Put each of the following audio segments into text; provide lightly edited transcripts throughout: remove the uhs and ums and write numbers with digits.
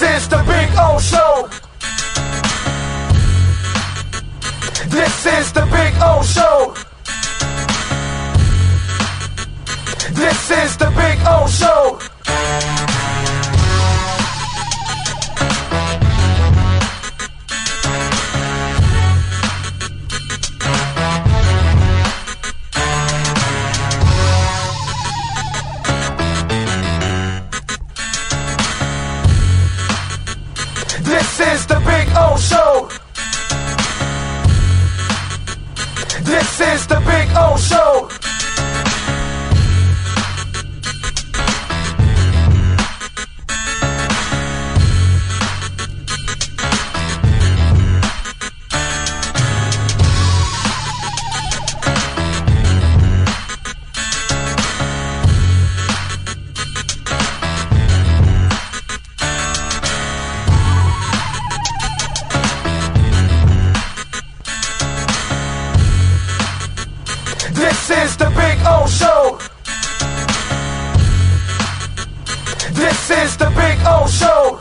This is the Big O Show. This is the Big O Show. This is the Big O Show. This is the Big O Show. This is the Big O Show. This is the Big O Show. This is the Big O Show.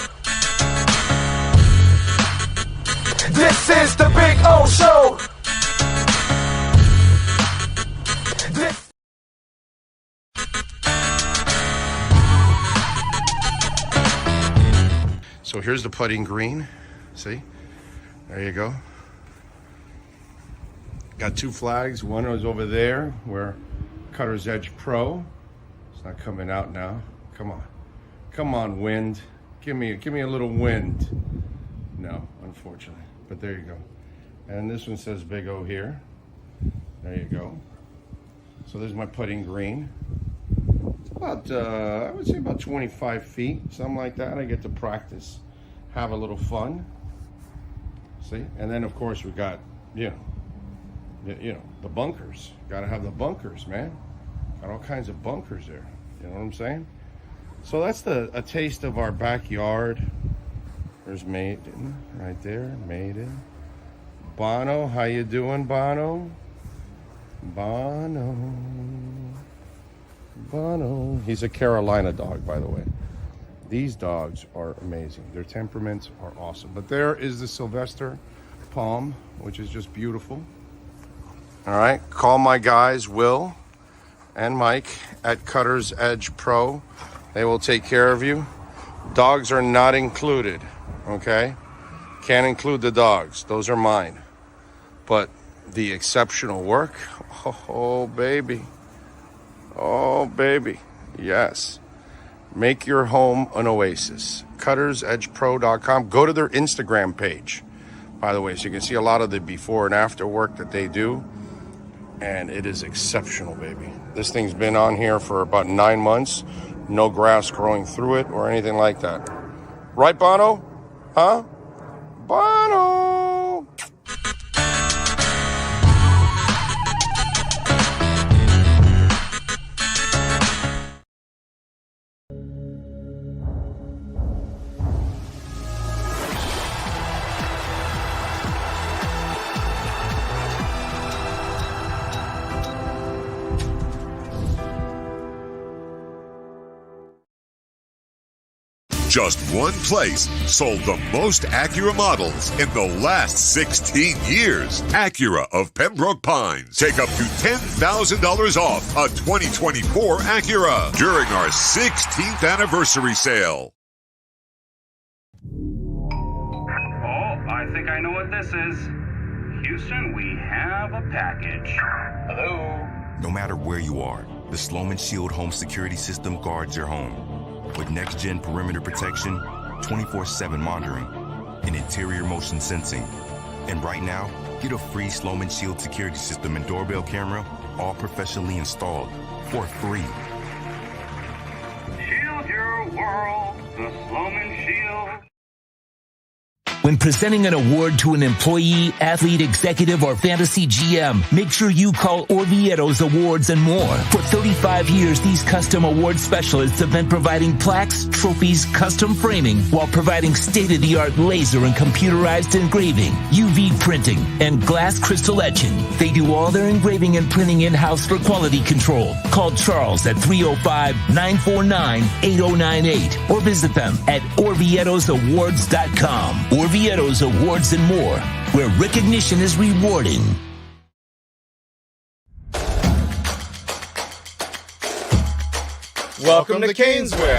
This is the Big O Show. This. So here's the putting green. See? There you go. Got two flags. One is over there where Cutter's Edge Pro. It's not coming out now. Come on. Come on, wind. Give me a little wind. No, unfortunately. But there you go. And this one says Big O here. There you go. So there's my putting green. It's about, I would say about 25 feet, something like that. I get to practice, have a little fun. See? And then, of course, we got, the bunkers. Got to have the bunkers, man. Got all kinds of bunkers there. You know what I'm saying? So that's a taste of our backyard. There's Maiden right there. Maiden. Bono, how you doing, Bono? Bono. He's a Carolina dog, by the way. These dogs are amazing. Their temperaments are awesome. But there is the Sylvester Palm, which is just beautiful. All right, call my guys, Will and Mike at Cutter's Edge Pro. They will take care of you. Dogs are not included, okay? Can't include the dogs. Those are mine. But the exceptional work, oh, baby. Oh, baby. Yes. Make your home an oasis. CuttersEdgePro.com. Go to their Instagram page, by the way, so you can see a lot of the before and after work that they do. And it is exceptional, baby. This thing's been on here for about 9 months. No grass growing through it or anything like that. Right, Bono? Huh? Bono! Just one place sold the most Acura models in the last 16 years. Acura of Pembroke Pines. Take up to $10,000 off a 2024 Acura during our 16th anniversary sale. Oh, I think I know what this is. Houston, we have a package. Hello? No matter where you are, the Sloman Shield home security system guards your home. With next-gen perimeter protection, 24/7 monitoring, and interior motion sensing. And right now, get a free Sloman Shield security system and doorbell camera, all professionally installed, for free. Shield your world, the Sloman Shield. When presenting an award to an employee, athlete, executive, or fantasy GM, make sure you call Orvieto's Awards and More. For 35 years, these custom award specialists have been providing plaques, trophies, custom framing, while providing state-of-the-art laser and computerized engraving, UV printing, and glass crystal etching. They do all their engraving and printing in-house for quality control. Call Charles at 305-949-8098 or visit them at orvietosawards.com. Orvieto's Awards and More, where recognition is rewarding. Welcome to Caneswear.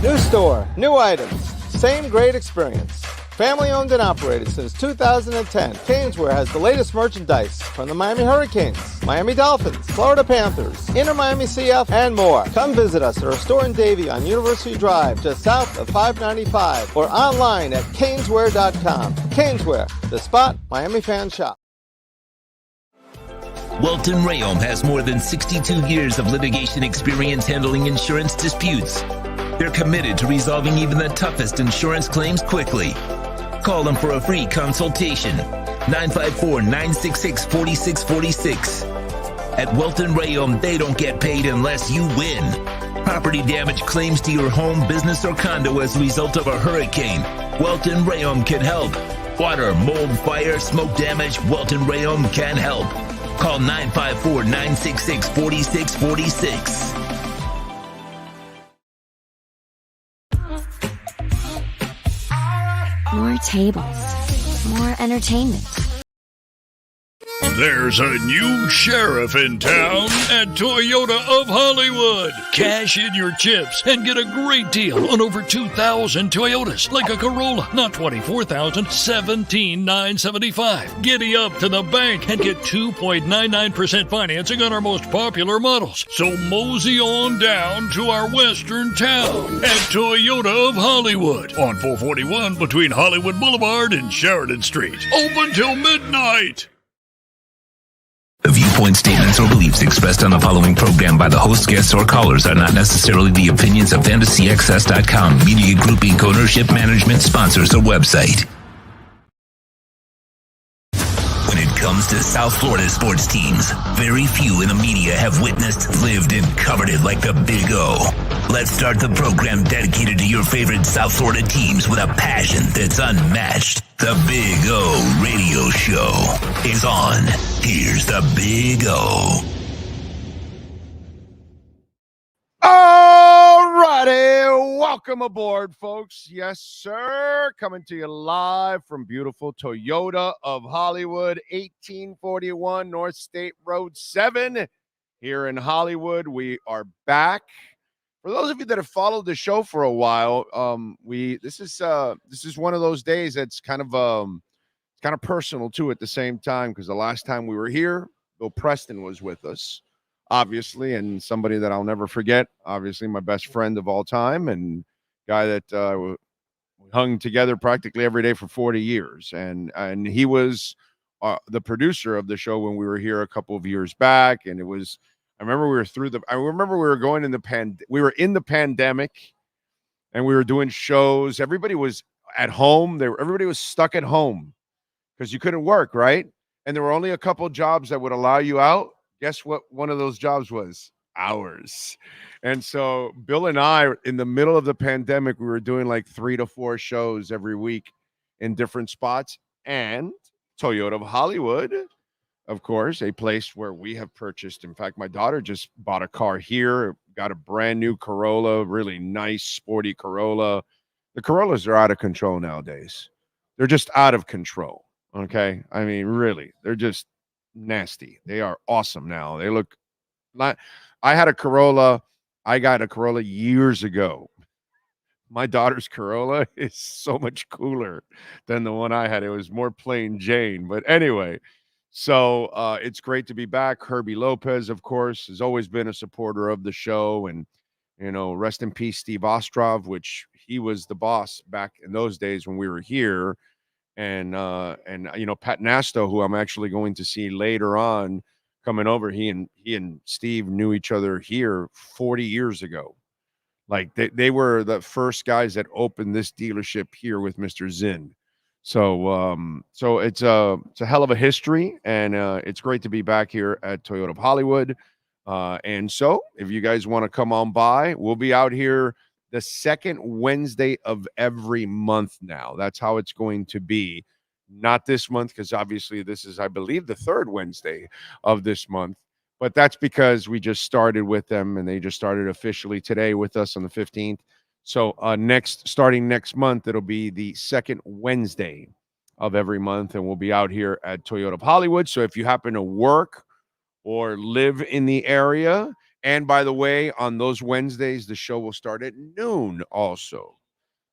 New store, new items, same great experience. Family owned and operated since 2010, Caneswear has the latest merchandise from the Miami Hurricanes, Miami Dolphins, Florida Panthers, InterMiamiCF, and more. Come visit us at our store in Davie on University Drive, just south of 595, or online at caneswear.com. Caneswear, the spot Miami fans shop. Welton Rayom has more than 62 years of litigation experience handling insurance disputes. They're committed to resolving even the toughest insurance claims quickly. Call them for a free consultation. 954-966-4646. At Welton Rayom, they don't get paid unless you win. Property damage claims to your home, business, or condo as a result of a hurricane. Welton Rayom can help. Water, mold, fire, smoke damage, Welton Rayom can help. Call 954-966-4646. More tables, more entertainment. There's a new sheriff in town at Toyota of Hollywood. Cash in your chips and get a great deal on over 2,000 Toyotas, like a Corolla, not 24,000, 17,975. Giddy up to the bank and get 2.99% financing on our most popular models. So mosey on down to our western town at Toyota of Hollywood on 441 between Hollywood Boulevard and Sheridan Street. Open till midnight. The viewpoint, statements, or beliefs expressed on the following program by the host, guests, or callers are not necessarily the opinions of FantasyAccess.com, Media Group Inc., ownership, management, sponsors, or website. When it comes to South Florida sports teams, very few in the media have witnessed, lived, and covered it like the Big O. Let's start the program dedicated to your favorite South Florida teams with a passion that's unmatched. The Big O Radio Show is on. Here's the Big O. All righty. Welcome aboard, folks. Yes, sir. Coming to you live from beautiful Toyota of Hollywood, 1841 North State Road 7 here in Hollywood. We are back. For those of you that have followed the show for a while, this is one of those days that's kind of personal too at the same time, because the last time we were here, Bill Preston was with us, obviously, and somebody that I'll never forget. Obviously, my best friend of all time and guy that we hung together practically every day for 40 years, and he was the producer of the show when we were here a couple of years back, and it was. I remember we were going in we were in the pandemic, and we were doing shows. Everybody was at home. Everybody was stuck at home because you couldn't work, right? And there were only a couple jobs that would allow you out. Guess what one of those jobs was? Ours. And so Bill and I, in the middle of the pandemic, we were doing like 3 to 4 shows every week in different spots. And Toyota of Hollywood, of course, a place where we have purchased. In fact, my daughter just bought a car here, got a brand new Corolla, really nice, sporty Corolla. The Corollas are out of control nowadays. They're just out of control. Okay. I mean, really, they're just nasty. They are awesome now. They look like I had a Corolla. I got a Corolla years ago. My daughter's Corolla is so much cooler than the one I had. It was more plain Jane. But anyway, so it's great to be back. Herbie Lopez, of course, has always been a supporter of the show. And, you know, rest in peace, Steve Ostrov, which he was the boss back in those days when we were here. And you know, Pat Nasto, who I'm actually going to see later on coming over. He and Steve knew each other here 40 years ago. Like they were the first guys that opened this dealership here with Mr. Zinn. So it's a hell of a history, and it's great to be back here at Toyota of Hollywood. And so if you guys want to come on by, we'll be out here the second Wednesday of every month now. That's how it's going to be. Not this month, because obviously this is, I believe, the third Wednesday of this month. But that's because we just started with them, and they just started officially today with us on the 15th. So starting next month, it'll be the second Wednesday of every month, and we'll be out here at Toyota of Hollywood. So if you happen to work or live in the area, and by the way, on those Wednesdays, the show will start at noon also.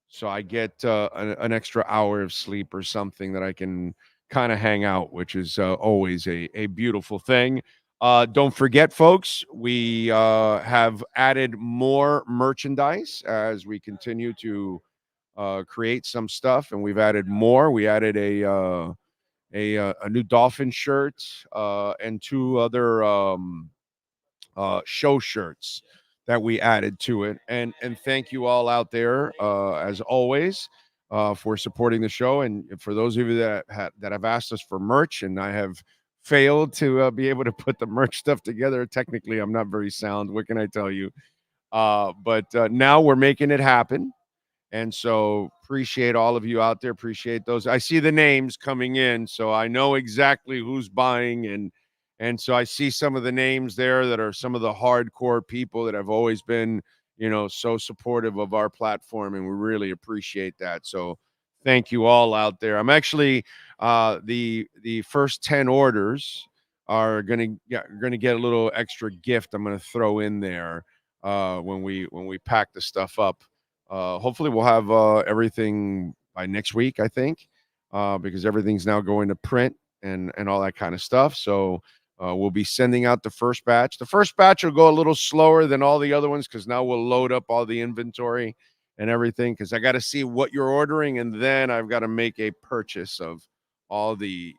So I get an extra hour of sleep or something that I can kind of hang out, which is always a beautiful thing. Don't forget, folks, we have added more merchandise as we continue to create some stuff, and we've added more. We added a new dolphin shirt and two other show shirts that we added to it. And thank you all out there, as always, for supporting the show. And for those of you that have asked us for merch, and I have failed to be able to put the merch stuff together. Technically, I'm not very sound. What can I tell you? But now we're making it happen. And so appreciate all of you out there. Appreciate those. I see the names coming in, so I know exactly who's buying. And so I see some of the names there that are some of the hardcore people that have always been, so supportive of our platform, and we really appreciate that. So thank you all out there. I'm actually the first 10 orders are gonna get a little extra gift I'm gonna throw in there when we pack the stuff up. Hopefully we'll have everything by next week, I think, because everything's now going to print and all that kind of stuff. So we'll be sending out the first batch. The first batch will go a little slower than all the other ones because now we'll load up all the inventory and everything, because I got to see what you're ordering, and then I've got to make a purchase of all the,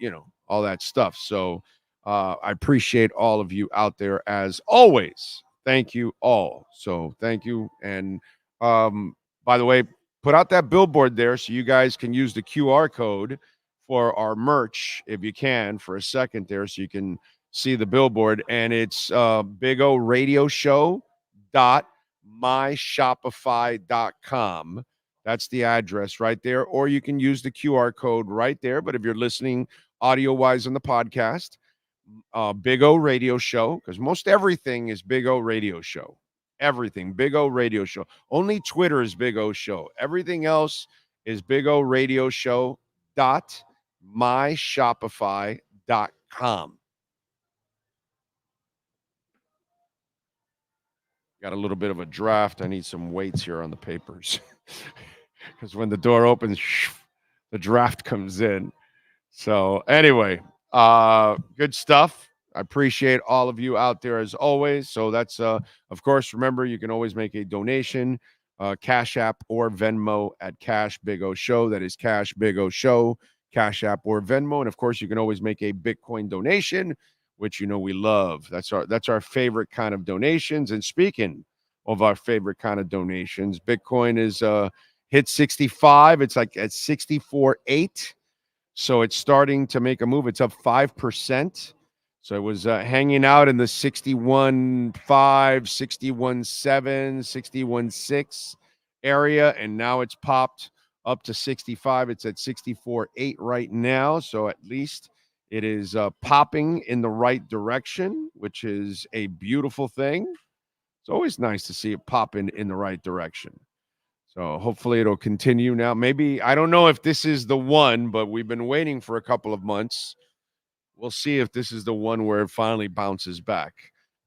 all that stuff. So I appreciate all of you out there as always. Thank you all. So thank you. And by the way, put out that billboard there so you guys can use the QR code for our merch if you can for a second there, so you can see the billboard. And it's Big O Radio Show .myshopify.com. That's the address right there. Or you can use the QR code right there. But if you're listening audio-wise on the podcast, Big O Radio Show, because most everything is Big O Radio Show. Everything, Big O Radio Show. Only Twitter is Big O Show. Everything else is Big O Radio Show .myshopify.com. Got a little bit of a draft. I need some weights here on the papers because when the door opens, the draft comes in. So anyway, good stuff. I appreciate all of you out there as always. So that's, of course, remember, you can always make a donation, Cash App or Venmo at Cash Big O Show. That is Cash Big O Show, Cash App or Venmo. And of course, you can always make a Bitcoin donation, which we love. That's our favorite kind of donations. And speaking of our favorite kind of donations, Bitcoin is hit 65. It's like at 64.8. So it's starting to make a move. It's up 5%. So it was hanging out in the 61.5, 61.7, 61.6 area, and now it's popped up to 65. It's at 64.8 right now. So at least it is popping in the right direction, which is a beautiful thing. It's always nice to see it pop in the right direction. So hopefully it'll continue now. Maybe, I don't know if this is the one, but we've been waiting for a couple of months. We'll see if this is the one where it finally bounces back,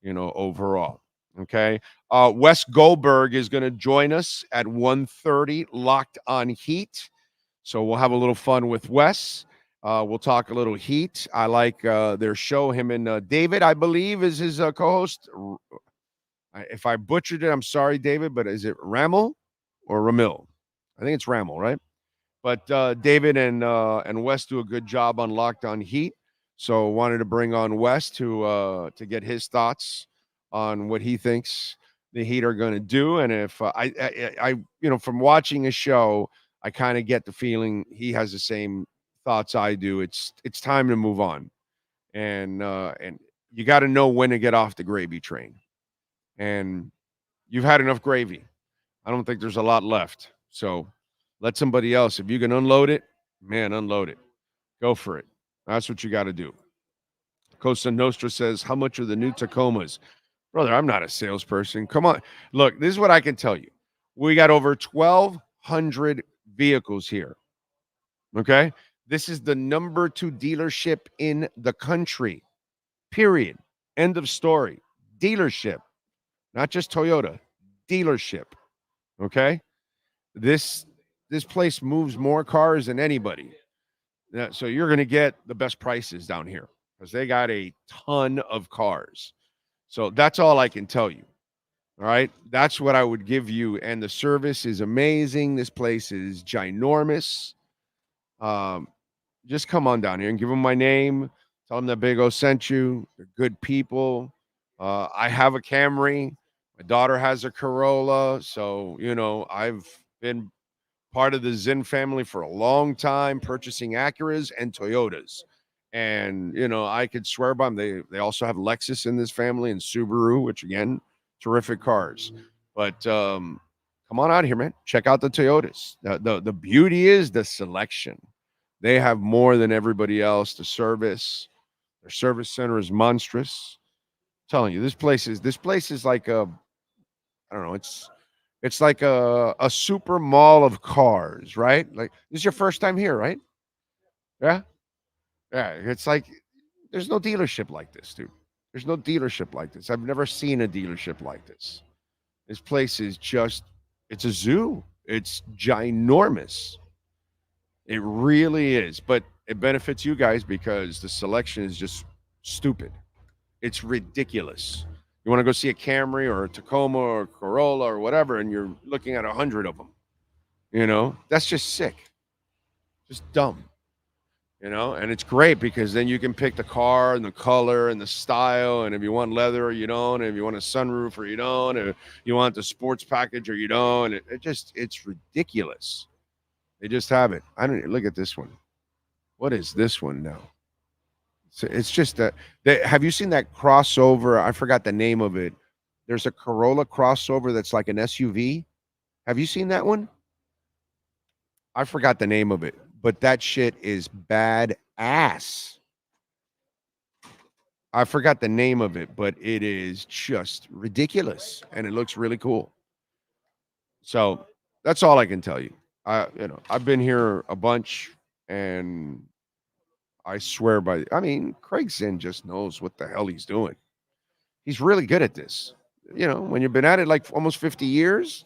overall. Okay. Wes Goldberg is going to join us at 1:30, Locked on Heat. So we'll have a little fun with Wes. We'll talk a little Heat. I like their show. Him and David, I believe, is his co-host. If I butchered it, I'm sorry, David, but is it Ramel or Ramil? I think it's Ramel, right? But David and Wes do a good job on Locked on Heat. So wanted to bring on Wes to get his thoughts on what he thinks the Heat are going to do. And if I, from watching a show, I kind of get the feeling he has the same thoughts I do. It's time to move on, and you got to know when to get off the gravy train. And you've had enough gravy. I don't think there's a lot left. So let somebody else. If you can unload it, man, unload it. Go for it. That's what you got to do. Costa Nostra says, how much are the new Tacomas? Brother, I'm not a salesperson. Come on. Look, this is what I can tell you. We got over 1,200 vehicles here. Okay? This is the number 2 dealership in the country. Period. End of story. Dealership. Not just Toyota. Dealership. Okay? This place moves more cars than anybody. So you're going to get the best prices down here because they got a ton of cars. So that's all I can tell you. All right. That's what I would give you. And the service is amazing. This place is ginormous. Just come on down here and give them my name. Tell them that Big O sent you. They're good people. I have a Camry. My daughter has a Corolla. So, I've been part of the Zinn family for a long time, purchasing Acuras and Toyotas. And, I could swear by them. They also have Lexus in this family and Subaru, which, again, terrific cars. But come on out here, man. Check out the Toyotas. The beauty is the selection. They have more than everybody else. The service. Their service center is monstrous. I'm telling you, this place is like I don't know, it's like a super mall of cars, right? Like, this is your first time here, right? Yeah. Yeah, it's like there's no dealership like this, dude. There's no dealership like this. I've never seen a dealership like this. This place is it's a zoo. It's ginormous. It really is. But it benefits you guys because the selection is just stupid. It's ridiculous. You want to go see a Camry or a Tacoma or a Corolla or whatever, and you're looking at 100 of them. That's just sick. Just dumb. And it's great because then you can pick the car and the color and the style. And if you want leather or you don't, and if you want a sunroof or you don't, if you want the sports package or you don't, it's ridiculous. They just have it. I don't look at this one. What is this one now? So it's just that. Have you seen that crossover? I forgot the name of it. There's a Corolla crossover that's like an SUV. Have you seen that one? I forgot the name of it, but that shit is badass. I forgot the name of it, but it is just ridiculous, and it looks really cool. So that's all I can tell you. I've been here a bunch, and I swear Craig Zinn just knows what the hell he's doing. He's really good at this. When you've been at it like almost 50 years,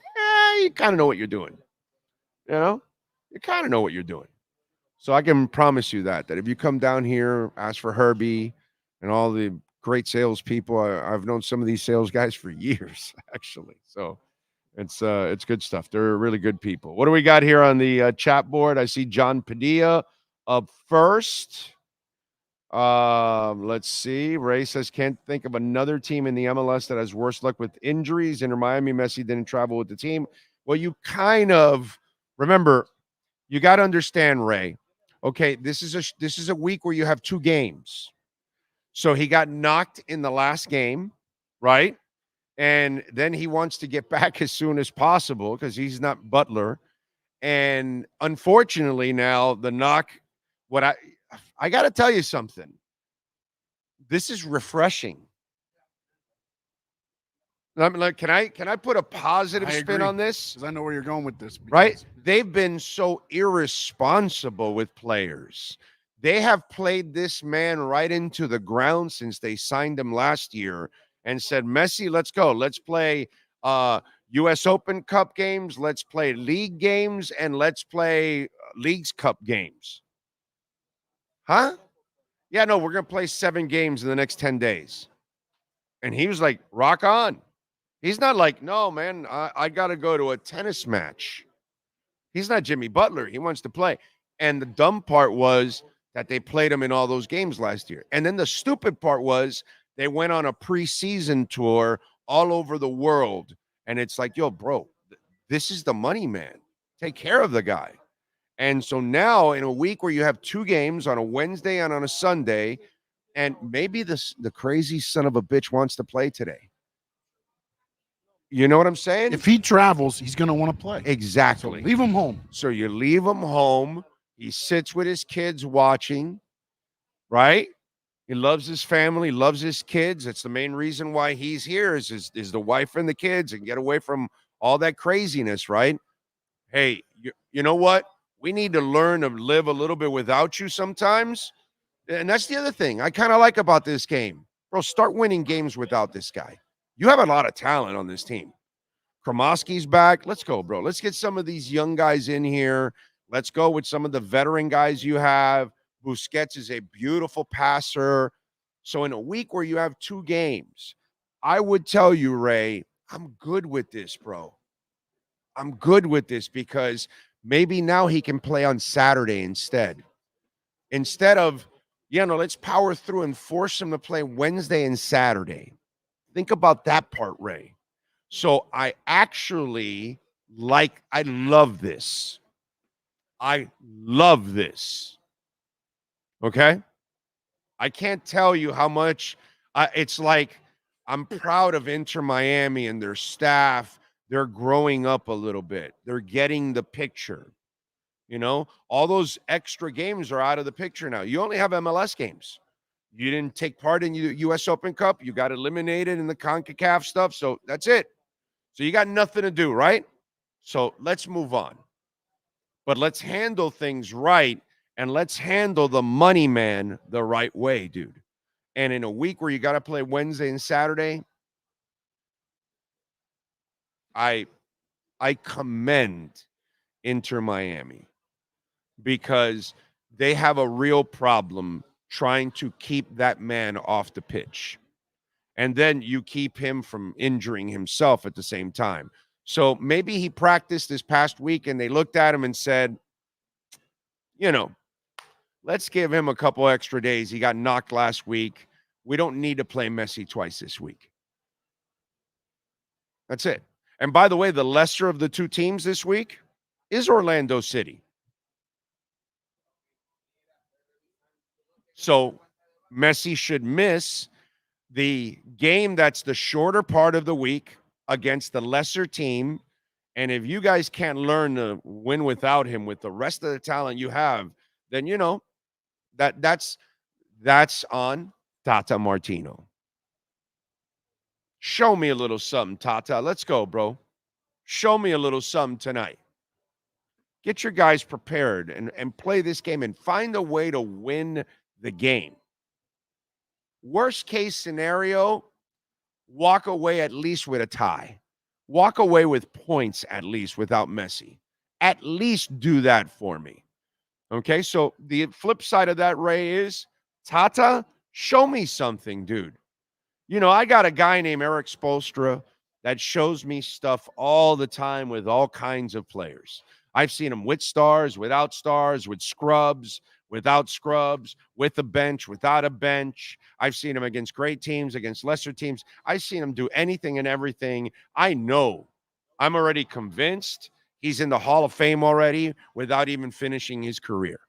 you kind of know what you're doing. You kind of know what you're doing. So I can promise you that if you come down here, ask for Herbie and all the great salespeople. I've known some of these sales guys for years, actually. So it's good stuff. They're really good people. What do we got here on the chat board? I see John Padilla up first. Let's see. Ray says, can't think of another team in the MLS that has worse luck with injuries. InterMiami, Messi didn't travel with the team. Well, you kind of remember. You got to understand, Ray. Okay, this is a week where you have 2 games. So he got knocked in the last game, right? And then he wants to get back as soon as possible because he's not Butler. And unfortunately, now the knock. I got to tell you something. This is refreshing. Can I put a positive spin on this? Because I know where you're going with this. Right? They've been so irresponsible with players. They have played this man right into the ground since they signed him last year and said, Messi, let's go. Let's play U.S. Open Cup games. Let's play league games. And let's play Leagues Cup games. Huh? Yeah, no, we're going to play 7 games in the next 10 days. And he was like, rock on. He's not like, no, man, I got to go to a tennis match. He's not Jimmy Butler. He wants to play. And the dumb part was that they played him in all those games last year. And then the stupid part was they went on a preseason tour all over the world. And it's like, yo, bro, this is the money, man. Take care of the guy. And so now in a week where you have 2 games on a Wednesday and on a Sunday, and maybe the crazy son of a bitch wants to play today. You know what I'm saying? If he travels, he's going to want to play. Exactly. So leave him home. So you leave him home. He sits with his kids watching, right? He loves his family, loves his kids. That's the main reason why he's here is the wife and the kids and get away from all that craziness, right? Hey, you know what? We need to learn to live a little bit without you sometimes. And that's the other thing I kind of like about this game. Bro, start winning games without this guy. You have a lot of talent on this team. Kromoski's back. Let's go, bro. Let's get some of these young guys in here. Let's go with some of the veteran guys you have. Busquets is a beautiful passer. So in a week where you have 2 games, I would tell you, Ray, I'm good with this, bro. I'm good with this because maybe now he can play on Saturday instead. Instead of, let's power through and force him to play Wednesday and Saturday. Think about that part, Ray. So I love this. I love this. Okay? I can't tell you how much it's like I'm proud of Inter Miami and their staff. They're growing up a little bit. They're getting the picture. All those extra games are out of the picture now. You only have MLS games. You didn't take part in the U.S. Open Cup. You got eliminated in the CONCACAF stuff. So that's it. So you got nothing to do, right? So let's move on. But let's handle things right, and let's handle the money man the right way, dude. And in a week where you got to play Wednesday and Saturday, I commend Inter Miami because they have a real problem trying to keep that man off the pitch. And then you keep him from injuring himself at the same time. So maybe he practiced this past week and they looked at him and said, let's give him a couple extra days. He got knocked last week. We don't need to play Messi twice this week. That's it. And by the way, the lesser of the 2 teams this week is Orlando City. So Messi should miss the game that's the shorter part of the week against the lesser team. And if you guys can't learn to win without him with the rest of the talent you have, then that's on Tata Martino. Show me a little something, Tata. Let's go, bro. Show me a little something tonight. Get your guys prepared and play this game and find a way to win the game. Worst case scenario, walk away at least with a tie. Walk away with points at least without Messi. At least do that for me. Okay, so the flip side of that, Ray, is Tata, show me something, dude. I got a guy named Eric Spoelstra that shows me stuff all the time with all kinds of players. I've seen him with stars, without stars, with scrubs, without scrubs, with a bench, without a bench. I've seen him against great teams, against lesser teams. I've seen him do anything and everything. I know. I'm already convinced he's in the Hall of Fame already without even finishing his career.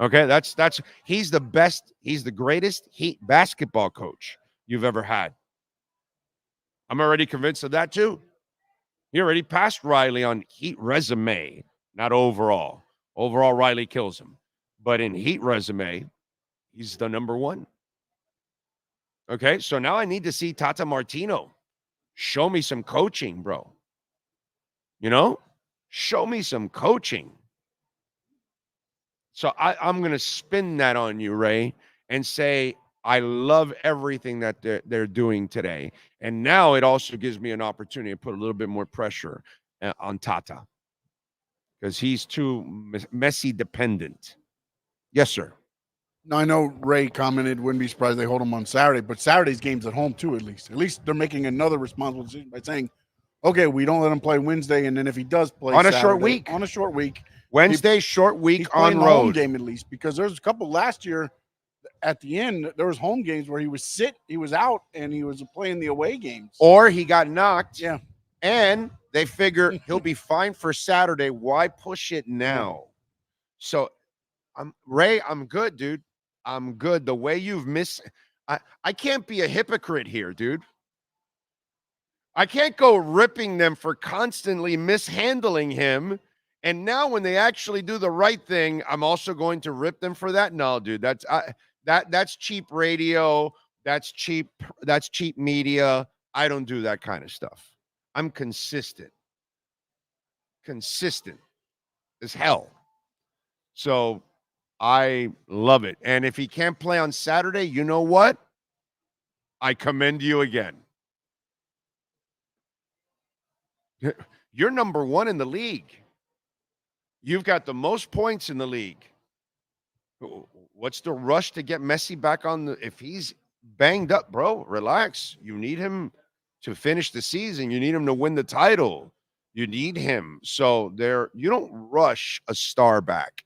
Okay, that's he's the best, he's the greatest Heat basketball coach you've ever had. I'm already convinced of that too. He already passed Riley on Heat resume, not overall. Overall, Riley kills him. But in Heat resume, he's the number 1. Okay, so now I need to see Tata Martino. Show me some coaching, bro. Show me some coaching. So I'm going to spin that on you, Ray, and say, I love everything that they're doing today. And now it also gives me an opportunity to put a little bit more pressure on Tata because he's too Messi dependent. Yes, sir. Now, I know Ray commented, wouldn't be surprised they hold him on Saturday, but Saturday's game's at home too, at least. At least they're making another responsible decision by saying, okay, we don't let him play Wednesday, and then if he does play on Saturday, a short week. Wednesday, short week he's on playing the road. home game at least, because there's a couple last year, at the end, there was home games where he was out, and he was playing the away games. Or he got knocked. Yeah. And they figure he'll be fine for Saturday. Why push it now? So, Ray, I'm good, dude. I'm good. The way you've I can't be a hypocrite here, dude. I can't go ripping them for constantly mishandling him. And now when they actually do the right thing, I'm also going to rip them for that. No, dude, that's cheap radio. That's cheap media. I don't do that kind of stuff. I'm consistent as hell. So I love it. And if he can't play on Saturday, you know what? I commend you again. You're number 1 in the league. You've got the most points in the league. What's the rush to get Messi back on if he's banged up, bro? Relax. You need him to finish the season. You need him to win the title. You need him. So you don't rush a star back.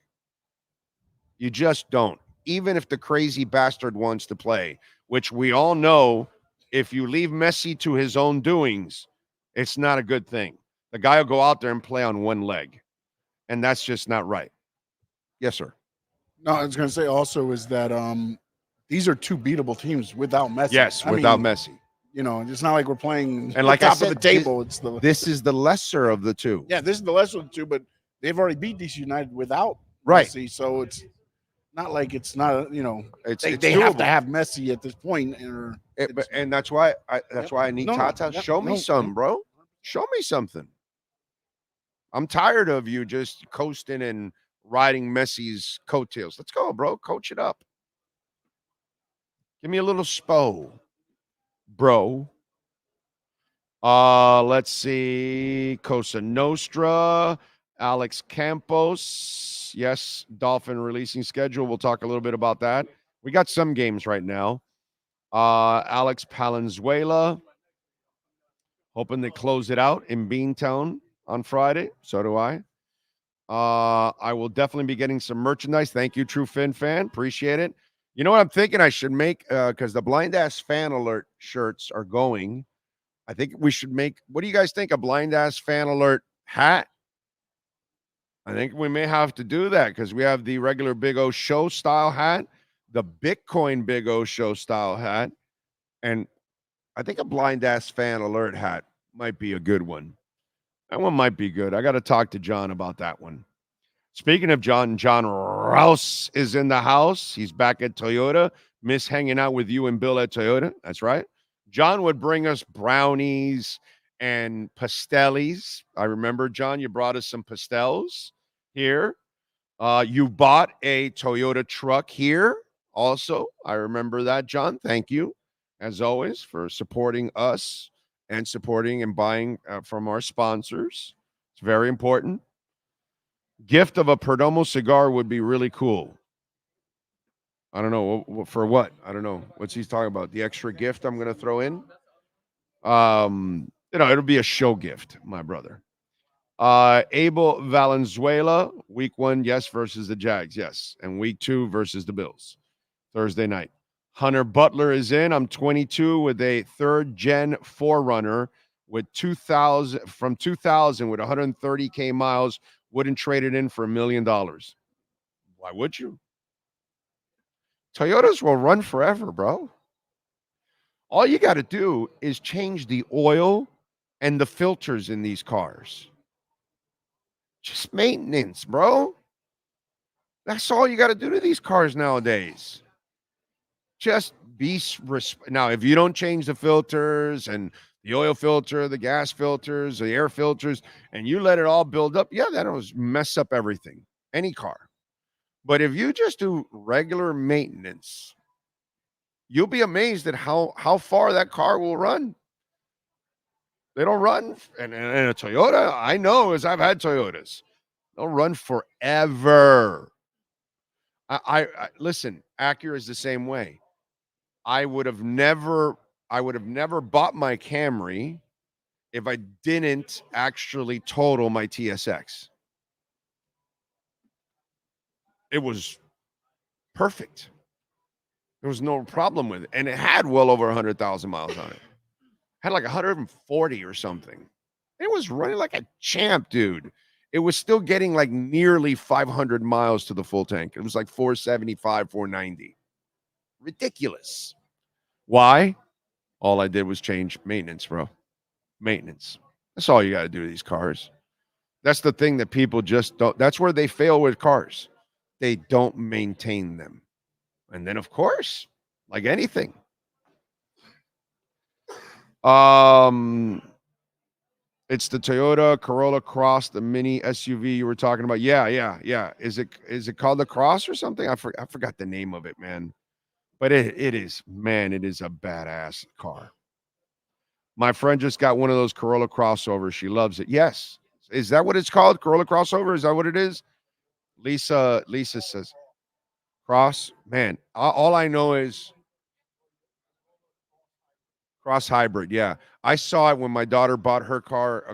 You just don't. Even if the crazy bastard wants to play, which we all know, if you leave Messi to his own doings, it's not a good thing. The guy will go out there and play on one leg, and that's just not right. Yes, sir. No, I was going to say also is that these are 2 beatable teams without Messi. Yes, without Messi. You know, it's not like we're playing and like top I said, of the table. This is the lesser of the 2. Yeah, this is the lesser of the 2, but they've already beat DC United without right. Messi, so it's not like it's not, you know, it's they have to have Messi at this point. And that's why I need Tata. Show me some, bro. Show me something. I'm tired of you just coasting and riding Messi's coattails. Let's go, bro. Coach it up. Give me a little spo, bro. Let's see. Cosa Nostra, Alex Campos. Yes, Dolphin releasing schedule. We'll talk a little bit about that. We got some games right now. Alex Palenzuela. Hoping they close it out in Beantown on Friday. So do I. I will definitely be getting some merchandise. Thank you, True Fin fan. Appreciate it. You know what I'm thinking I should make? Because the Blind Ass Fan Alert shirts are going. I think we should make, what do you guys think? A Blind Ass Fan Alert hat? I think we may have to do that because we have the regular Big O Show style hat, the Bitcoin Big O Show style hat, and I think a Blind Ass Fan Alert hat might be a good one. That one might be good. I got to talk to John about that one. Speaking of John Rouse is in the house. He's back at Toyota. Miss hanging out with you and Bill at Toyota. That's right. John would bring us brownies and pastellis. I remember, John, you brought us some pastels here. You bought a Toyota truck here also. I remember that, John. Thank you, as always, for supporting us and supporting and buying from our sponsors. It's very important. Gift of a Perdomo cigar would be really cool. I don't know. For what? I don't know. What's he talking about? The extra gift I'm going to throw in? It'll be a show gift, my brother. Abel Valenzuela, week 1, yes, versus the Jags, yes. And week 2 versus the Bills, Thursday night. Hunter Butler is in. I'm 22 with a 3rd-gen 4Runner with 2000 with 130K miles. Wouldn't trade it in for $1 million. Why would you? Toyotas will run forever, bro. All you got to do is change the oil and the filters in these cars. Just maintenance, bro. That's all you got to do to these cars nowadays. Just be now. If you don't change the filters and the oil filter, the gas filters, the air filters, and you let it all build up, yeah, that'll mess up everything. Any car. But if you just do regular maintenance, you'll be amazed at how far that car will run. They don't run. And a Toyota, I know, as I've had Toyotas, they'll run forever. I listen, Acura is the same way. I would have never bought my Camry if I didn't actually total my TSX. It was perfect. There was no problem with it. And it had well over 100,000 miles on it. Had like 140 or something. It was running like a champ, dude. It was still getting like nearly 500 miles to the full tank. It was like 475, 490. Ridiculous. Why? All I did was change maintenance, bro. Maintenance. That's all you got to do to these cars. That's the thing that people just don't. That's where they fail with cars. They don't maintain them. And then, of course, like anything. It's the Toyota Corolla Cross, the mini SUV you were talking about. Yeah. Is it called the Cross or something? I forgot the name of it, man. But it is a badass car. My friend just got one of those Corolla crossovers. She loves it. Yes. Is that what it's called? Corolla crossover? Is that what it is? Lisa says Cross. Man, all I know is Cross hybrid. Yeah. I saw it when my daughter bought her car I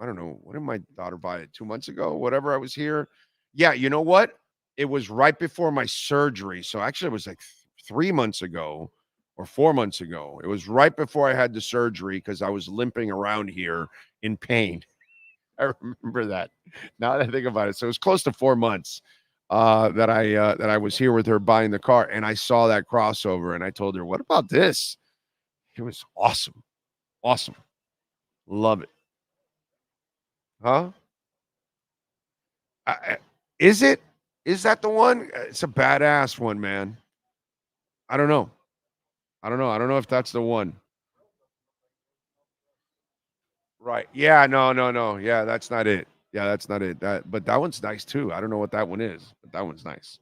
don't know. When did my daughter buy it? 2 months ago? Whatever, I was here. Yeah, you know what? It was right before my surgery. So actually it was like 3 months ago or 4 months ago. It was right before I had the surgery because I was limping around here in pain. I remember that. Now that I think about it. So it was close to 4 months that I was here with her buying the car, and I saw that crossover, and I told her, "What about this?" It was awesome. Awesome. Love it. Huh? Is it? Is that the one? It's a badass one, man. I don't know. I don't know if that's the one. Right. Yeah, no. Yeah, that's not it. Yeah, that's not it. But that one's nice too. I don't know what that one is, but that one's nice.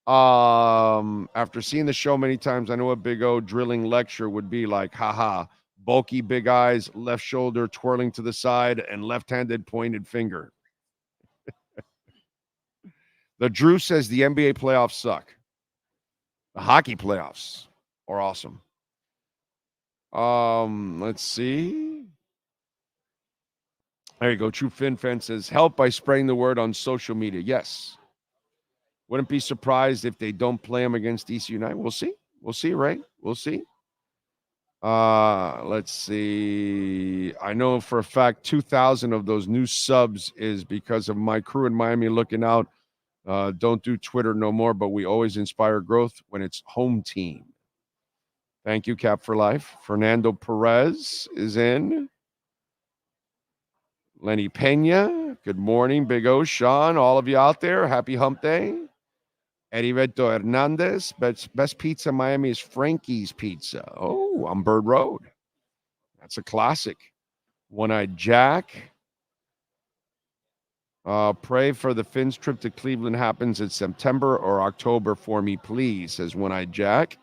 After seeing the show many times, I know a Big O drilling lecture would be like, haha, bulky big eyes, left shoulder twirling to the side, and left-handed pointed finger. The Drew says the NBA playoffs suck. The hockey playoffs are awesome. Let's see. There you go. True Fin Fan says, help by spreading the word on social media. Yes. Wouldn't be surprised if they don't play them against DC United. We'll see. We'll see, right? We'll see. Let's see. I know for a fact 2,000 of those new subs is because of my crew in Miami looking out. Don't do Twitter no more, but we always inspire growth when it's home team. Thank you, Cap for Life. Fernando Perez is in. Lenny Pena, good morning. Big O, Sean, all of you out there. Happy hump day. Heriberto Hernandez, best pizza in Miami is Frankie's Pizza. Oh, on Bird Road. That's a classic. One-Eyed Jack. Pray for the Finns trip to Cleveland happens in September or October for me, please, says One-Eyed Jack.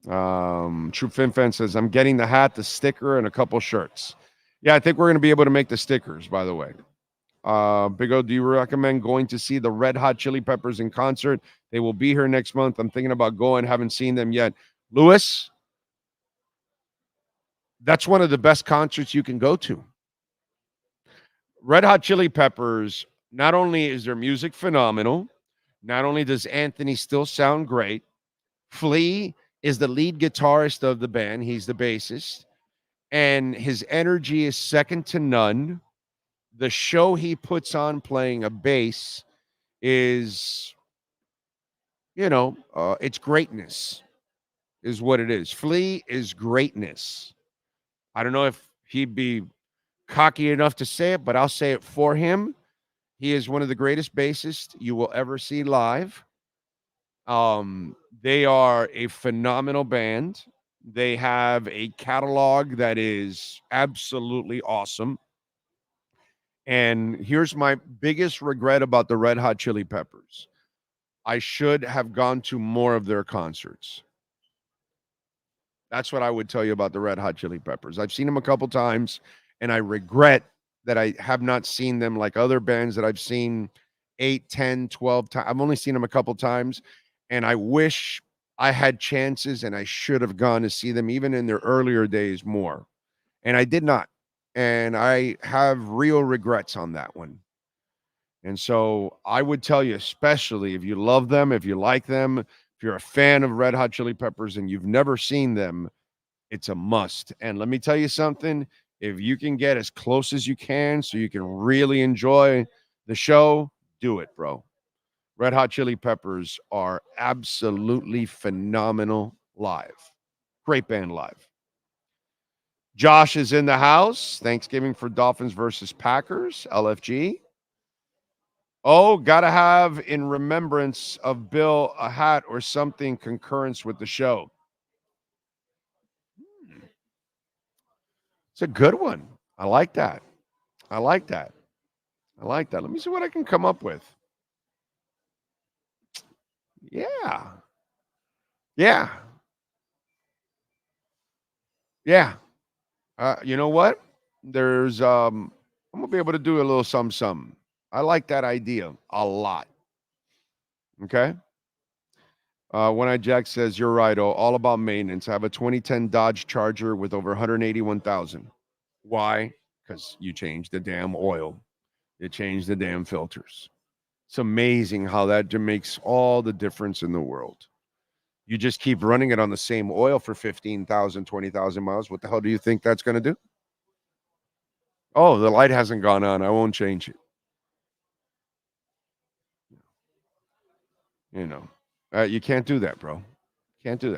True Fin Fan says, I'm getting the hat, the sticker, and a couple shirts. Yeah, I think we're going to be able to make the stickers, by the way. Big O, do you recommend going to see the Red Hot Chili Peppers in concert? They will be here next month. I'm thinking about going. Haven't seen them yet. Lewis, that's one of the best concerts you can go to. Red Hot Chili Peppers, not only is their music phenomenal, not only does Anthony still sound great, Flea is the lead guitarist of the band. He's the bassist. And his energy is second to none. The show he puts on playing a bass is, it's greatness is what it is. Flea is greatness. I don't know if he'd be cocky enough to say it, but I'll say it for him. He is one of the greatest bassists you will ever see live. They are a phenomenal band. They have a catalog that is absolutely awesome. And here's my biggest regret about the Red Hot Chili Peppers. I should have gone to more of their concerts. That's what I would tell you about the Red Hot Chili Peppers. I've seen them a couple times, and I regret that I have not seen them like other bands that I've seen 8, 10, 12 times. I've only seen them a couple times, and I wish I had chances and I should have gone to see them even in their earlier days more. And I did not. And I have real regrets on that one. And so I would tell you, especially if you love them, if you like them, if you're a fan of Red Hot Chili Peppers and you've never seen them, it's a must. And let me tell you something, if you can get as close as you can so you can really enjoy the show, do it, bro. Red Hot Chili Peppers are absolutely phenomenal live. Great band live. Josh is in the house. Thanksgiving for Dolphins versus Packers, LFG. Oh, gotta have in remembrance of Bill a hat or something concurrence with the show. It's a good one. I like that. I like that. I like that. Let me see what I can come up with. Yeah. Yeah. Yeah. You know what? There's I'm gonna be able to do a little some. I like that idea a lot. Okay. One Eye Jack says, you're right, all about maintenance. I have a 2010 Dodge Charger with over 181,000. Why? Because you changed the damn oil. You changed the damn filters. It's amazing how that makes all the difference in the world. You just keep running it on the same oil for 15,000, 20,000 miles. What the hell do you think that's going to do? Oh, the light hasn't gone on. I won't change it. You know, you can't do that, bro. Can't do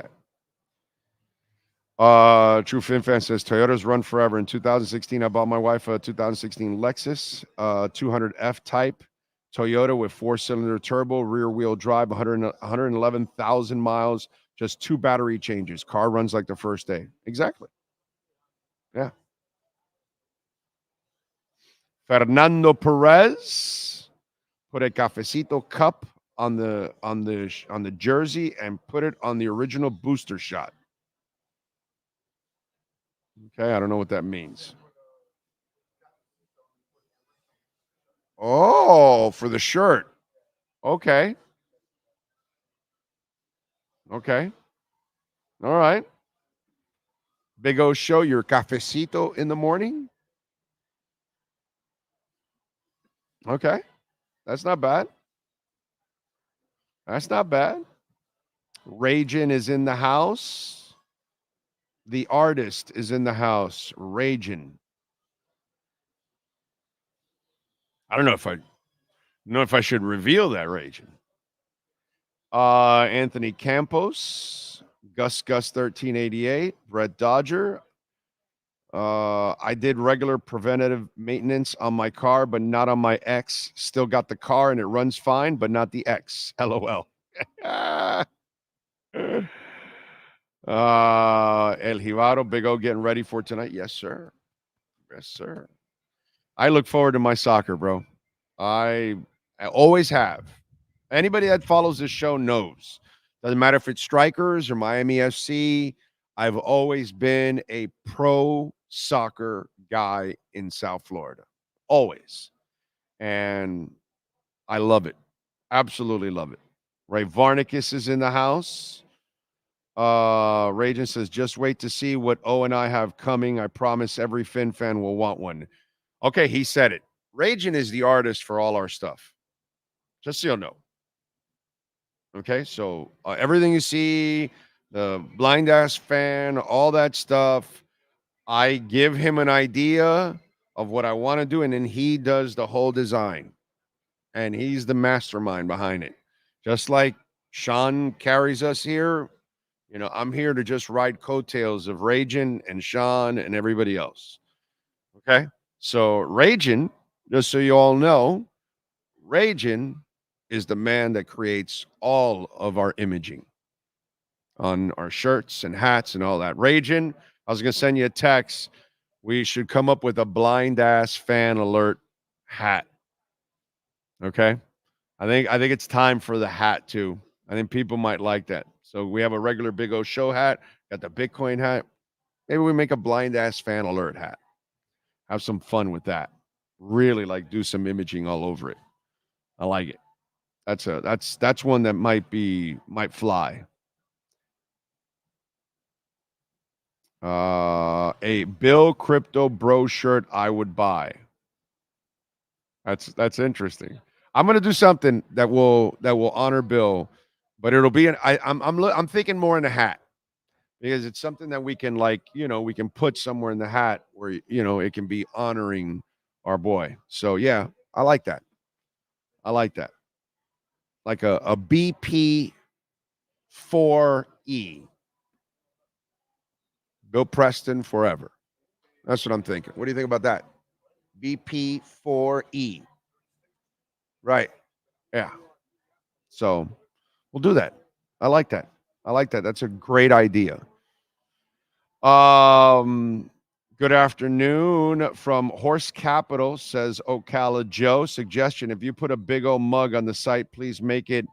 that. True Fin Fan says Toyotas run forever. In 2016, I bought my wife a 2016 Lexus 200F type Toyota with 4-cylinder turbo, rear wheel drive, 111,000 miles, just 2 battery changes. Car runs like the first day. Exactly. Yeah. Fernando Perez put a cafecito cup on the jersey and put it on the original booster shot. Okay, I don't know what that means. Oh, for the shirt. Okay. Okay. All right. Big O Show, your cafecito in the morning. Okay. That's not bad. That's not bad. Ragin is in the house. The artist is in the house. Ragin. I don't know if I should reveal that, Ragin. Anthony Campos, Gus 1388, Brett Dodger. I did regular preventative maintenance on my car, but not on my X. Still got the car and it runs fine, but not the X. LOL. El Jibaro, Big O getting ready for tonight. Yes, sir. Yes, sir. I look forward to my soccer, bro. I always have. Anybody that follows this show knows. Doesn't matter if it's Strikers or Miami FC. I've always been a pro soccer guy in South Florida. Always. And I love it. Absolutely love it. Ray Varnicus is in the house. Ragin says, just wait to see what O and I have coming. I promise every Fin fan will want one. Okay, he said it. Ragin is the artist for all our stuff. Just so you'll know. Okay, so everything you see, the blind ass fan, all that stuff, I give him an idea of what I want to do, and then he does the whole design. And he's the mastermind behind it. Just like Sean carries us here, you know, I'm here to just ride coattails of Ragin and Sean and everybody else. Okay? So Ragin, just so you all know, Ragin is the man that creates all of our imaging on our shirts and hats and all that. Ragin, I was going to send you a text. We should come up with a blind ass fan alert hat. Okay? I think it's time for the hat too. I think people might like that. So we have a regular Big O Show hat, got the Bitcoin hat. Maybe we make a blind ass fan alert hat. Have some fun with that. Really like do some imaging all over it. I like it. That's one that might fly. A Bill Crypto Bro shirt I would buy. That's interesting. I'm gonna do something that will honor Bill, but it'll be I'm thinking more in the hat because it's something that we can we can put somewhere in the hat where it can be honoring our boy. So yeah, I like that. I like that. Like a BP 4E. Bill Preston forever. That's what I'm thinking. What do you think about that? BP 4E. Right. Yeah. So we'll do that. I like that. That's a great idea. Good afternoon from Horse Capital, says Ocala Joe. Suggestion: if you put a big old mug on the site, please make it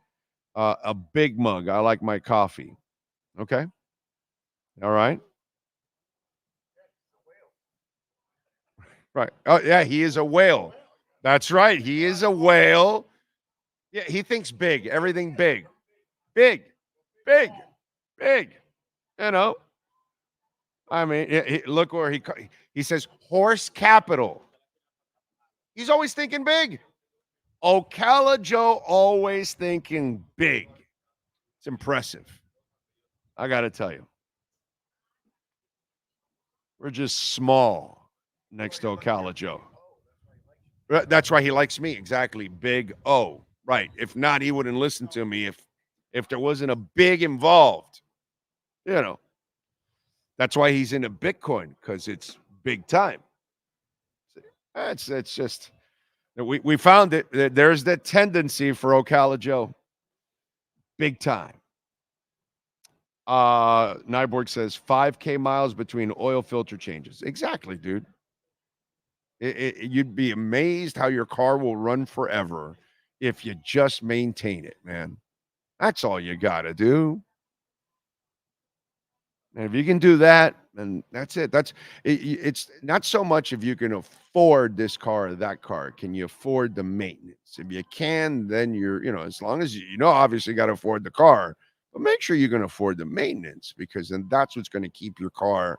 a big mug. I like my coffee. Okay. All right. Right. Oh, yeah, he is a whale. That's right. He is a whale. Yeah, he thinks big. Everything big. Big. Big. Big. You know. I mean, look where he says Horse Capital. He's always thinking big. Ocala Joe always thinking big. It's impressive. I got to tell you. We're just small next to Ocala Joe. That's why he likes me. Exactly. Big O. Right. If not, he wouldn't listen to me if there wasn't a big involved. That's why he's into Bitcoin, because it's big time. It's just we found it. There's that tendency for Ocala Joe. Big time. Nyborg says 5K miles between oil filter changes. Exactly, dude. You'd be amazed how your car will run forever if you just maintain it, man. That's all you got to do. And if you can do that, then that's it. It's not so much if you can afford this car or that car. Can you afford the maintenance? If you can, then you're, as long as obviously got to afford the car, but make sure you can afford the maintenance, because then that's what's going to keep your car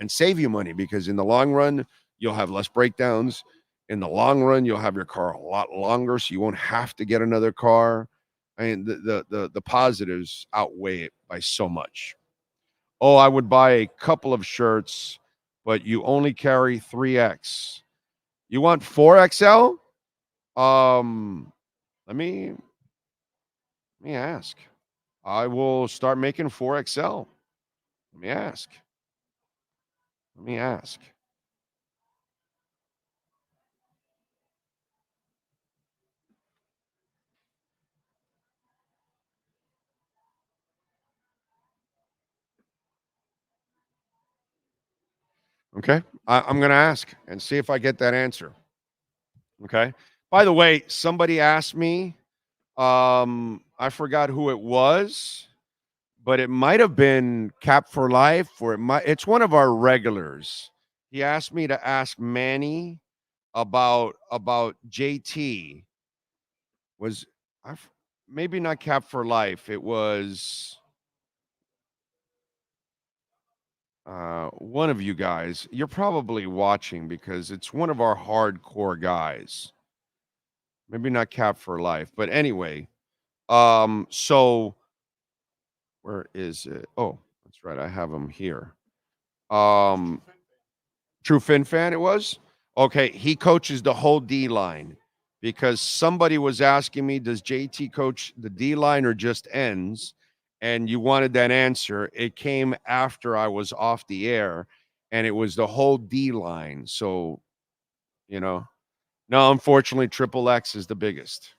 and save you money, because in the long run, you'll have less breakdowns. In the long run, you'll have your car a lot longer, so you won't have to get another car. I mean, the positives outweigh it by so much. Oh, I would buy a couple of shirts, but you only carry 3X. You want 4XL? Let me ask. I will start making 4XL. Let me ask. Okay. I'm going to ask and see if I get that answer. Okay. By the way, somebody asked me, I forgot who it was, but it might have been Cap for Life, or it's one of our regulars. He asked me to ask Manny about JT. Was maybe not Cap for Life. It was one of you guys. You're probably watching because it's one of our hardcore guys. Maybe not Cap for Life, but anyway. So where is it? Oh, that's right. I have him here. True Fin Fan, it was? Okay, he coaches the whole D line, because somebody was asking me, does JT coach the D line or just ends? And you wanted that answer. It came after I was off the air, and it was the whole D line. So, no, unfortunately, Triple X is the biggest.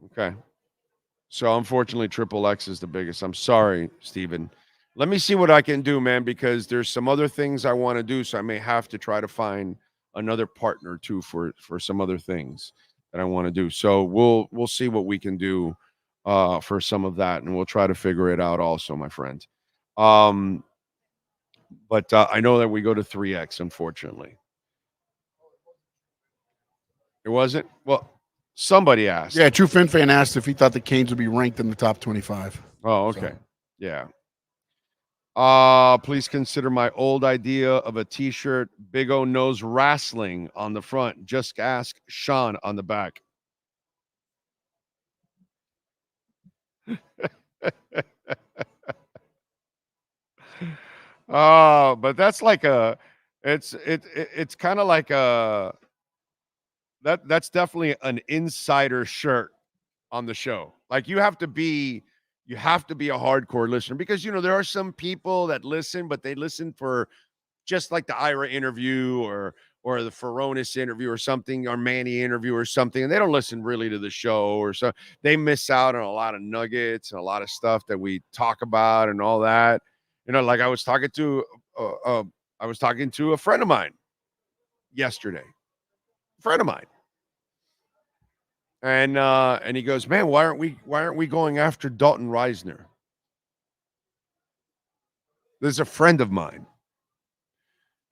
Okay. So, unfortunately, Triple X is the biggest. I'm sorry, Steven. Let me see what I can do, man, because there's some other things I want to do. So I may have to try to find another partner too for some other things that I want to do. So we'll see what we can do for some of that, and we'll try to figure it out also, my friend. But I know that we go to 3X, unfortunately. It wasn't? Well, somebody asked. Yeah, True Fin Fan asked if he thought the Canes would be ranked in the top 25. Oh, okay. So. Yeah. Please consider my old idea of a t-shirt, Big O Knows Wrestling on the front. Just ask Sean on the back. But that's like it's kind of like that's definitely an insider shirt on the show. Like you have to be a hardcore listener because there are some people that listen, but they listen for just like the Ira interview or the Furonis interview or something, or Manny interview or something, and they don't listen really to the show, or so they miss out on a lot of nuggets and a lot of stuff that we talk about and all that. Like I was talking to a friend of mine yesterday, and he goes, "Man, why aren't we going after Dalton Reisner?" This is a friend of mine.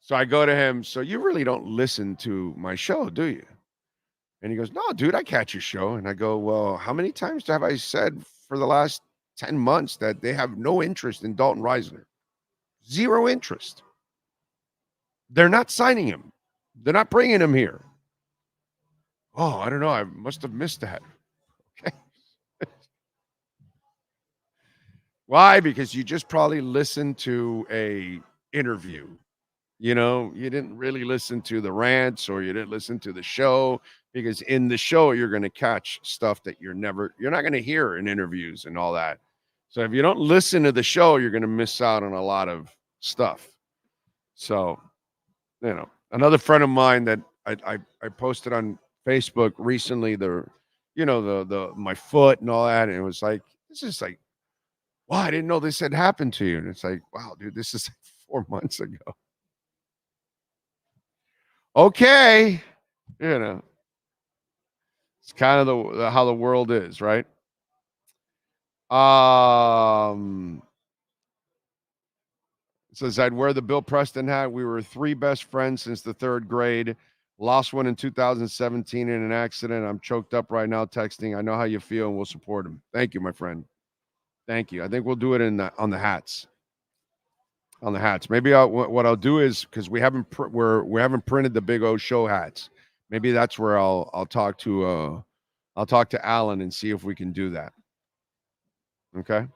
So I go to him, "So you really don't listen to my show, do you?" And he goes, "No, dude, I catch your show." And I go, "Well, how many times have I said for the last 10 months that they have no interest in Dalton Reisner? Zero interest. They're not signing him. They're not bringing him here." "Oh, I don't know. I must have missed that." Okay. Why? Because you just probably listened to a interview. You didn't really listen to the rants, or you didn't listen to the show, because in the show you're going to catch stuff that you're not going to hear in interviews and all that. So if you don't listen to the show, you're going to miss out on a lot of stuff. So, another friend of mine that I posted on Facebook recently, the my foot and all that, and it was like, this is like, wow, I didn't know this had happened to you. And it's like, wow, dude, this is 4 months ago. Okay, it's kind of how the world is, right? It says, "I'd wear the Bill Preston hat. We were 3 best friends since the 3rd grade. Lost one in 2017 in an accident. I'm choked up right now texting. I know how you feel, and we'll support him." Thank you, my friend. Thank you. I think we'll do it on the hats. On the hats. Maybe what I'll do is, because we haven't printed the Big O Show hats. Maybe that's where I'll talk to Alan and see if we can do that. Okay.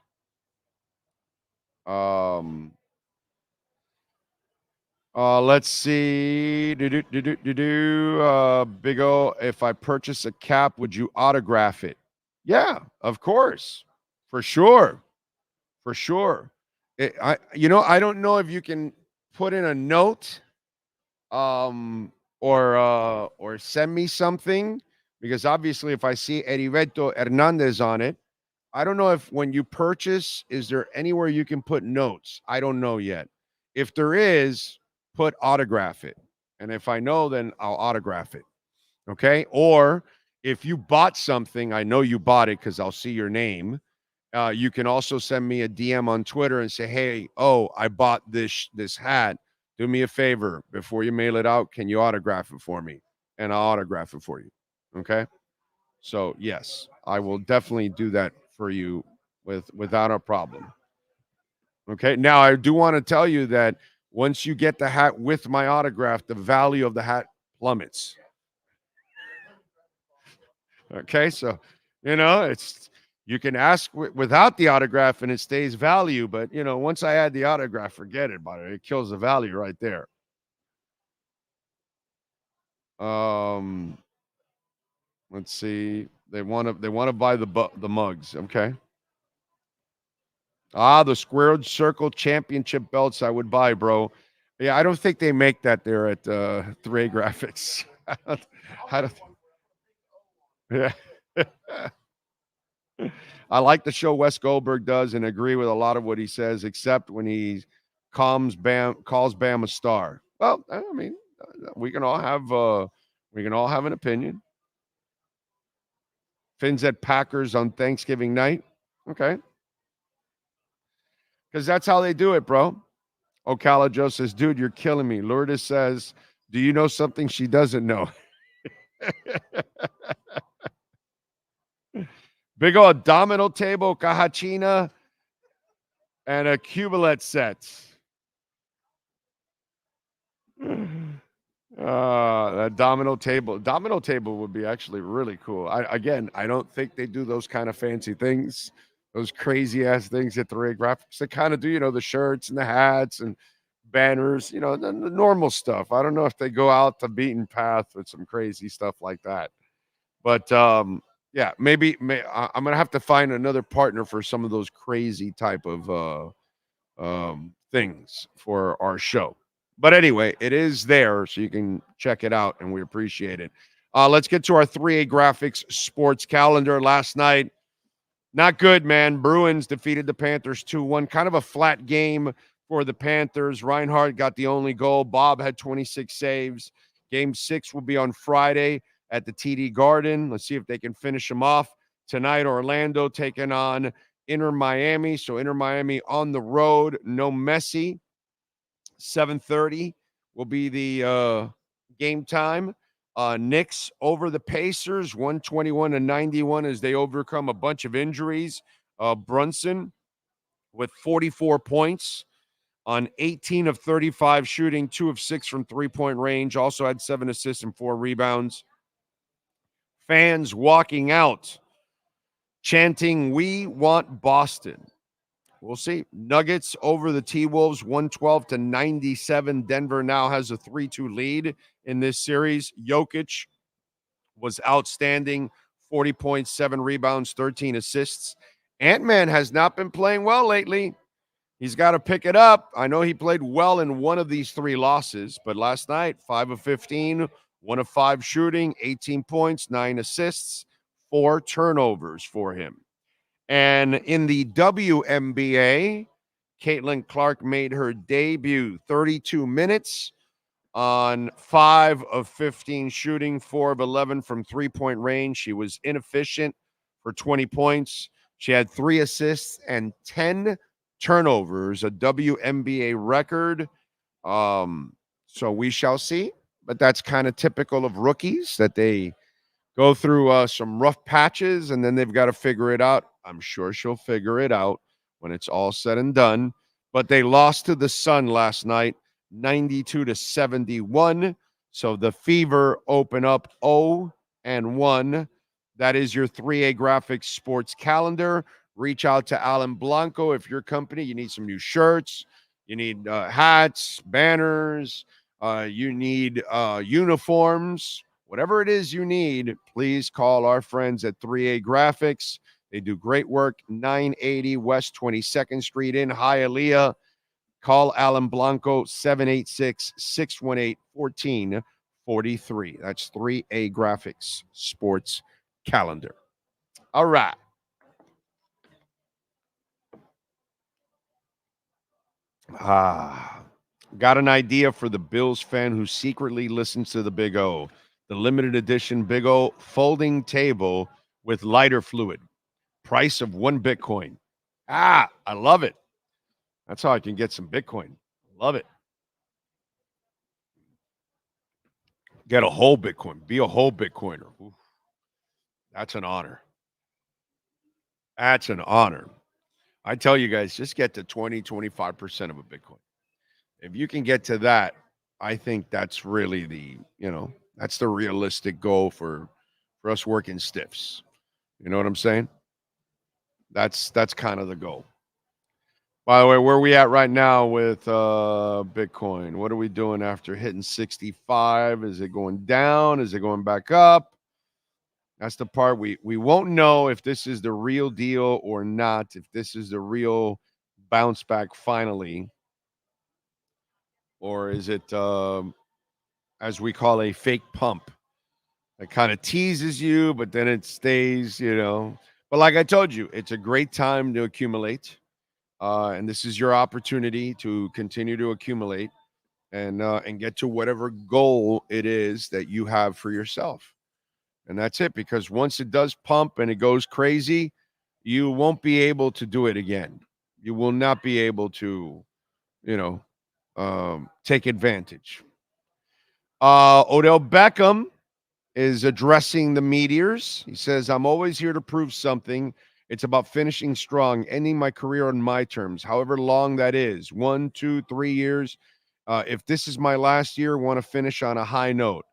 Let's see. Big O, if I purchase a cap, would you autograph it? Yeah, of course. For sure. I don't know if you can put in a note or send me something, because obviously if I see Heriberto Hernandez on it, I don't know if when you purchase, is there anywhere you can put notes? I don't know yet. If there is, put autograph it. And if I know, then I'll autograph it. Okay? Or if you bought something, I know you bought it because I'll see your name. You can also send me a DM on Twitter and say, "Hey, I bought this hat. Do me a favor. Before you mail it out, can you autograph it for me?" And I'll autograph it for you. Okay? So, yes, I will definitely do that for you without a problem. Okay? Now, I do want to tell you that once you get the hat with my autograph, the value of the hat plummets. Okay? So, you can ask without the autograph and it stays value, but once I add the autograph, forget it about it. It kills the value right there. Let's see. They want to buy the mugs. Okay. The squared circle championship belts I would buy, bro. Yeah, I don't think they make that there at 3A Graphics. I don't. Yeah. I like the show Wes Goldberg does and agree with a lot of what he says, except when he calls Bam a star. Well, I mean, we can all have an opinion. Fins at Packers on Thanksgiving night. Okay. Because that's how they do it, bro. Ocala Joe says, "Dude, you're killing me." Lourdes says, "Do you know something she doesn't know?" Big old domino table, Cajachina. and a Cubilet set. That domino table would be actually really cool. I don't think they do those kind of fancy things, those crazy ass things at the Ray Graphics. They kind of do, the shirts and the hats and banners, the normal stuff. I don't know if they go out the beaten path with some crazy stuff like that. But yeah, I'm gonna have to find another partner for some of those crazy type of things for our show. But anyway, it is there, so you can check it out, and we appreciate it. Let's get to our 3A Graphics sports calendar. Last night, not good, man. Bruins defeated the Panthers 2-1. Kind of a flat game for the Panthers. Reinhardt got the only goal. Bob had 26 saves. Game 6 will be on Friday at the TD Garden. Let's see if they can finish them off. Tonight, Orlando taking on InterMiami. So InterMiami on the road. No Messi. 7:30 will be the game time. Knicks over the Pacers, 121-91 as they overcome a bunch of injuries. Brunson with 44 points on 18 of 35 shooting, 2 of 6 from three-point range. Also had 7 assists and 4 rebounds. Fans walking out, chanting, "We want Boston." We'll see. Nuggets over the T-Wolves, 112-97. Denver now has a 3-2 lead in this series. Jokic was outstanding, 40 points, 7 rebounds, 13 assists. Ant-Man has not been playing well lately. He's got to pick it up. I know he played well in one of these 3 losses, but last night, 5 of 15, 1 of 5 shooting, 18 points, 9 assists, 4 turnovers for him. And in the WNBA, Caitlin Clark made her debut, 32 minutes on 5 of 15 shooting, 4 of 11 from three-point range. She was inefficient for 20 points. She had 3 assists and 10 turnovers, a WNBA record. So we shall see. But that's kind of typical of rookies, that they go through some rough patches, and then they've got to figure it out. I'm sure she'll figure it out when it's all said and done. But they lost to the Sun last night, 92-71. So the Fever open up 0-1. That is your 3A Graphics sports calendar. Reach out to Alan Blanco if your company, you need some new shirts, you need hats, banners, you need uniforms. Whatever it is you need, please call our friends at 3A Graphics. They do great work, 980 West 22nd Street in Hialeah. Call Alan Blanco, 786-618-1443. That's 3A Graphics Sports Calendar. All right. Got an idea for the Bills fan who secretly listens to the Big O. The limited edition Big O folding table with lighter fluid. Price of 1 Bitcoin. I love it. That's how I can get some Bitcoin. Love it. Get a whole Bitcoin. Be a whole Bitcoiner. Oof. That's an honor. That's an honor. I tell you guys, just get to 20-25% of a Bitcoin. If you can get to that, I think that's really the, that's the realistic goal for us working stiffs. You know what I'm saying? That's kind of the goal. By the way, where are we at right now with Bitcoin? What are we doing after hitting 65? Is it going down? Is it going back up? That's the part we won't know if this is the real deal or not, if this is the real bounce back finally. Or is it, as we call, a fake pump that kind of teases you, but then it stays, But like I told you, it's a great time to accumulate. And this is your opportunity to continue to accumulate and get to whatever goal it is that you have for yourself. And that's it, because once it does pump and it goes crazy, you won't be able to do it again. You will not be able to, take advantage. Odell Beckham is addressing the meteors. He says, "I'm always here to prove something, It's about finishing strong, ending my career on my terms, however long that is, 1, 2, 3 years. If this is my last year, want to finish on a high note.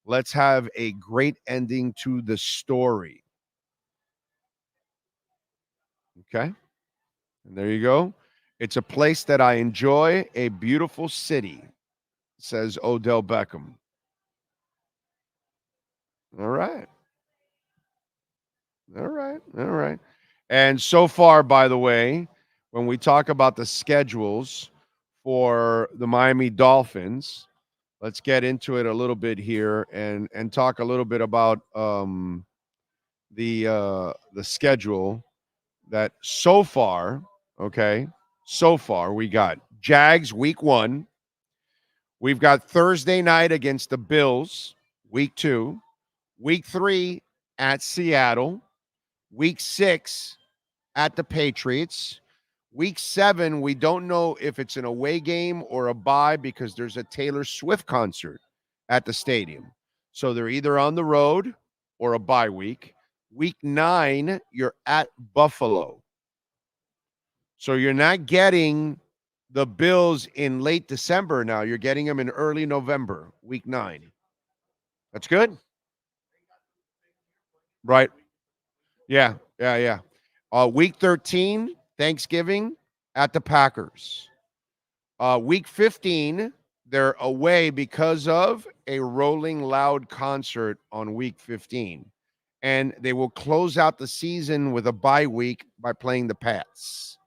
Let's have a great ending to the story. Okay? And there you go. It's a place that I enjoy, a beautiful city, says Odell Beckham. All right. All right. All right. And so far, by the way, when we talk about the schedules for the Miami Dolphins, let's get into it a little bit here and talk a little bit about the schedule that so far, okay, so far we got Jags week 1. We've got Thursday night against the Bills, week 2. Week 3 at Seattle. Week 6 at the Patriots. Week 7, we don't know if it's an away game or a bye because there's a Taylor Swift concert at the stadium. So they're either on the road or a bye week. Week 9, you're at Buffalo. So you're not getting the Bills in late December now. You're getting them in early November, week 9. That's good. Right. Yeah. Week 13, Thanksgiving at the Packers. Week 15, they're away because of a Rolling Loud concert on week 15. And they will close out the season with a bye week by playing the Pats.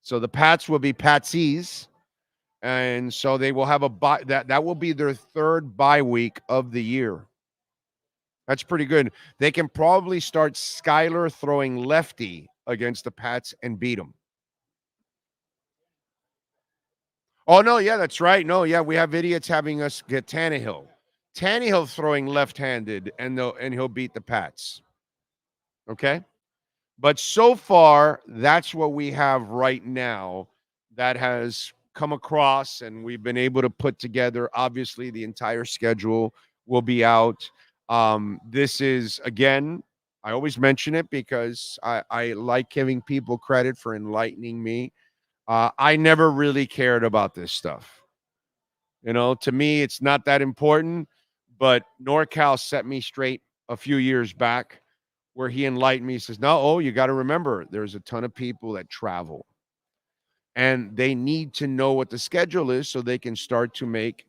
So the Pats will be Patsies. And so they will have a bye. That will be their third bye week of the year. That's pretty good. They can probably start Skyler throwing lefty against the Pats and beat them. Oh, no, yeah, that's right. No, yeah, we have idiots having us get Tannehill. Tannehill throwing left-handed, and he'll beat the Pats. Okay? But so far, that's what we have right now that has come across, and we've been able to put together. Obviously, the entire schedule will be out. This is, again, I always mention it because I like giving people credit for enlightening me. I never really cared about this stuff. You know, to me, it's not that important, but NorCal set me straight a few years back where he enlightened me. He says, no, you got to remember, there's a ton of people that travel and they need to know what the schedule is so they can start to make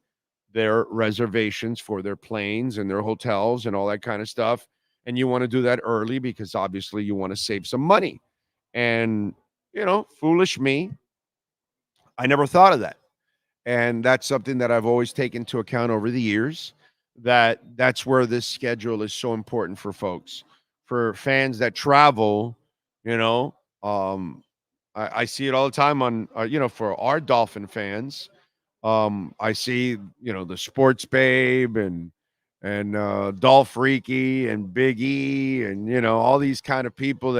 their reservations for their planes and their hotels and all that kind of stuff. And you want to do that early because obviously you want to save some money. And, you know, foolish me, I never thought of that. And that's something that I've always taken into account over the years, that's where this schedule is so important for folks. For fans that travel, you know, I see it all the time on, for our Dolphin fans. I see, the Sports Babe and Dolph Freaky and Big E and, all these kind of people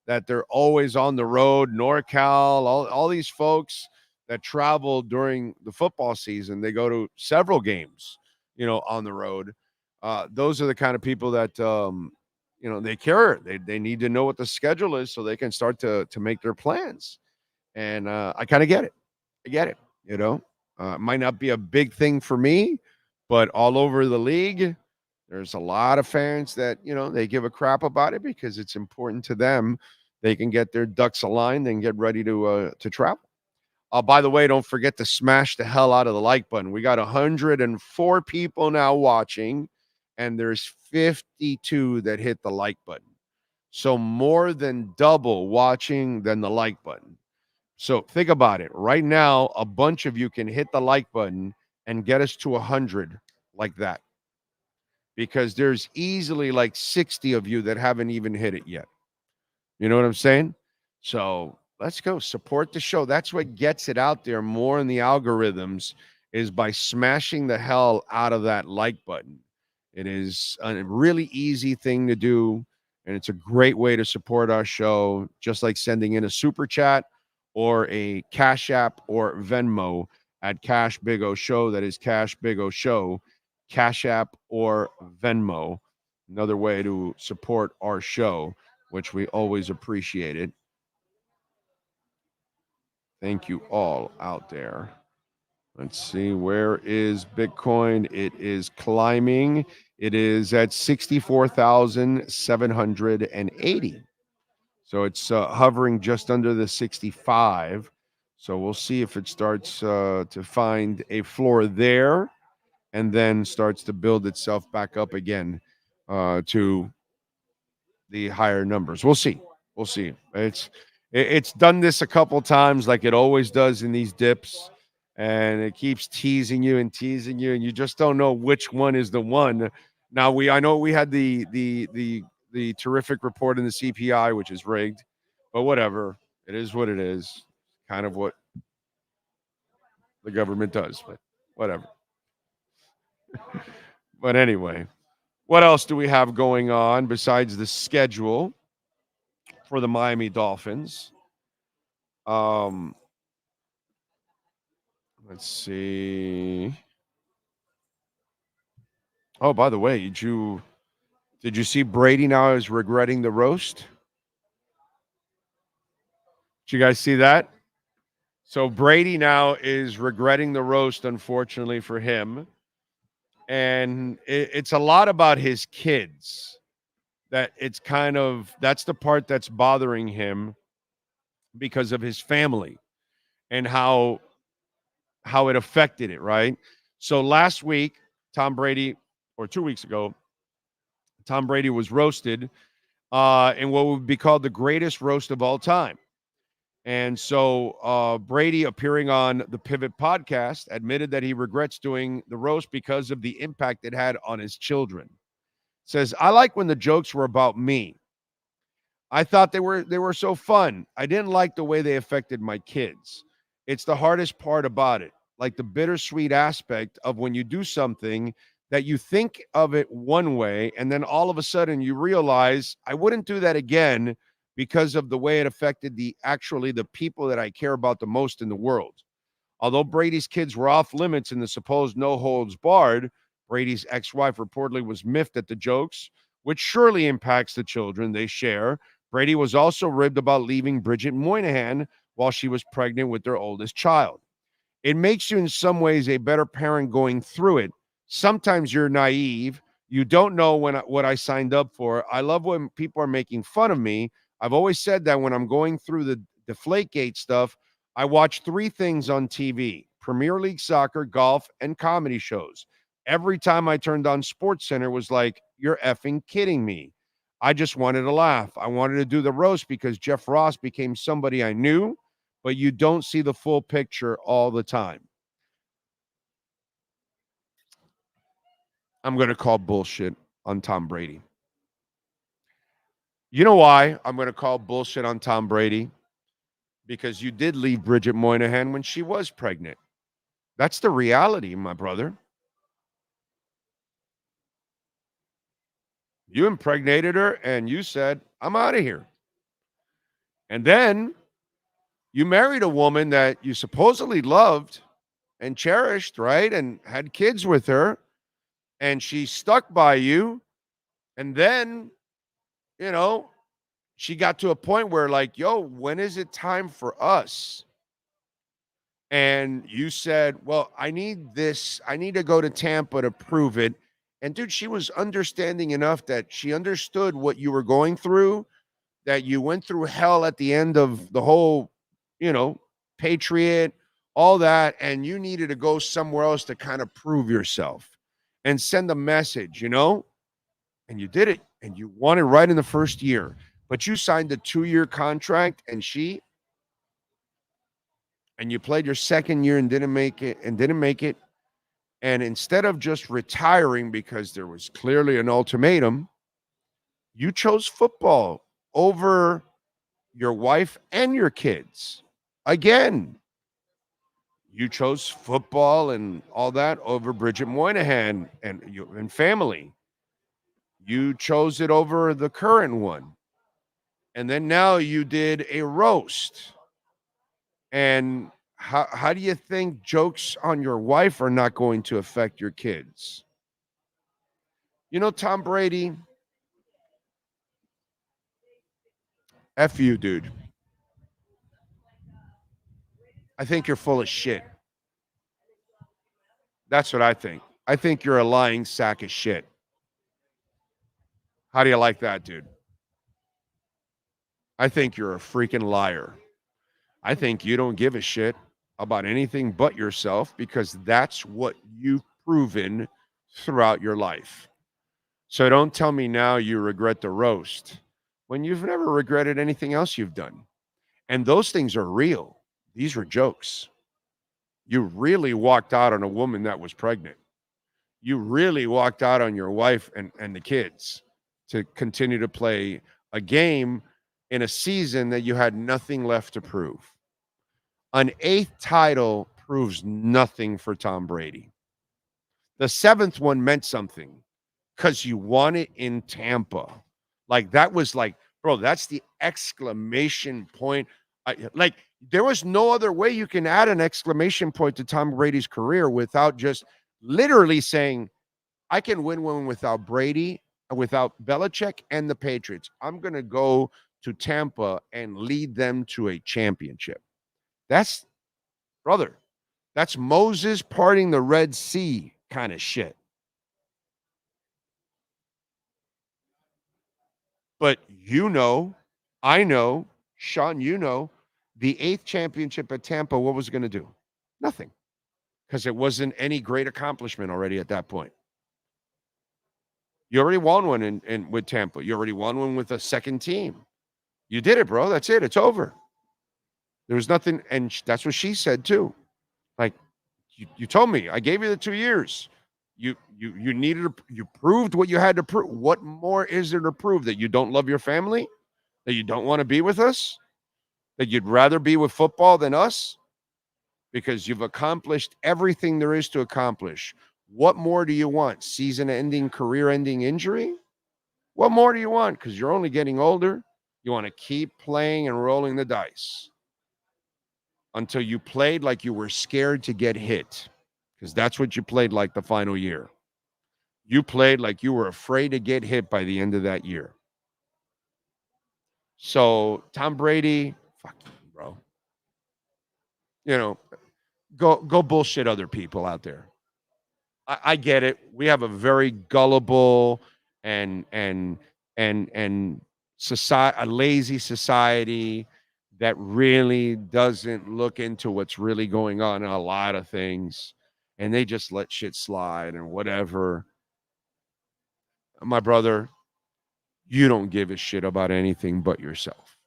that they're always on the road, NorCal, all these folks that travel during the football season. They go to several games, on the road. Those are the kind of people that, they care. They need to know what the schedule is so they can start to make their plans. And I kind of get it. I get it, It might not be a big thing for me, but all over the league, there's a lot of fans that, they give a crap about it because it's important to them. They can get their ducks aligned and get ready to travel. By the way, don't forget to smash the hell out of the like button. We got 104 people now watching, and there's 52 that hit the like button. So more than double watching than the like button. So think about it. Right now, a bunch of you can hit the like button and get us to 100 like that. Because there's easily like 60 of you that haven't even hit it yet. You know what I'm saying? So let's go support the show. That's what gets it out there more in the algorithms is by smashing the hell out of that like button. It is a really easy thing to do, and it's a great way to support our show, just like sending in a super chat or a Cash App or Venmo at Cash Big O Show. That is Cash Big O Show, Cash App or Venmo. Another way to support our show. which we always appreciate it. Thank you all out there. Let's see, where is Bitcoin? It is climbing. It is at 64,780. So it's hovering just under the 65. So we'll see if it starts to find a floor there and then starts to build itself back up again to the higher numbers. We'll see. We'll see. It's done this a couple times like it always does in these dips, and it keeps teasing you, and you just don't know which one is the one. Now I know we had the terrific report in the CPI, which is rigged, but whatever. It is what it is. Kind of what the government does, but whatever. But anyway, what else do we have going on besides the schedule for the Miami Dolphins? Let's see. Oh, by the way, did you see Brady now is regretting the roast? Did you guys see that? So Brady now is regretting the roast, unfortunately for him. And it's a lot about his kids. That's the part that's bothering him because of his family and how it affected it, right? So last week, Tom Brady, or 2 weeks ago, Tom Brady was roasted in what would be called the greatest roast of all time. And so Brady, appearing on the Pivot podcast, admitted that he regrets doing the roast because of the impact it had on his children. Says, I like when the jokes were about me. I thought they were so fun. I didn't like the way they affected my kids. It's the hardest part about it, like the bittersweet aspect of when you do something that you think of it one way, and then all of a sudden you realize I wouldn't do that again because of the way it affected the people that I care about the most in the world. Although Brady's kids were off limits in the supposed no holds barred, Brady's ex-wife reportedly was miffed at the jokes, which surely impacts the children they share. Brady was also ribbed about leaving Bridget Moynihan while she was pregnant with their oldest child. It makes you in some ways a better parent going through it. Sometimes you're naive. You don't know what I signed up for. I love when people are making fun of me. I've always said that when I'm going through the Deflategate stuff, I watch 3 things on TV: Premier League soccer, golf, and comedy shows. Every time I turned on SportsCenter, was like, you're effing kidding me. I just wanted to laugh. I wanted to do the roast because Jeff Ross became somebody I knew, but you don't see the full picture all the time. I'm going to call bullshit on Tom Brady. You know why I'm going to call bullshit on Tom Brady? Because you did leave Bridget Moynihan when she was pregnant. That's the reality, my brother. You impregnated her and you said, I'm out of here. And then you married a woman that you supposedly loved and cherished, right? And had kids with her. And she stuck by you. And then, she got to a point where like, yo, when is it time for us? And you said, well, I need this. I need to go to Tampa to prove it. And dude, she was understanding enough that she understood what you were going through, that you went through hell at the end of the whole, Patriot, all that. And you needed to go somewhere else to kind of prove yourself and send a message, and you did it, and you won it right in the first year. But you signed a 2-year contract, and you played your second year and didn't make it. And instead of just retiring because there was clearly an ultimatum, you chose football over your wife and your kids. Again, you chose football and all that over Bridget Moynihan and family. You chose it over the current one. And then now you did a roast. And how do you think jokes on your wife are not going to affect your kids? Tom Brady, F you, dude. I think you're full of shit. That's what I think. I think you're a lying sack of shit. How do you like that, dude? I think you're a freaking liar. I think you don't give a shit about anything but yourself because that's what you've proven throughout your life. So don't tell me now you regret the roast when you've never regretted anything else you've done. And those things are real. These were jokes. You really walked out on a woman that was pregnant. You really walked out on your wife and the kids to continue to play a game in a season that you had nothing left to prove. An 8th title proves nothing for Tom Brady. The 7th one meant something because you won it in Tampa. Like, that was like, bro, that's the exclamation point. Like, there was no other way you can add an exclamation point to Tom Brady's career without just literally saying, I can win one without Brady, without Belichick and the Patriots. I'm going to go to Tampa and lead them to a championship. That's, brother, that's Moses parting the Red Sea kind of shit. But you know, I know, Sean, you know, the 8th championship at Tampa, what was it going to do? Nothing. Because it wasn't any great accomplishment already at that point. You already won one with Tampa. You already won one with a second team. You did it, bro. That's it. It's over. There was nothing, and that's what she said too. Like, you told me, I gave you the 2 years. You proved what you had to prove. What more is there to prove? That you don't love your family? That you don't want to be with us? That you'd rather be with football than us? Because you've accomplished everything there is to accomplish. What more do you want? Season-ending, career-ending injury? What more do you want? Because you're only getting older. You want to keep playing and rolling the dice until you played like you were scared to get hit, because that's what you played like the final year. You played like you were afraid to get hit by the end of that year. So, Tom Brady, fuck you, bro. You know, go bullshit other people out there. I get it. We have a very gullible and society, a lazy society that really doesn't look into what's really going on in a lot of things, and they just let shit slide and whatever. My brother, you don't give a shit about anything but yourself,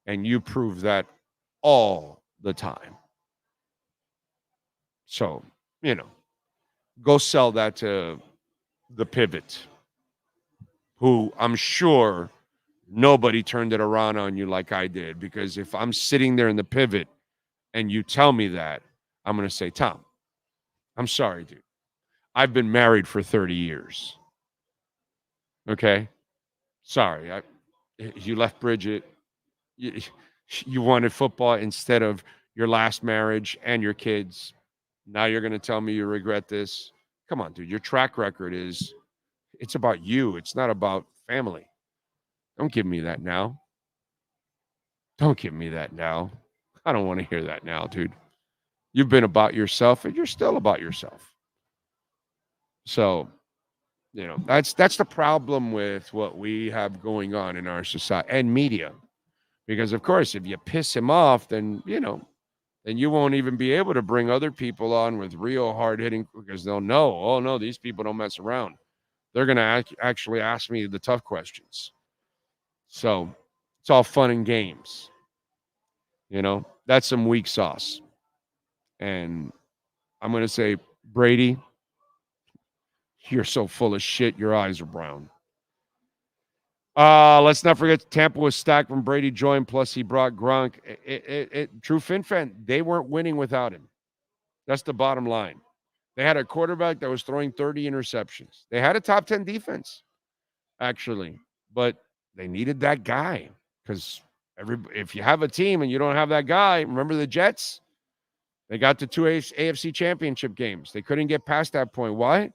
and you prove that all the time. So, you know, go sell that to the Pivot, who I'm sure nobody turned it around on you like I did, because if I'm sitting there in the Pivot and you tell me that, I'm going to say, Tom, I'm sorry, dude. I've been married for 30 years. Okay? Sorry. You left Bridget. You wanted football instead of your last marriage and your kids. Now you're going to tell me you regret this? Come on, dude. Your track record it's about you. It's not about family. Don't give me that now. Don't give me that now. I don't want to hear that now, dude. You've been about yourself, and you're still about yourself. So, you know, that's the problem with what we have going on in our society and media. Because, of course, if you piss him off, then, you know, then you won't even be able to bring other people on with real hard-hitting, because they'll know, oh, no, these people don't mess around. They're going to actually ask me the tough questions. So it's all fun and games. You know, that's some weak sauce. And I'm going to say, Brady, you're so full of shit, your eyes are brown. Let's not forget Tampa was stacked when Brady joined, plus he brought Gronk. True Fin fan, they weren't winning without him. That's the bottom line. They had a quarterback that was throwing 30 interceptions. They had a top 10 defense, actually, but they needed that guy, because if you have a team and you don't have that guy, remember the Jets? They got to 2 AFC championship games. They couldn't get past that point. Why?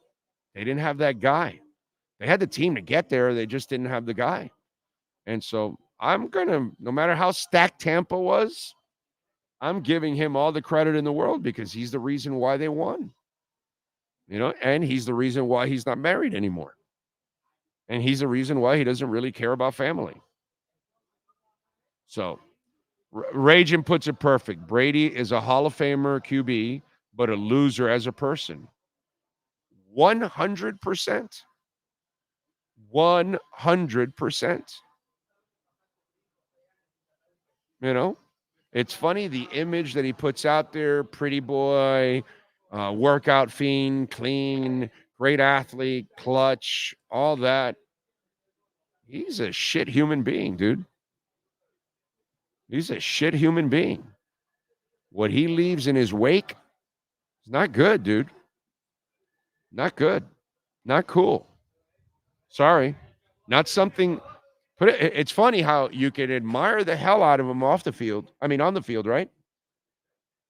They didn't have that guy. They had the team to get there. They just didn't have the guy. And so no matter how stacked Tampa was, I'm giving him all the credit in the world because he's the reason why they won. And he's the reason why he's not married anymore. And he's the reason why he doesn't really care about family. So, Ragin puts it perfect. Brady is a Hall of Famer QB, but a loser as a person. 100%. 100%. It's funny, the image that he puts out there, pretty boy, workout fiend, clean, great athlete, clutch, all that. He's a shit human being, dude. He's a shit human being. What he leaves in his wake is not good, dude. Not good. Not cool. Sorry. Not something. It's funny how you can admire the hell out of him off the field. I mean, on the field, right?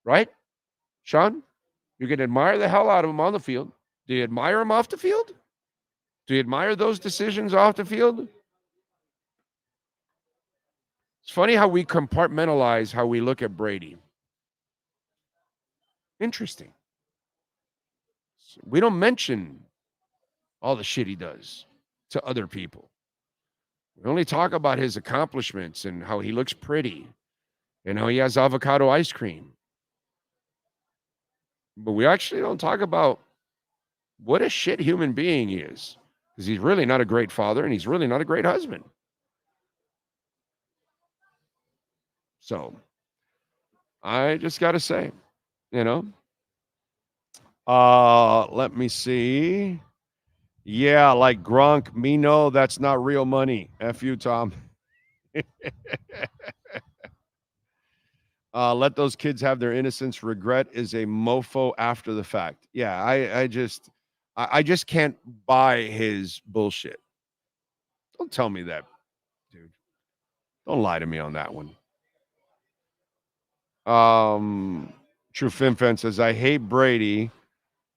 Right? Sean? You can admire the hell out of him on the field. Do you admire him off the field? Do you admire those decisions off the field? It's funny how we compartmentalize how we look at Brady. Interesting. We don't mention all the shit he does to other people. We only talk about his accomplishments and how he looks pretty and how he has avocado ice cream. But we actually don't talk about what a shit human being he is, because he's really not a great father and he's really not a great husband. So I just got to say, let me see. Yeah, like Gronk, me know that's not real money. F you, Tom. Let those kids have their innocence. Regret is a mofo after the fact. Yeah, I just can't buy his bullshit. Don't tell me that, dude. Don't lie to me on that one. True Fin Fan says, I hate Brady.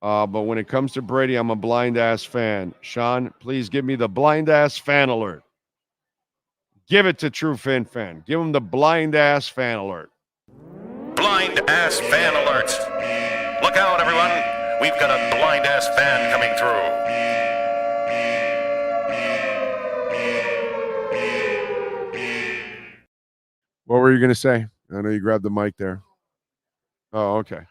But when it comes to Brady, I'm a blind-ass fan. Sean, please give me the blind-ass fan alert. Give it to True Fin Fan. Give him the blind-ass fan alert. Blind-ass fan alert. Look out, everyone. We've got a blind-ass fan coming through. What were you going to say? I know you grabbed the mic there. Oh, okay.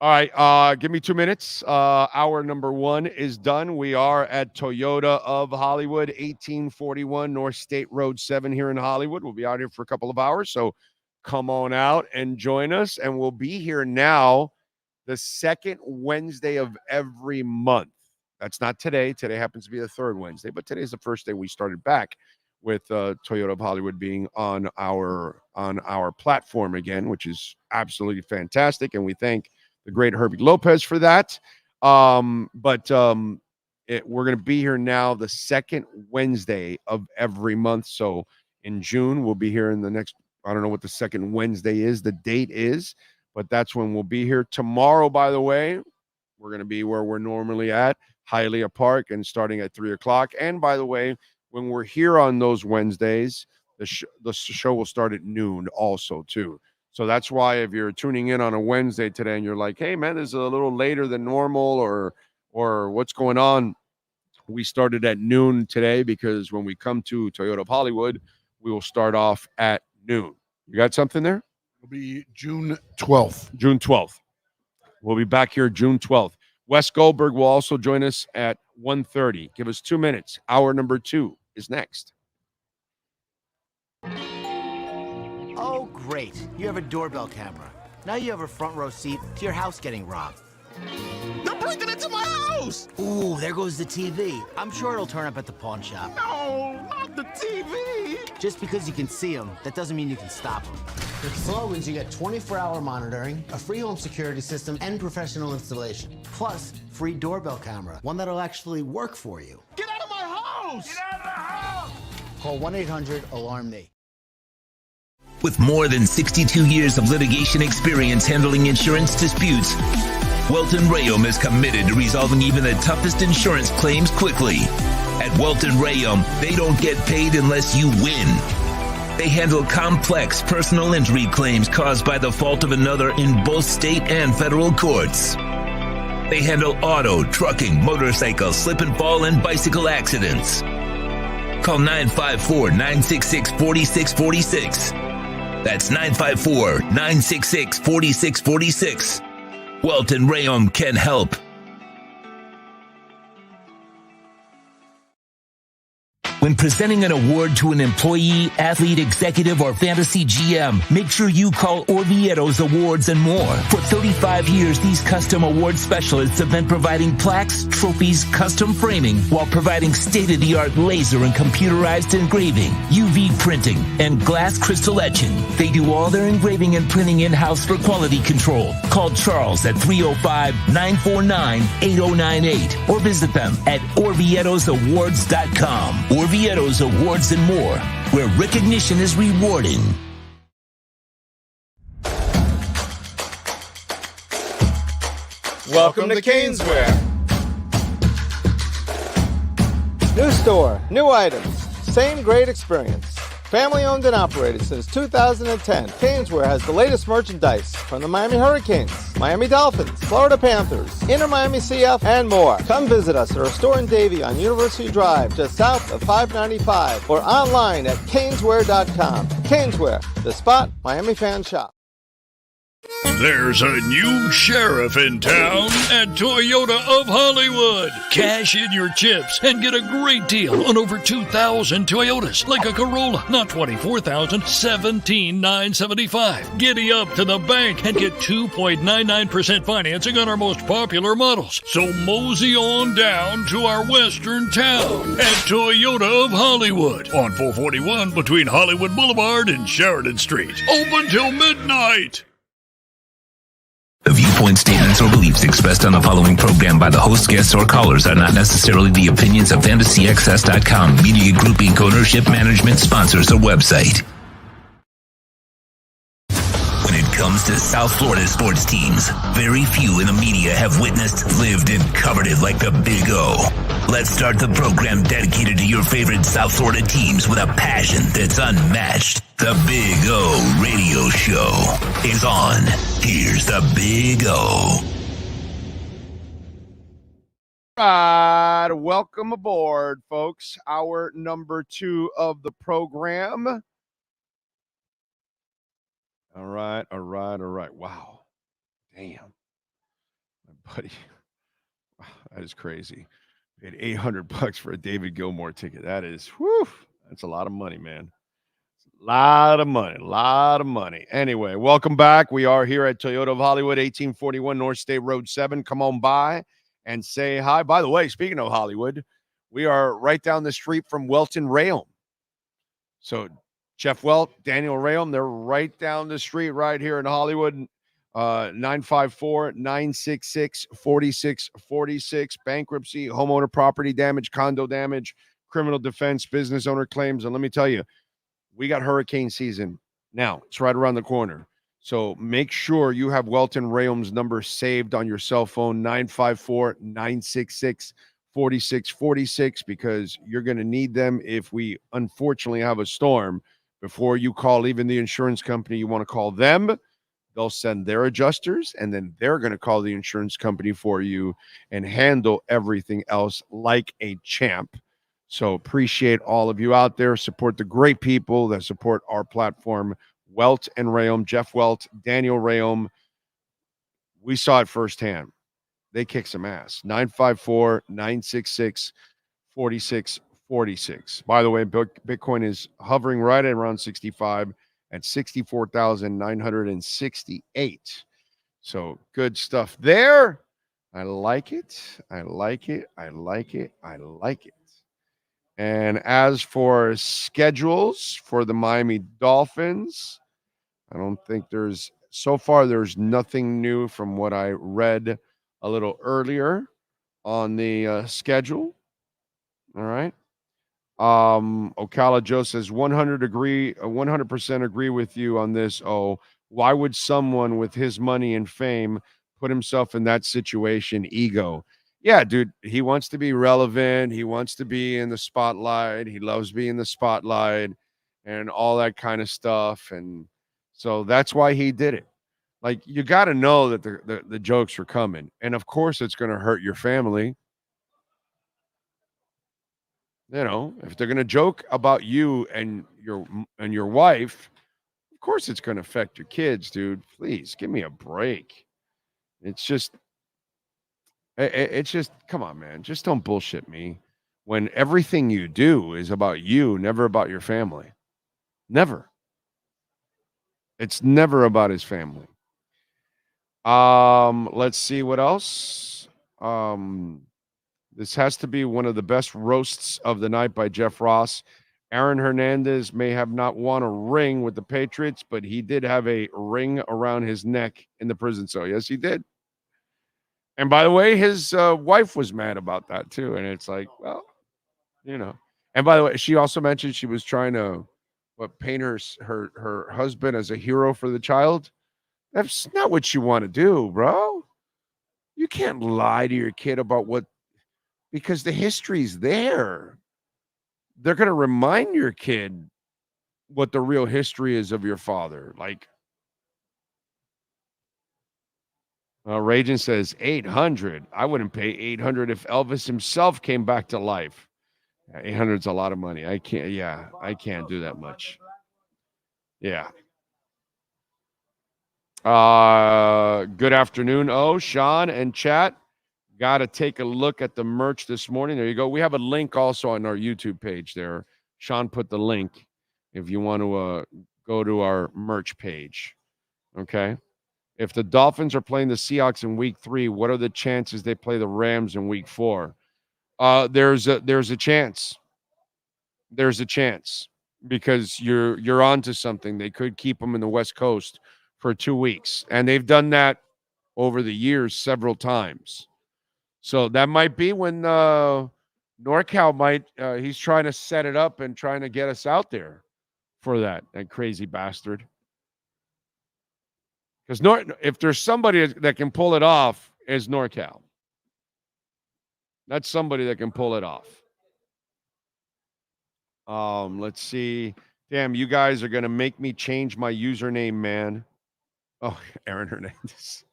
All right, give me 2 minutes. Hour number 1 is done. We are at Toyota of Hollywood, 1841 North State Road 7 here in Hollywood. We'll be out here for a couple of hours, so come on out and join us. And we'll be here now the second Wednesday of every month. That's not today. Today happens to be the third Wednesday, but today's the first day we started back with Toyota of Hollywood being on our platform again, which is absolutely fantastic. And we thank the great Herbie Lopez for that. We're going to be here now the second Wednesday of every month. So in June, we'll be here in the next, I don't know what the second Wednesday is, the date is, but that's when we'll be here. Tomorrow, by the way, we're going to be where we're normally at, Hialeah Park, and starting at 3 o'clock. And by the way, when we're here on those Wednesdays, the show will start at noon also, too. So that's why if you're tuning in on a Wednesday today and you're like, hey, man, this is a little later than normal or what's going on, we started at noon today because when we come to Toyota of Hollywood, we will start off at noon. You got something there? It'll be June 12th. June 12th. We'll be back here June 12th. Wes Goldberg will also join us at 1:30. Give us 2 minutes. Hour number 2 is next. Oh, great. You have a doorbell camera. Now you have a front row seat to your house getting robbed. They're breaking into my house! Ooh, there goes the TV. I'm sure it'll turn up at the pawn shop. No, not the TV! Just because you can see them, that doesn't mean you can stop them. With Slogans, you get 24-hour monitoring, a free home security system, and professional installation. Plus, free doorbell camera, one that'll actually work for you. Get out of my house! Get out of the house! Call 1-800-ALARM-ME. With more than 62 years of litigation experience handling insurance disputes, Welton Rayom is committed to resolving even the toughest insurance claims quickly. At Welton Rayom, they don't get paid unless you win. They handle complex personal injury claims caused by the fault of another in both state and federal courts. They handle auto, trucking, motorcycle, slip and fall, and bicycle accidents. Call 954-966-4646. That's 954-966-4646. Welton Rayom can help. When presenting an award to an employee, athlete, executive, or fantasy GM, make sure you call Orvieto's Awards and More. For 35 years, these custom award specialists have been providing plaques, trophies, custom framing, while providing state-of-the-art laser and computerized engraving, UV printing, and glass crystal etching. They do all their engraving and printing in-house for quality control. Call Charles at 305-949-8098 or visit them at orvietosawards.com. Orvieto's Awards and More, where recognition is rewarding. Welcome to Caneswear. New store, new items, same great experience. Family owned and operated since 2010, Caneswear has the latest merchandise from the Miami Hurricanes, Miami Dolphins, Florida Panthers, InterMiamiCF, and more. Come visit us at our store in Davie on University Drive, just south of 595, or online at caneswear.com. Caneswear, the spot Miami fans shop. There's a new sheriff in town at Toyota of Hollywood. Cash in your chips and get a great deal on over 2,000 Toyotas, like a Corolla, not 24,000, 17,975. Giddy up to the bank and get 2.99% financing on our most popular models. So mosey on down to our western town at Toyota of Hollywood on 441 between Hollywood Boulevard and Sheridan Street. Open till midnight. The viewpoints, statements, or beliefs expressed on the following program by the host, guests, or callers are not necessarily the opinions of FantasyXS.com, Media Group Inc. ownership, management, sponsors, or website. When it comes to South Florida sports teams, very few in the media have witnessed, lived, and covered it like the Big O. Let's start the program dedicated to your favorite South Florida teams with a passion that's unmatched. The Big O Radio Show is on. Here's the Big O. All right, welcome aboard, folks. Hour number 2 of the program. All right. Wow. Damn. My buddy. Wow, that is crazy. Paid $800 for a David Gilmour ticket. That is, whew, that's a lot of money, man. A lot of money. Anyway, welcome back. We are here at Toyota of Hollywood, 1841 North State Road 7. Come on by and say hi. By the way, speaking of Hollywood, we are right down the street from Welton Rayom. So Jeff Welt, Daniel Rayom, they're right down the street right here in Hollywood. 954-966-4646. Bankruptcy, homeowner property damage, condo damage, criminal defense, business owner claims. And let me tell you, we got hurricane season now. It's right around the corner. So make sure you have Welton Rayom's number saved on your cell phone, 954-966-4646, because you're going to need them if we unfortunately have a storm. Before you call even the insurance company, you want to call them. They'll send their adjusters, and then they're going to call the insurance company for you and handle everything else like a champ. So appreciate all of you out there. Support the great people that support our platform. Welt and Rayom, Jeff Welt, Daniel Rayom. We saw it firsthand. They kick some ass. 954-966-4646. By the way, Bitcoin is hovering right at around 65 at 64,968. So good stuff there. I like it. And as for schedules for the Miami Dolphins, I don't think there's nothing new from what I read a little earlier on the schedule. All right. Ocala Joe says 100% agree with you on this. Oh, why would someone with his money and fame put himself in that situation? Ego. Yeah, dude, he wants to be relevant. He wants to be in the spotlight. He loves being in the spotlight. and all that kind of stuff. And so that's why he did it. Like, you got to know that the jokes are coming. And of course, it's going to hurt your family. You know, if they're going to joke about you and your wife, of course it's going to affect your kids, dude. Please give me a break. It's just, come on, man. Just don't bullshit me when everything you do is about you, never about your family. Never. It's never about his family. Let's see what else. This has to be one of the best roasts of the night by Jeff Ross. Aaron Hernandez may have not won a ring with the Patriots, but he did have a ring around his neck in the prison cell. Yes, he did. And by the way, his wife was mad about that too. And it's like, well, you know. And by the way, she also mentioned she was trying to paint her husband as a hero for the child. That's not what you want to do, bro. You can't lie to your kid about because the history's there. They're going to remind your kid what the real history is of your father. Like, Ragin says 800. I wouldn't pay 800 if Elvis himself came back to life. 800 is a lot of money. I can't do that much. Yeah. Good afternoon, Sean and chat. Got to take a look at the merch this morning. There you go. We have a link also on our YouTube page there. Sean put the link if you want to go to our merch page. Okay. If the Dolphins are playing the Seahawks in week 3, what are the chances they play the Rams in week 4? There's a chance. There's a chance because you're onto something. They could keep them in the West Coast for 2 weeks, and they've done that over the years several times. So that might be when NorCal might he's trying to set it up and trying to get us out there for that crazy bastard. Because if there's somebody that can pull it off, is NorCal. That's somebody that can pull it off. Let's see. Damn, you guys are gonna make me change my username, man. Oh, Aaron Hernandez.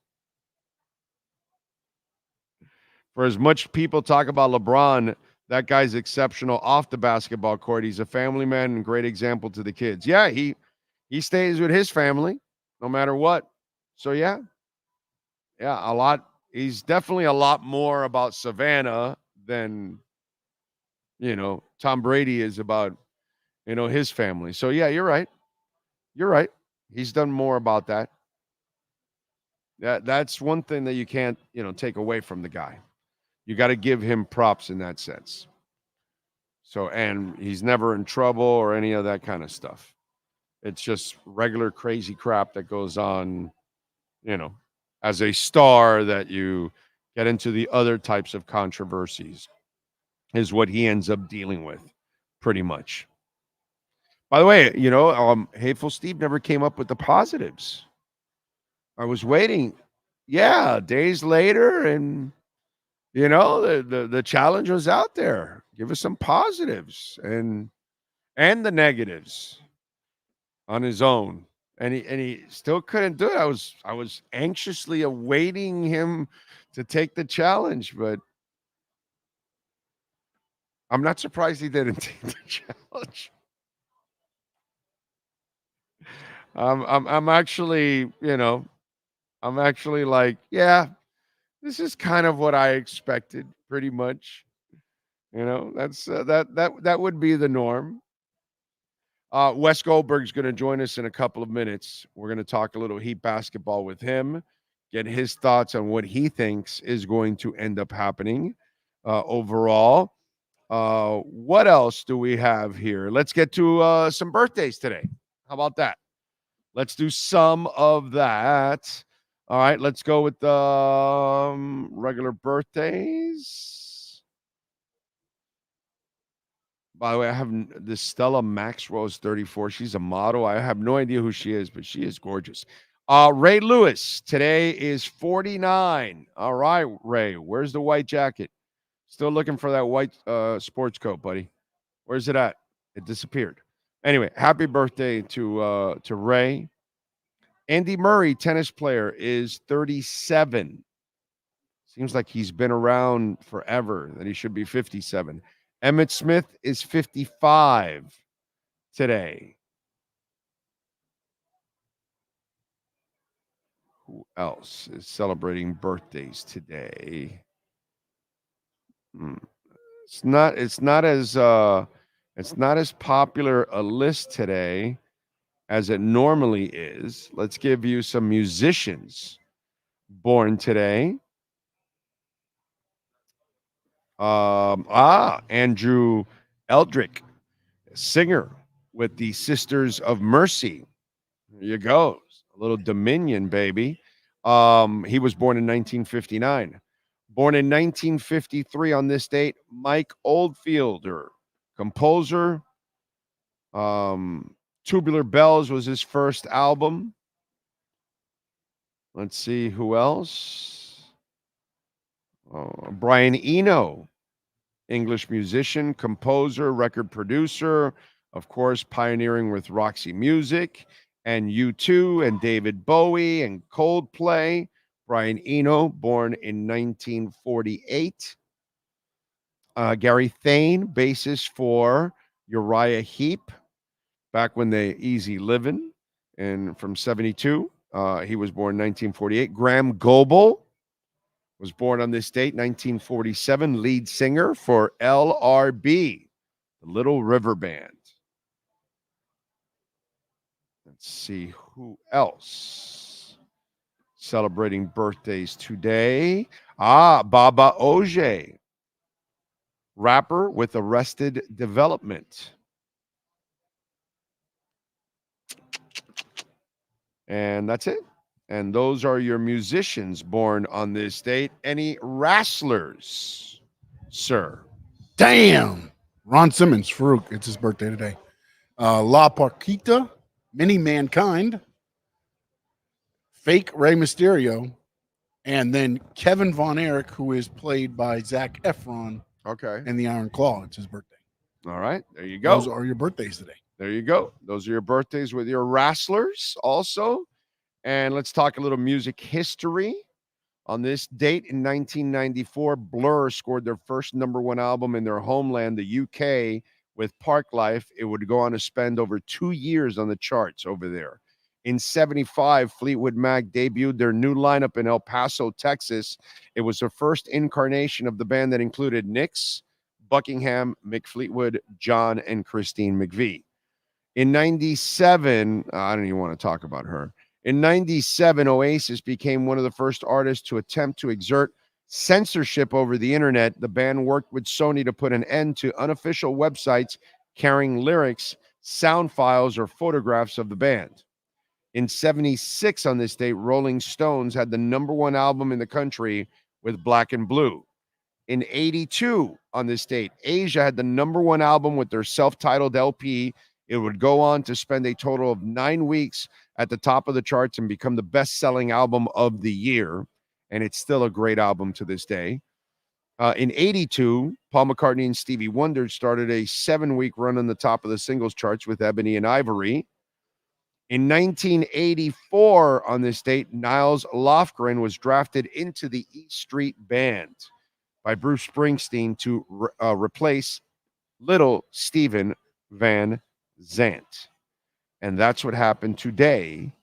For as much people talk about LeBron, that guy's exceptional off the basketball court. He's a family man and great example to the kids. Yeah, he stays with his family no matter what. So yeah, a lot. He's definitely a lot more about Savannah than, Tom Brady is about, his family. So yeah, you're right. You're right. He's done more about that. That's one thing that you can't, take away from the guy. You got to give him props in that sense. So, and he's never in trouble or any of that kind of stuff. It's just regular crazy crap that goes on, as a star, that you get into the other types of controversies is what he ends up dealing with pretty much. By the way, Hateful Steve never came up with the positives. I was waiting. Yeah, days later, and the challenge was out there. Give us some positives and the negatives on his own. And he still couldn't do it. I was anxiously awaiting him to take the challenge, but I'm not surprised he didn't take the challenge. I'm actually, I'm actually like, yeah, this is kind of what I expected, pretty much. That's that would be the norm. Wes Goldberg's going to join us in a couple of minutes. We're going to talk a little Heat basketball with him, get his thoughts on what he thinks is going to end up happening overall. What else do we have here? Let's get to some birthdays today. How about that? Let's do some of that. All right, let's go with the regular birthdays. By the way, I have this Stella Maxwell is 34. She's a model. I have no idea who she is, but she is gorgeous. Ray Lewis, today is 49. All right, Ray, where's the white jacket? Still looking for that white sports coat, buddy. Where's it at? It disappeared. Anyway, happy birthday to Ray. Andy Murray, tennis player, is 37. Seems like he's been around forever, that he should be 57. Emmett Smith is 55 today. Who else is celebrating birthdays today? It's not as popular a list today as it normally is. Let's give you some musicians born today. Andrew Eldrick, singer with the Sisters of Mercy. There you go. A little Dominion, baby. He was born in 1959. Born in 1953 on this date, Mike Oldfielder, composer. Tubular Bells was his first album. Let's see who else. Brian Eno, English musician, composer, record producer, of course, pioneering with Roxy Music and U2 and David Bowie and Coldplay. Brian Eno, born in 1948. Gary Thane, bassist for Uriah Heep, back when they Easy Livin', and from 72. He was born in 1948. Graham Goebel was born on this date, 1947, lead singer for LRB, the Little River Band. Let's see who else celebrating birthdays today. Baba Oje, rapper with Arrested Development. And that's it. And those are your musicians born on this date. Any wrestlers, sir? Damn. Ron Simmons, Farouk. It's his birthday today. La Parquita, Mini Mankind, Fake Rey Mysterio, and then Kevin Von Erich, who is played by Zac Efron. Okay. In the Iron Claw. It's his birthday. All right. There you go. Those are your birthdays today. There you go. Those are your birthdays with your wrestlers also. And let's talk a little music history. On this date in 1994, Blur scored their first #1 album in their homeland, the UK, with Park Life. It would go on to spend over 2 years on the charts over there. In 75, Fleetwood Mac debuted their new lineup in El Paso, Texas. It was the first incarnation of the band that included Nix, Buckingham, Mick Fleetwood, John, and Christine McVie. In 97, I don't even want to talk about her. In 97, Oasis became one of the first artists to attempt to exert censorship over the internet. The band worked with Sony to put an end to unofficial websites carrying lyrics, sound files, or photographs of the band. In 76, on this date, Rolling Stones had the #1 album in the country with Black and Blue. In 82, on this date, Asia had the #1 album with their self-titled LP. It would go on to spend a total of 9 weeks at the top of the charts and become the best-selling album of the year. And it's still a great album to this day. In 82, Paul McCartney and Stevie Wonder started a 7-week run on the top of the singles charts with Ebony and Ivory. In 1984, on this date, Niles Lofgren was drafted into the E Street Band by Bruce Springsteen to replace little Steven Van Zandt. And that's what happened today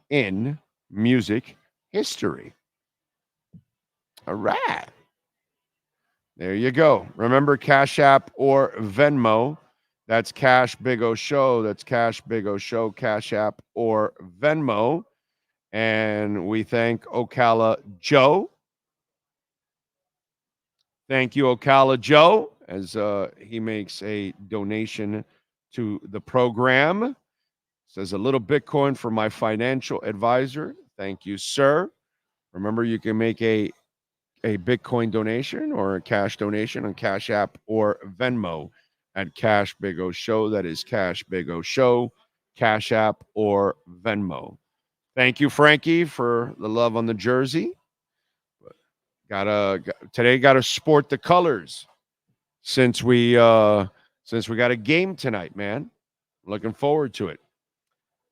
in music history. All right. There you go. Remember, Cash App or Venmo. That's Cash Big O Show. That's Cash Big O Show, Cash App or Venmo. And we thank Ocala Joe. Thank you, Ocala Joe, as he makes a donation to the program. Says a little Bitcoin for my financial advisor. Thank you, sir. Remember, you can make a Bitcoin donation or a cash donation on Cash App or Venmo at Cash Big O Show. That is Cash Big O Show, Cash App or Venmo. Thank you, Frankie, for the love on the jersey. Today got to sport the colors since we got a game tonight, man. Looking forward to it.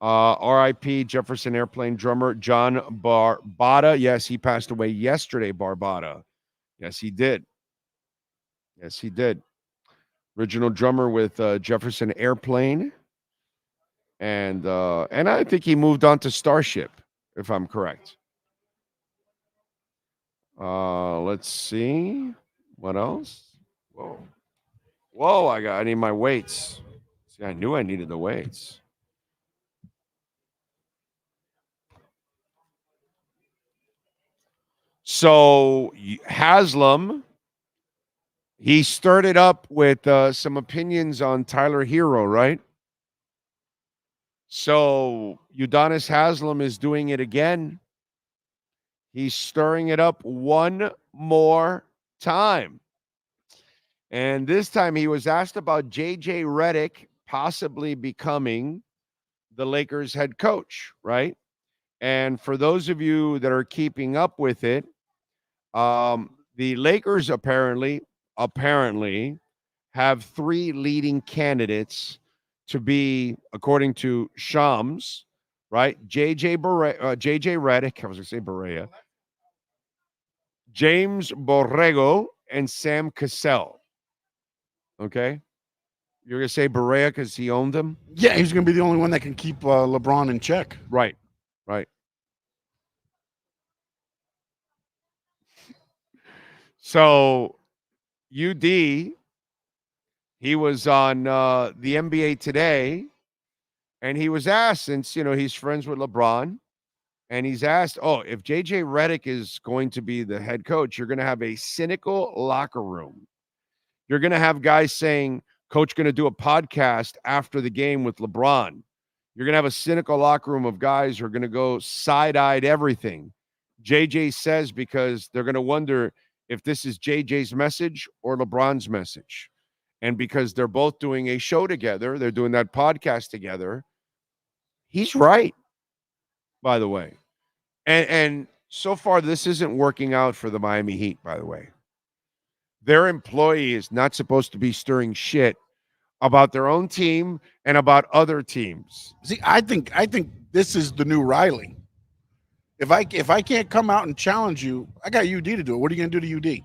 R.I.P. Jefferson Airplane drummer John Barbata. Yes, he passed away yesterday, Barbata. Yes, he did. Yes, he did. Original drummer with Jefferson Airplane. And I think he moved on to Starship, if I'm correct. Let's see. What else? Whoa, I need my weights. See, I knew I needed the weights. So Haslam, he stirred it up with some opinions on Tyler Hero, right? So Udonis Haslam is doing it again. He's stirring it up one more time. And this time he was asked about J.J. Redick possibly becoming the Lakers head coach, right? And for those of you that are keeping up with it, the Lakers apparently have three leading candidates to be, according to Shams, right? J.J. Redick, I was going to say Barea, James Borrego, and Sam Cassell. Okay? You're going to say Barea because he owned them? Yeah, he's going to be the only one that can keep LeBron in check. Right. So, UD, he was on the NBA Today, and he was asked, since, he's friends with LeBron, and he's asked, if J.J. Redick is going to be the head coach, you're going to have a cynical locker room. You're going to have guys saying, Coach going to do a podcast after the game with LeBron. You're going to have a cynical locker room of guys who are going to go side-eyed everything. JJ says because they're going to wonder if this is JJ's message or LeBron's message. And because they're both doing a show together, they're doing that podcast together. He's right, by the way. And so far, this isn't working out for the Miami Heat, by the way. Their employee is not supposed to be stirring shit about their own team and about other teams. See, I think this is the new Riley. If I can't come out and challenge you, I got UD to do it. What are you going to do to UD?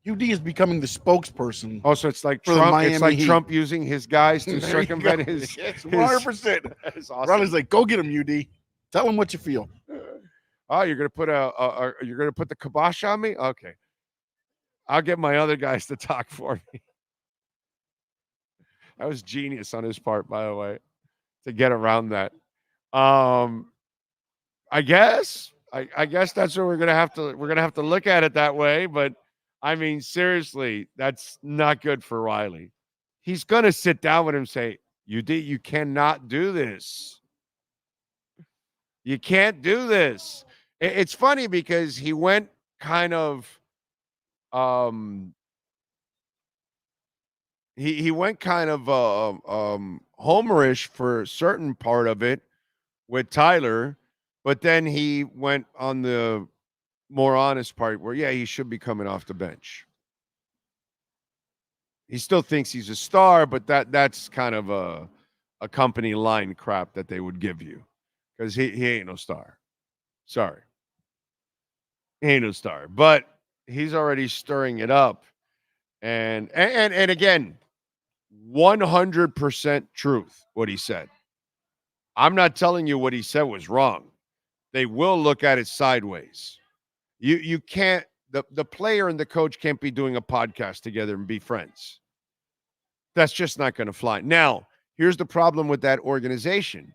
UD is becoming the spokesperson. Oh, so it's like Trump. It's like Trump using his guys to circumvent his. Yes, 100%. That's awesome. Riley's like, go get him, UD. Tell him what you feel. Oh, you're gonna put you're gonna put the kibosh on me? Okay, I'll get my other guys to talk for me. That was genius on his part, by the way, to get around that. I guess that's what we're gonna have to look at it that way. But I mean, seriously, that's not good for Riley. He's gonna sit down with him and say, you cannot do this. You can't do this. It's funny because he went kind of he went kind of homerish for a certain part of it with Tyler, but then he went on the more honest part where, yeah, he should be coming off the bench. He still thinks he's a star, but that's kind of a company line crap that they would give you because he ain't no star. Sorry. He ain't no star. But he's already stirring it up. And again, 100% truth, what he said. I'm not telling you what he said was wrong. They will look at it sideways. You can't, the player and the coach can't be doing a podcast together and be friends. That's just not going to fly. Now, here's the problem with that organization.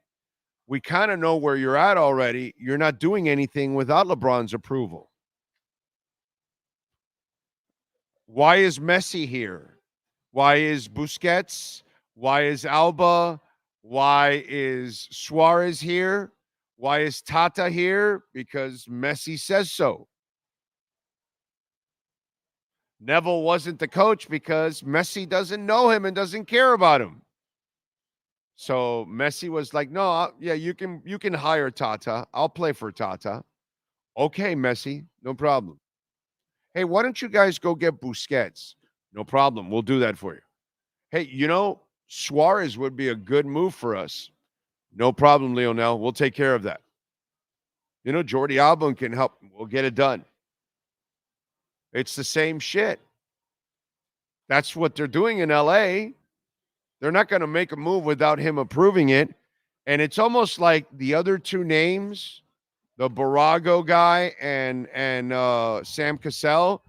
We kind of know where you're at already. You're not doing anything without LeBron's approval. Why is Messi here? Why is Busquets? Why is Alba? Why is Suarez here? Why is Tata here? Because Messi says so. Neville wasn't the coach because Messi doesn't know him and doesn't care about him. So Messi was like, no, yeah, you can hire Tata. I'll play for Tata. Okay, Messi, no problem. Hey, why don't you guys go get Busquets? No problem. We'll do that for you. Hey, Suarez would be a good move for us. No problem, Lionel. We'll take care of that. You know, Jordi Alba can help. We'll get it done. It's the same shit. That's what they're doing in LA. They're not going to make a move without him approving it. And it's almost like the other two names, the Barago guy and Sam Cassell,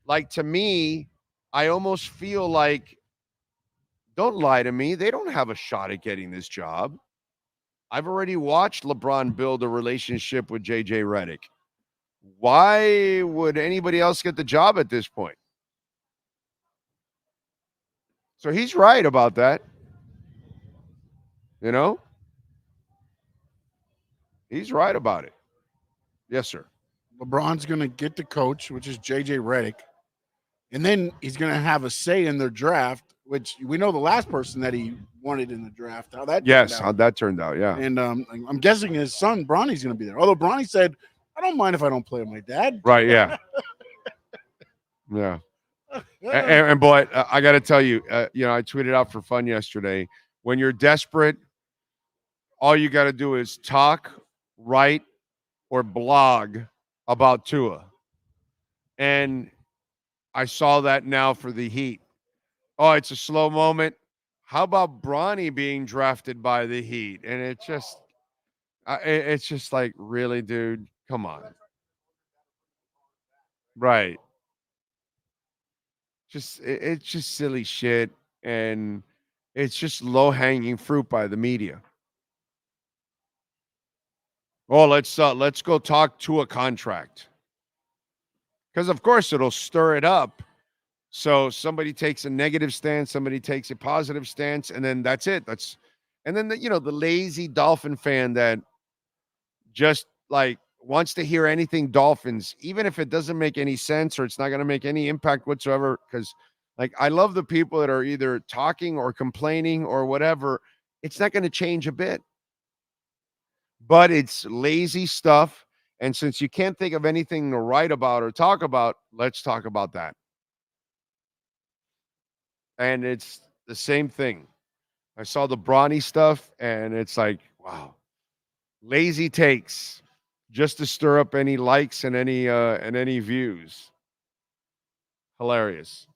like, to me, I almost feel like, don't lie to me, they don't have a shot at getting this job. I've already watched LeBron build a relationship with JJ Redick. Why would anybody else get the job at this point? So he's right about that. You know? He's right about it. Yes, sir. LeBron's going to get the coach, which is JJ Redick. And then he's going to have a say in their draft, which we know the last person that he wanted in the draft. How that turned out, yeah. And I'm guessing his son, Bronny's going to be there. Although Bronny said, I don't mind if I don't play with my dad. Right, yeah. Yeah. And boy, I got to tell you, I tweeted out for fun yesterday, when you're desperate, all you got to do is talk, write, or blog about Tua. And I saw that now for the Heat. Oh, it's a slow moment. How about Bronny being drafted by the Heat? And it's just like, really, dude? Come on. Right. It's just silly shit. And it's just low-hanging fruit by the media. Oh, let's go talk to a contract. Because, of course, it'll stir it up. So somebody takes a negative stance, somebody takes a positive stance, and then that's it. And then the lazy Dolphin fan that just like wants to hear anything Dolphins, even if it doesn't make any sense or it's not going to make any impact whatsoever. Because, like, I love the people that are either talking or complaining or whatever. It's not going to change a bit. But it's lazy stuff. And since you can't think of anything to write about or talk about, let's talk about that. And it's the same thing. I saw the Bronny stuff, and it's like, wow. Lazy takes just to stir up any likes and any views. Hilarious.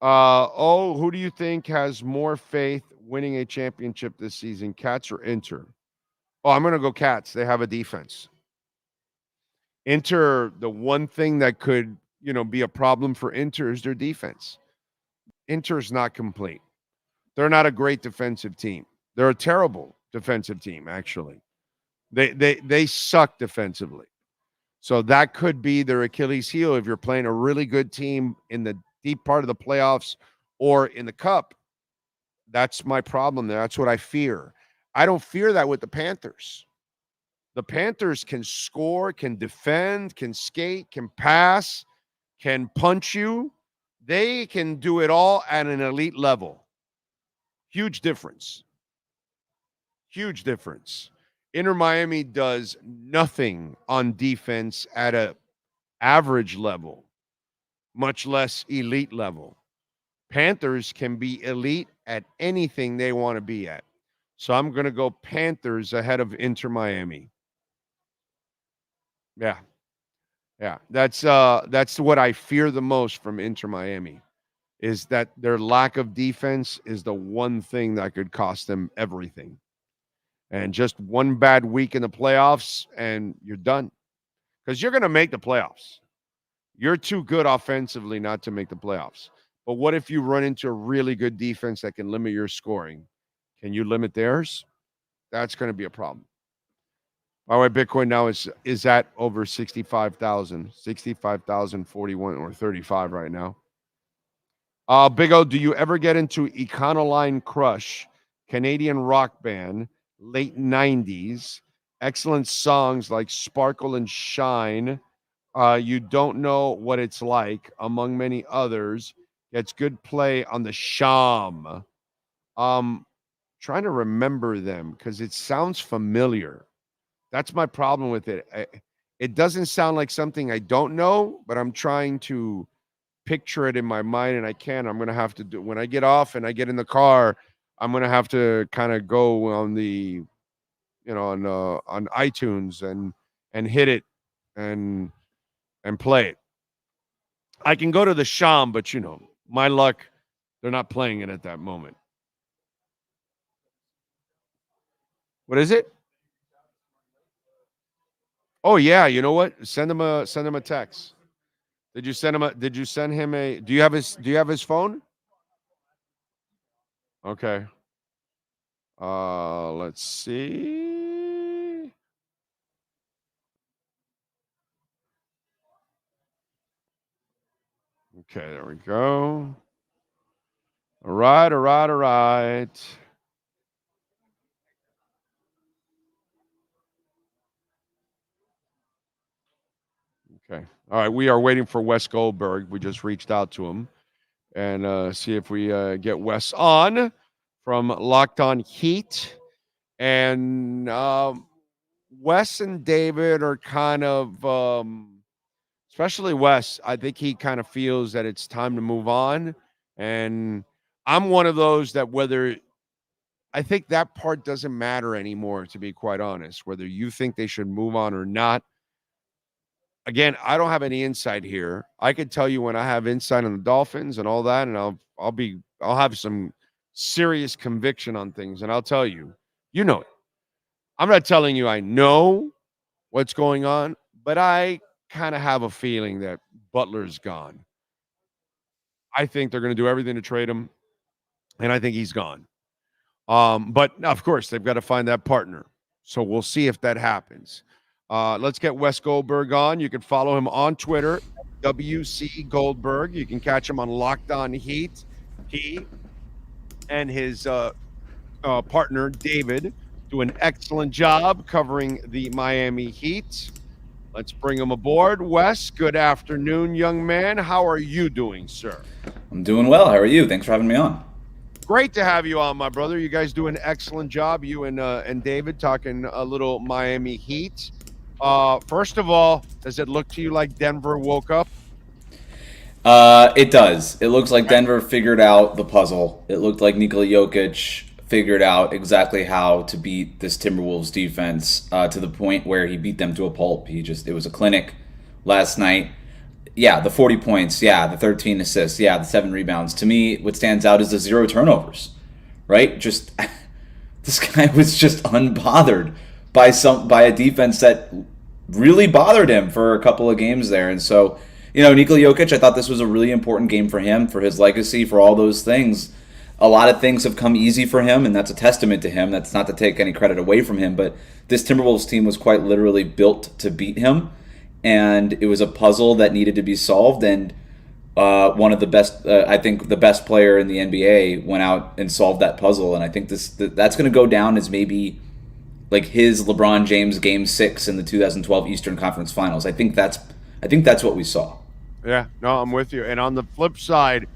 Who do you think has more faith winning a championship this season, Cats or Inter? Oh, I'm going to go Cats. They have a defense. Inter, the one thing that could, be a problem for Inter is their defense. Inter's not complete. They're not a great defensive team. They're a terrible defensive team, actually. They suck defensively. So that could be their Achilles heel if you're playing a really good team in the deep part of the playoffs or in the cup. That's my problem there. That's what I fear. I don't fear that with the Panthers. The Panthers can score, can defend, can skate, can pass, can punch you. They can do it all at an elite level. Huge difference. Huge difference. Inter Miami does nothing on defense at a average level, much less elite level. Panthers can be elite at anything they want to be at. So I'm going to go Panthers ahead of Inter Miami. Yeah. Yeah, that's what I fear the most from Inter Miami, is that their lack of defense is the one thing that could cost them everything. And just one bad week in the playoffs, and you're done. Because you're going to make the playoffs. You're too good offensively not to make the playoffs. But what if you run into a really good defense that can limit your scoring? Can you limit theirs? That's going to be a problem. By the way, Bitcoin now is at over 65,000, 65,041 or 35 right now. Big O, do you ever get into Econoline Crush, Canadian rock band, late 90s, excellent songs like Sparkle and Shine, You Don't Know What It's Like, among many others, gets good play on the Sham. Trying to remember them because it sounds familiar. That's my problem with it. It doesn't sound like something I don't know, but I'm trying to picture it in my mind, and I can't. I'm going to have to do when I get off and I get in the car. I'm going to have to kind of go on the, on iTunes and hit it and play it. I can go to the Sham, but my luck, they're not playing it at that moment. What is it? Oh yeah, you know what? Send him a text. Did you send him a do you have his phone? Okay. Let's see. Okay, there we go. All right. Okay. All right. We are waiting for Wes Goldberg. We just reached out to him and see if we get Wes on from Locked On Heat. And Wes and David are kind of, especially Wes, I think he kind of feels that it's time to move on. And I'm one of those that I think that part doesn't matter anymore, to be quite honest, whether you think they should move on or not. Again, I don't have any insight here. I could tell you when I have insight on the Dolphins and all that, and I'll have some serious conviction on things, and I'll tell you, it. I'm not telling you I know what's going on, but I kind of have a feeling that Butler's gone. I think they're going to do everything to trade him, and I think he's gone. But of course, they've got to find that partner. So we'll see if that happens. Let's get Wes Goldberg on. You can follow him on Twitter, WC Goldberg. You can catch him on Locked On Heat. He and his partner, David, do an excellent job covering the Miami Heat. Let's bring him aboard. Wes, good afternoon, young man. How are you doing, sir? I'm doing well. How are you? Thanks for having me on. Great to have you on, my brother. You guys do an excellent job, you and David, talking a little Miami Heat. First of all, does it look to you like Denver woke up? It does. It looks like Denver figured out the puzzle. It looked like Nikola Jokic figured out exactly how to beat this Timberwolves defense to the point where he beat them to a pulp. It was a clinic last night. Yeah, the 40 points. Yeah, the 13 assists. Yeah, the 7 rebounds. To me, what stands out is the 0 turnovers, right? Just this guy was just unbothered by a defense that really bothered him for a couple of games there. And so, Nikola Jokic, I thought this was a really important game for him, for his legacy, for all those things. A lot of things have come easy for him, and that's a testament to him. That's not to take any credit away from him, but this Timberwolves team was quite literally built to beat him, and it was a puzzle that needed to be solved, and one of the best, I think the best player in the NBA went out and solved that puzzle, and I think that's going to go down as maybe like his LeBron James Game 6 in the 2012 Eastern Conference Finals. I think that's what we saw. Yeah, no, I'm with you. And on the flip side,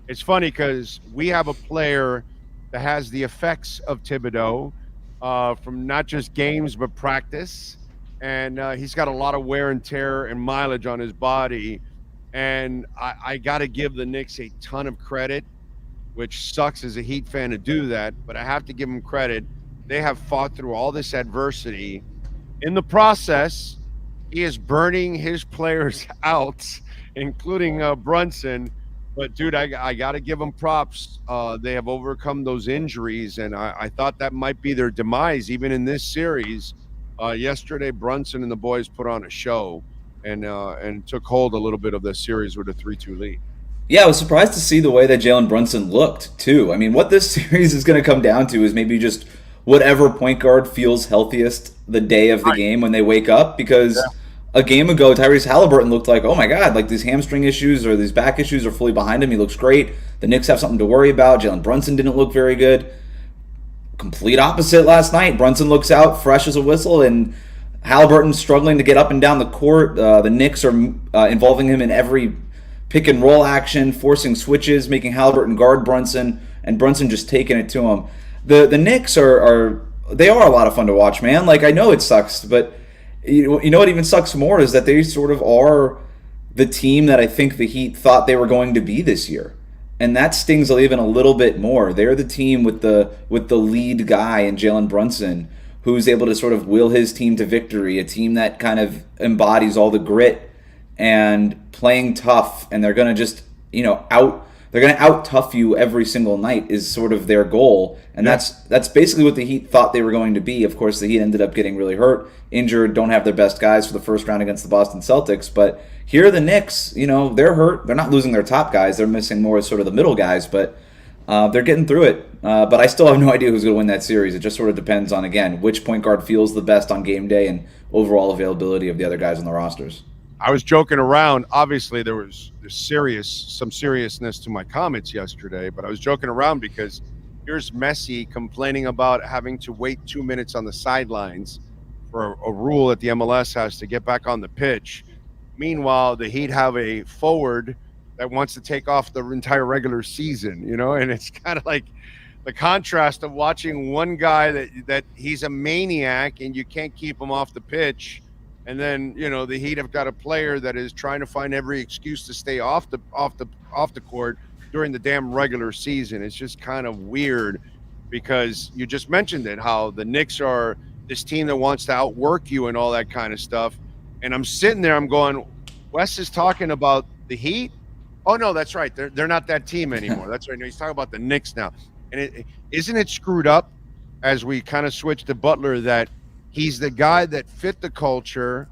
it's funny because we have a player that has the effects of Thibodeau from not just games but practice, and he's got a lot of wear and tear and mileage on his body. And I got to give the Knicks a ton of credit, which sucks as a Heat fan to do that, but I have to give them credit. They have fought through all this adversity. In the process, he is burning his players out, including Brunson. But, dude, I got to give them props. They have overcome those injuries, and I thought that might be their demise even in this series. Yesterday, Brunson and the boys put on a show and took hold a little bit of the series with a 3-2 lead. Yeah, I was surprised to see the way that Jalen Brunson looked, too. I mean, what this series is going to come down to is maybe just whatever point guard feels healthiest the day of the game when they wake up, because a game ago, Tyrese Halliburton looked like, oh my God, like these hamstring issues or these back issues are fully behind him. He looks great. The Knicks have something to worry about. Jalen Brunson didn't look very good. Complete opposite last night. Brunson looks out fresh as a whistle, and Halliburton's struggling to get up and down the court. The Knicks are involving him in every pick and roll action, forcing switches, making Halliburton guard Brunson, and Brunson just taking it to him. The Knicks are a lot of fun to watch, man. Like, I know it sucks, but you know what even sucks more is that they sort of are the team that I think the Heat thought they were going to be this year. And that stings even a little bit more. They're the team with the lead guy in Jalen Brunson, who's able to sort of will his team to victory, a team that kind of embodies all the grit and playing tough, and they're going to just, they're going to out-tough you every single night is sort of their goal. And that's basically what the Heat thought they were going to be. Of course, the Heat ended up getting really hurt, injured, don't have their best guys for the first round against the Boston Celtics. But here are the Knicks, they're hurt. They're not losing their top guys. They're missing more sort of the middle guys, but they're getting through it. But I still have no idea who's going to win that series. It just sort of depends on, again, which point guard feels the best on game day and overall availability of the other guys on the rosters. I was joking around. Obviously, there was some seriousness to my comments yesterday, but I was joking around because here's Messi complaining about having to wait 2 minutes on the sidelines for a rule that the MLS has to get back on the pitch. Meanwhile, the Heat have a forward that wants to take off the entire regular season, and it's kind of like the contrast of watching one guy that he's a maniac and you can't keep him off the pitch. And then, the Heat have got a player that is trying to find every excuse to stay off the court during the damn regular season. It's just kind of weird because you just mentioned it, how the Knicks are this team that wants to outwork you and all that kind of stuff. And I'm sitting there, I'm going, Wes is talking about the Heat. Oh no, that's right. They're not that team anymore. That's right. No, he's talking about the Knicks now. And isn't it screwed up as we kind of switch to Butler that he's the guy that fit the culture,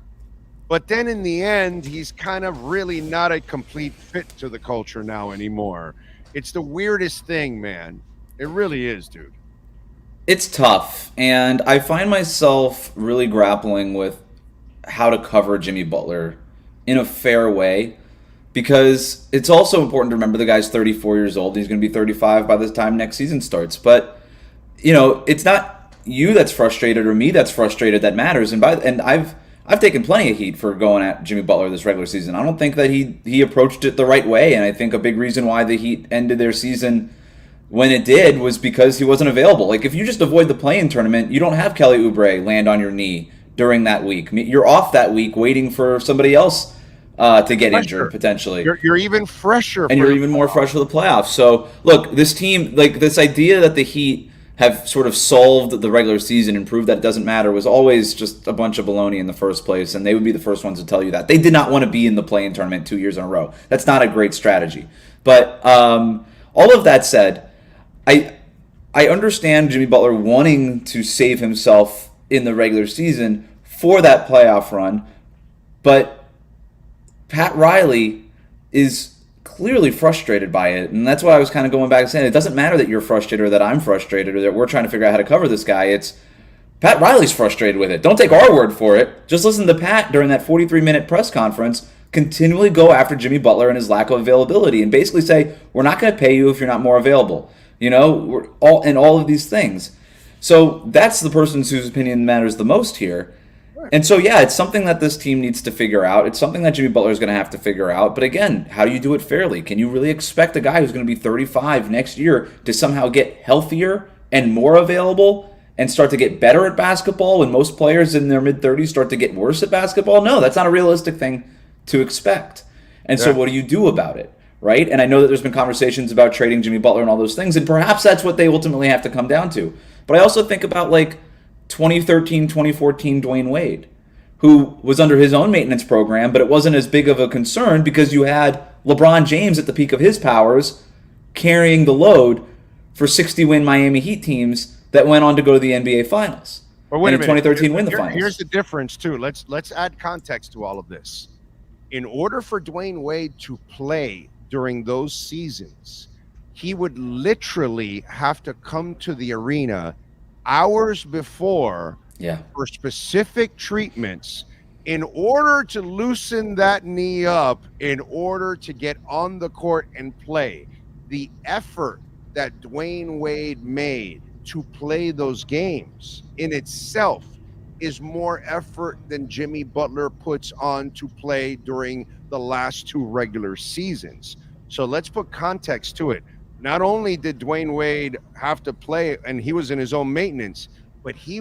but then in the end, he's kind of really not a complete fit to the culture now anymore. It's the weirdest thing, man. It really is, dude. It's tough, and I find myself really grappling with how to cover Jimmy Butler in a fair way, because it's also important to remember the guy's 34 years old. He's going to be 35 by the time next season starts. But, it's not you that's frustrated or me that's frustrated that matters. And I've taken plenty of heat for going at Jimmy Butler this regular season. I don't think that he approached it the right way, and I think a big reason why the Heat ended their season when it did was because he wasn't available. Like, if you just avoid the play-in tournament, you don't have Kelly Oubre land on your knee during that week. I mean, you're off that week waiting for somebody else to get injured, potentially. You're even fresher. And you're even more fresh for the playoffs. So, look, this team, like, this idea that the Heat have sort of solved the regular season and proved that it doesn't matter was always just a bunch of baloney in the first place, and they would be the first ones to tell you that. They did not want to be in the play-in tournament 2 years in a row. That's not a great strategy. But all of that said, I understand Jimmy Butler wanting to save himself in the regular season for that playoff run, but Pat Riley is clearly frustrated by it, and that's why I was kind of going back and saying it doesn't matter that you're frustrated or that I'm frustrated or that we're trying to figure out how to cover this guy. It's Pat Riley's frustrated with it. Don't take our word for it. Just listen to Pat during that 43-minute press conference continually go after Jimmy Butler and his lack of availability and basically say, we're not going to pay you if you're not more available. We're all of these things. So that's the person whose opinion matters the most here. And so, yeah, it's something that this team needs to figure out. It's something that Jimmy Butler is going to have to figure out. But again, how do you do it fairly? Can you really expect a guy who's going to be 35 next year to somehow get healthier and more available and start to get better at basketball when most players in their mid-30s start to get worse at basketball? No, that's not a realistic thing to expect. And so what do you do about it, right? And I know that there's been conversations about trading Jimmy Butler and all those things, and perhaps that's what they ultimately have to come down to. But I also think about, 2013, 2014 Dwayne Wade, who was under his own maintenance program, but it wasn't as big of a concern because you had LeBron James at the peak of his powers carrying the load for 60-win Miami Heat teams that went on to go to the NBA Finals. But wait a minute. 2013 win the Finals. Here's the difference, too. Let's add context to all of this. In order for Dwayne Wade to play during those seasons, he would literally have to come to the arena hours before for specific treatments in order to loosen that knee up, in order to get on the court and play. The effort that Dwayne Wade made to play those games in itself is more effort than Jimmy Butler puts on to play during the last two regular seasons. So let's put context to it. Not only did Dwayne Wade have to play, and he was in his own maintenance, but he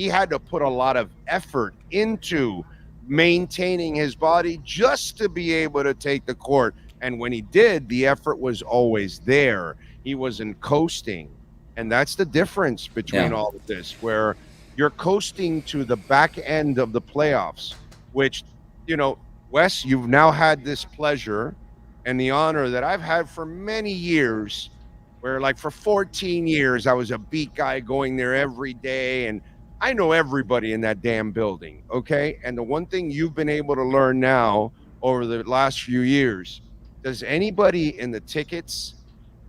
had to put a lot of effort into maintaining his body just to be able to take the court. And when he did, the effort was always there. He wasn't coasting. And that's the difference between all of this, where you're coasting to the back end of the playoffs, which, you know, Wes, you've now had this pleasure and the honor that I've had for many years, where like for 14 years, I was a beat guy going there every day. And I know everybody in that damn building, okay? And the one thing you've been able to learn now over the last few years, does anybody in the tickets,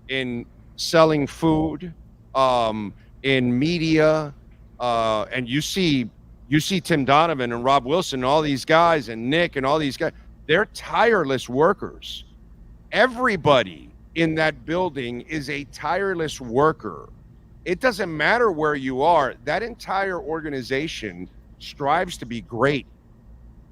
in selling food, in media, and you see Tim Donovan and Rob Wilson and all these guys and Nick and all these guys, they're tireless workers. Everybody in that building is a tireless worker. It doesn't matter where you are. That entire organization strives to be great.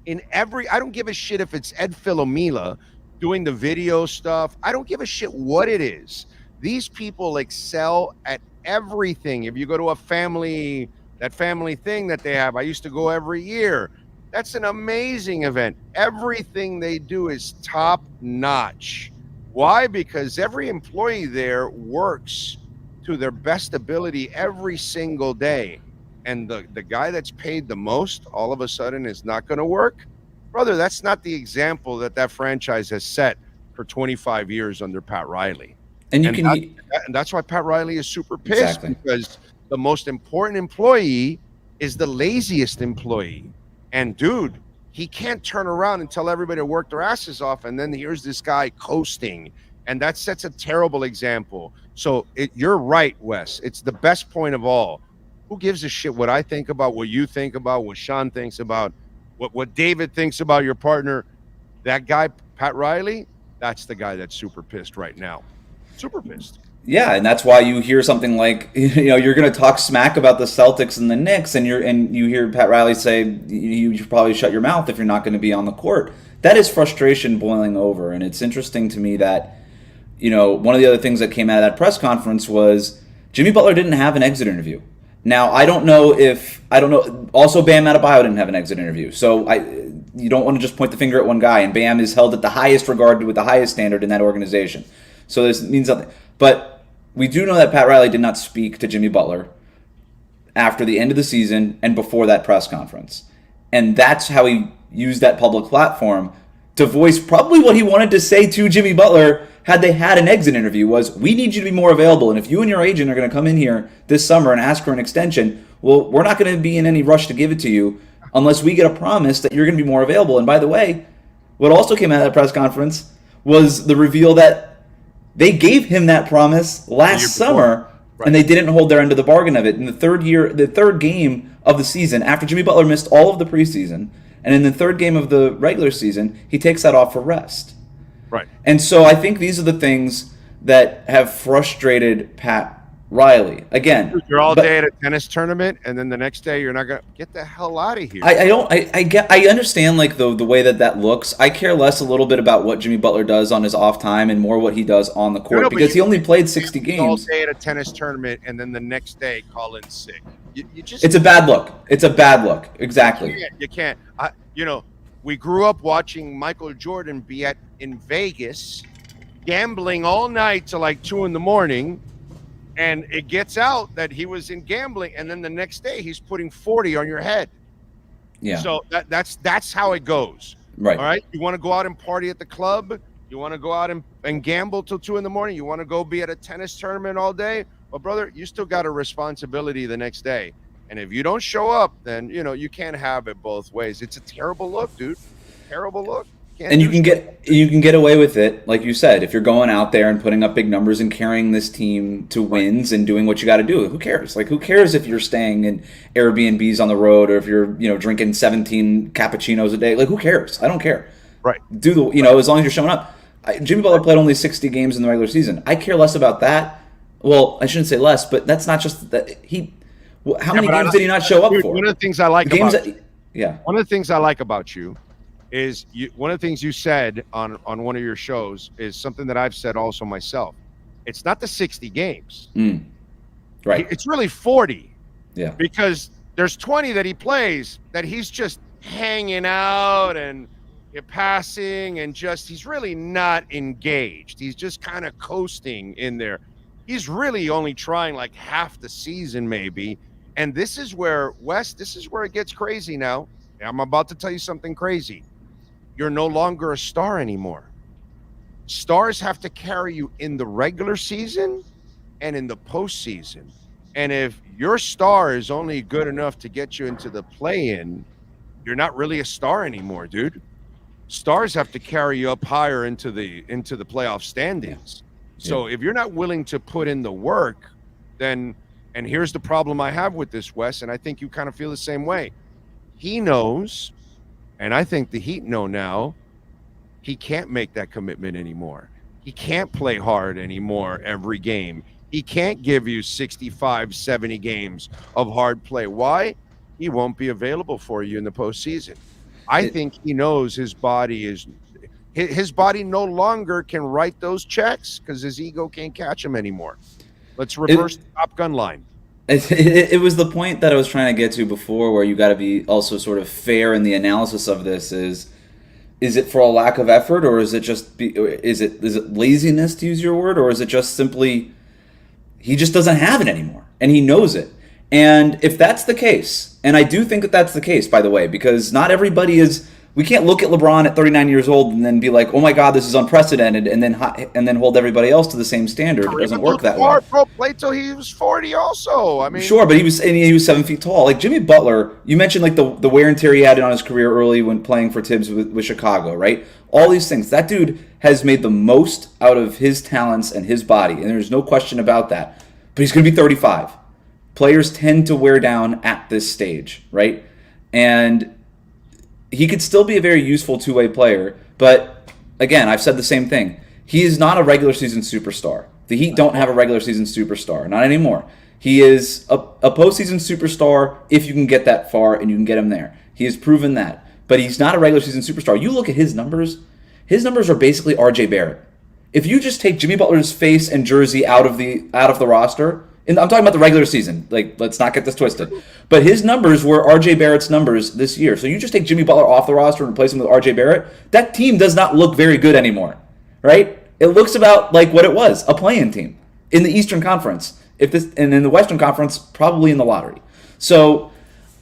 I don't give a shit if it's Ed Filomila doing the video stuff. I don't give a shit what it is. These people excel at everything. If you go to that family thing that they have, I used to go every year. That's an amazing event. Everything they do is top notch. Why? Because every employee there works to their best ability every single day. And the guy that's paid the most all of a sudden is not going to work. Brother, that's not the example that franchise has set for 25 years under Pat Riley. And that's why Pat Riley is super pissed, because the most important employee is the laziest employee. And dude, he can't turn around and tell everybody to work their asses off, and then here's this guy coasting, and that sets a terrible example. So you're right, Wes. It's the best point of all. Who gives a shit what I think about, what you think about, what Sean thinks about, what David thinks about your partner? That guy, Pat Riley, that's the guy that's super pissed right now. Super pissed. Yeah, and that's why you hear something like, you're going to talk smack about the Celtics and the Knicks, and you hear Pat Riley say, you should probably shut your mouth if you're not going to be on the court. That is frustration boiling over, and it's interesting to me that, one of the other things that came out of that press conference was Jimmy Butler didn't have an exit interview. Now, I don't know. Also, Bam Adebayo didn't have an exit interview. So you don't want to just point the finger at one guy, and Bam is held at the highest regard with the highest standard in that organization. So this means something. But we do know that Pat Riley did not speak to Jimmy Butler after the end of the season and before that press conference. And that's how he used that public platform to voice probably what he wanted to say to Jimmy Butler had they had an exit interview, was, we need you to be more available. And if you and your agent are going to come in here this summer and ask for an extension, well, we're not going to be in any rush to give it to you unless we get a promise that you're going to be more available. And by the way, what also came out of that press conference was the reveal that they gave him that promise last summer, and they didn't hold their end of the bargain of it. In the third game of the season, after Jimmy Butler missed all of the preseason, and in the third game of the regular season, he takes that off for rest. Right. And so I think these are the things that have frustrated Pat Riley. Again, you're all day at a tennis tournament, and then the next day you're not gonna get the hell out of here. I understand like the way that looks. I care less a little bit about what Jimmy Butler does on his off time and more what he does on the court, because he only played 60 games. All day at a tennis tournament, and then the next day call in sick. It's a bad look. It's a bad look. Exactly. You can't. We grew up watching Michael Jordan be in Vegas, gambling all night till like 2 a.m. And it gets out that he was in gambling, and then the next day he's putting 40 on your head. Yeah. So that's how it goes. Right. All right. You want to go out and party at the club? You want to go out and gamble till 2 a.m? You want to go be at a tennis tournament all day? Well, brother, you still got a responsibility the next day. And if you don't show up, then you can't have it both ways. It's a terrible look, dude. Terrible look. And you can get away with it, like you said, if you're going out there and putting up big numbers and carrying this team to wins and doing what you got to do. Who cares? Like, who cares if you're staying in Airbnbs on the road or if you're drinking 17 cappuccinos a day? Like, who cares? I don't care. Right. As long as you're showing up. Jimmy Butler played only 60 games in the regular season. I care less about that. Well, I shouldn't say less, but that's not just that he. How many games did he not show up for? One of the things I like about one of the things I like about you is one of the things you said on one of your shows is something that I've said also myself. It's not the 60 games. Right. It's really 40. Yeah. Because there's 20 that he plays that he's just hanging out and passing and just he's really not engaged. He's just kind of coasting in there. He's really only trying like half the season maybe. And this is where, Wes, this is where it gets crazy now. I'm about to tell you something crazy. You're no longer a star anymore. Stars have to carry you in the regular season and in the postseason. And if your star is only good enough to get you into the play-in, you're not really a star anymore, dude. Stars have to carry you up higher into the playoff standings. So if you're not willing to put in the work, then, and here's the problem I have with this, Wes, and I think you kind of feel the same way. He knows, and I think the Heat know now, he can't make that commitment anymore. He can't play hard anymore every game. He can't give you 65, 70 games of hard play. Why? He won't be available for you in the postseason. I think he knows his body no longer can write those checks because his ego can't catch him anymore. Let's reverse the Top Gun line. It was the point that I was trying to get to before, where you got to be also sort of fair in the analysis of this. Is it for a lack of effort, or is it just is it laziness, to use your word, or is it just simply he just doesn't have it anymore and he knows it? And if that's the case, and I do think that that's the case, by the way, because not everybody is. We can't look at LeBron at 39 years old and then be like, "Oh my God, this is unprecedented," and then hold everybody else to the same standard. It doesn't work that way. Bro, played till he was 40. Also, I mean, sure, but he was 7 feet tall. Like Jimmy Butler, you mentioned like the wear and tear he had on his career early when playing for Tibbs with Chicago, right? All these things. That dude has made the most out of his talents and his body, and there's no question about that. But he's going to be 35. Players tend to wear down at this stage, right? And he could still be a very useful two-way player, but again, I've said the same thing. He is not a regular season superstar. The Heat don't have a regular season superstar, not anymore. He is a postseason superstar if you can get that far and you can get him there. He has proven that, but he's not a regular season superstar. You look at his numbers are basically RJ Barrett. If you just take Jimmy Butler's face and jersey out of the roster, and I'm talking about the regular season. Like, let's not get this twisted. But his numbers were R.J. Barrett's numbers this year. So you just take Jimmy Butler off the roster and replace him with R.J. Barrett. That team does not look very good anymore, right? It looks about like what it was, a play-in team in the Eastern Conference. And in the Western Conference, probably in the lottery. So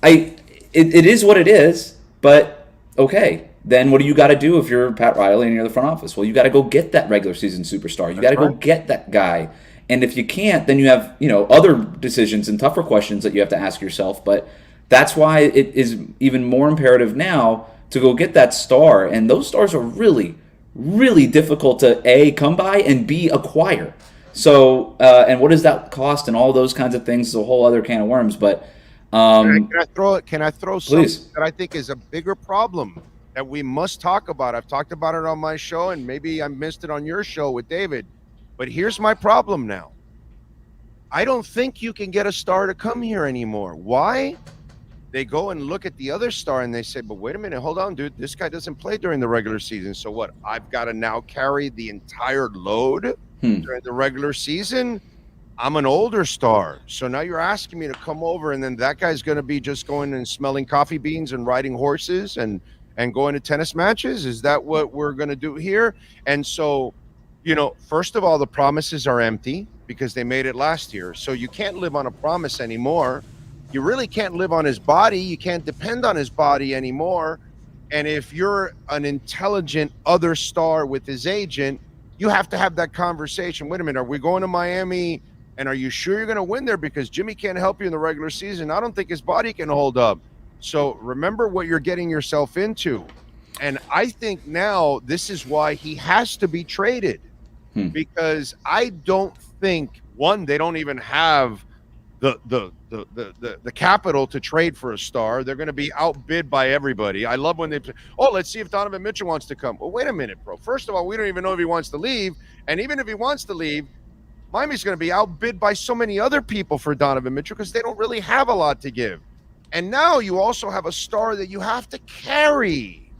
it is what it is. But okay, then what do you got to do if you're Pat Riley and you're the front office? Well, you got to go get that regular season superstar. You got to go get that guy. And if you can't, then you have, other decisions and tougher questions that you have to ask yourself. But that's why it is even more imperative now to go get that star. And those stars are really, really difficult to A, come by, and B, acquire. So, and what does that cost and all those kinds of things is a whole other can of worms. But can I throw something please. that I think is a bigger problem that we must talk about? I've talked about it on my show, and maybe I missed it on your show with David. But here's my problem now. I don't think you can get a star to come here anymore. Why? They go and look at the other star and they say, but wait a minute, hold on, dude. This guy doesn't play during the regular season. So what? I've got to now carry the entire load during the regular season? I'm an older star. So now you're asking me to come over, and then that guy's going to be just going and smelling coffee beans and riding horses and going to tennis matches? Is that what we're going to do here? And so, first of all, the promises are empty because they made it last year. So you can't live on a promise anymore. You really can't live on his body. You can't depend on his body anymore. And if you're an intelligent other star with his agent, you have to have that conversation. Wait a minute, are we going to Miami? And are you sure you're going to win there? Because Jimmy can't help you in the regular season. I don't think his body can hold up. So remember what you're getting yourself into. And I think now this is why he has to be traded. Because I don't think, one, they don't even have the capital to trade for a star. They're going to be outbid by everybody. I love when they say, let's see if Donovan Mitchell wants to come. Well, wait a minute, bro. First of all, we don't even know if he wants to leave. And even if he wants to leave, Miami's going to be outbid by so many other people for Donovan Mitchell because they don't really have a lot to give. And now you also have a star that you have to carry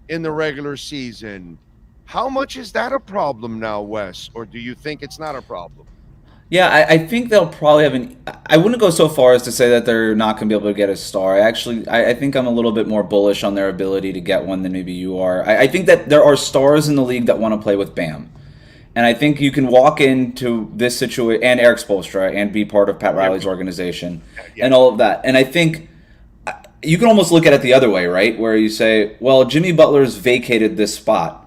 in the regular season. How much is that a problem now, Wes? Or do you think it's not a problem? Yeah, I think they'll probably have I wouldn't go so far as to say that they're not going to be able to get a star. I think I'm a little bit more bullish on their ability to get one than maybe you are. I think that there are stars in the league that want to play with Bam. And I think you can walk into this situation, and Eric Spoelstra, and be part of Pat Riley's organization, and all of that. And I think you can almost look at it the other way, right? Where you say, well, Jimmy Butler's vacated this spot.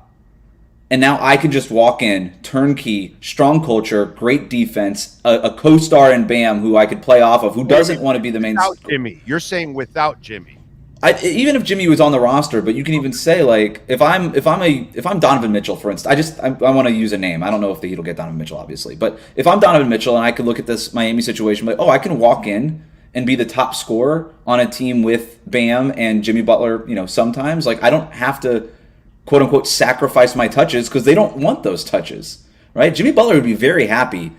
And now I can just walk in, turnkey, strong culture, great defense, a co-star in Bam who I could play off of, who doesn't want to be the main. Without Jimmy, you're saying without Jimmy. Even if Jimmy was on the roster, but you can even say like if I'm Donovan Mitchell, for instance, I want to use a name. I don't know if the Heat will get Donovan Mitchell, obviously, but if I'm Donovan Mitchell and I could look at this Miami situation, like, I can walk in and be the top scorer on a team with Bam and Jimmy Butler. Sometimes like I don't have to, quote unquote, sacrifice my touches because they don't want those touches, right? Jimmy Butler would be very happy,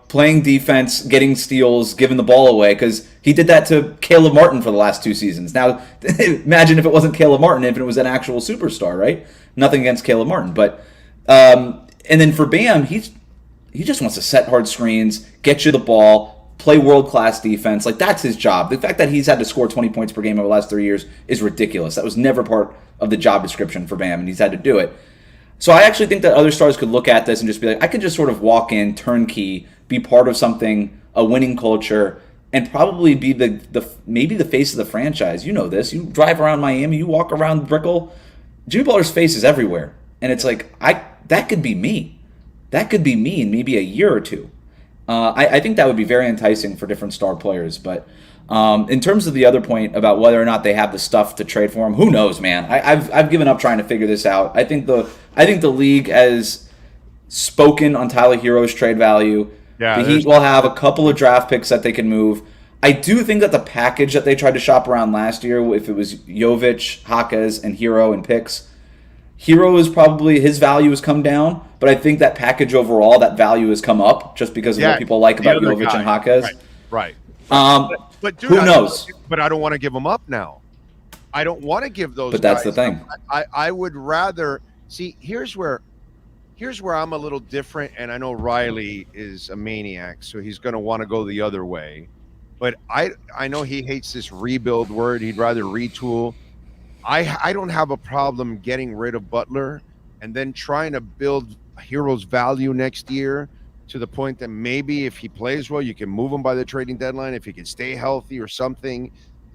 playing defense, getting steals, giving the ball away, because he did that to Caleb Martin for the last 2 seasons. Now, imagine if it wasn't Caleb Martin, if it was an actual superstar, right? Nothing against Caleb Martin, but and then for Bam, he just wants to set hard screens, get you the ball, play world-class defense. Like, that's his job. The fact that he's had to score 20 points per game over the last 3 years is ridiculous. That was never part of the job description for Bam, and he's had to do it. So I actually think that other stars could look at this and just be like, I could just sort of walk in, turnkey, be part of something, a winning culture, and probably be maybe the face of the franchise. You know this. You drive around Miami, you walk around Brickell, Jimmy Butler's face is everywhere. And it's like, that could be me. That could be me in maybe a year or two. I think that would be very enticing for different star players. But in terms of the other point about whether or not they have the stuff to trade for him, who knows, man? I've given up trying to figure this out. I think the league has spoken on Tyler Hero's trade value. Yeah, the Heat will have a couple of draft picks that they can move. I do think that the package that they tried to shop around last year, if it was Jovic, Jaquez, and Hero and picks, Hero is probably, his value has come down, but I think that package overall, that value has come up just because of what people like about Jovic and Jaquez. Right. But dude, who knows? But I don't want to give them up now. I don't want to give those. But that's guys the thing. I would rather see. Here's where I'm a little different, and I know Riley is a maniac, so he's going to want to go the other way. But I know he hates this rebuild word. He'd rather retool. I don't have a problem getting rid of Butler and then trying to build Hero's value next year to the point that maybe if he plays well, you can move him by the trading deadline, if he can stay healthy or something,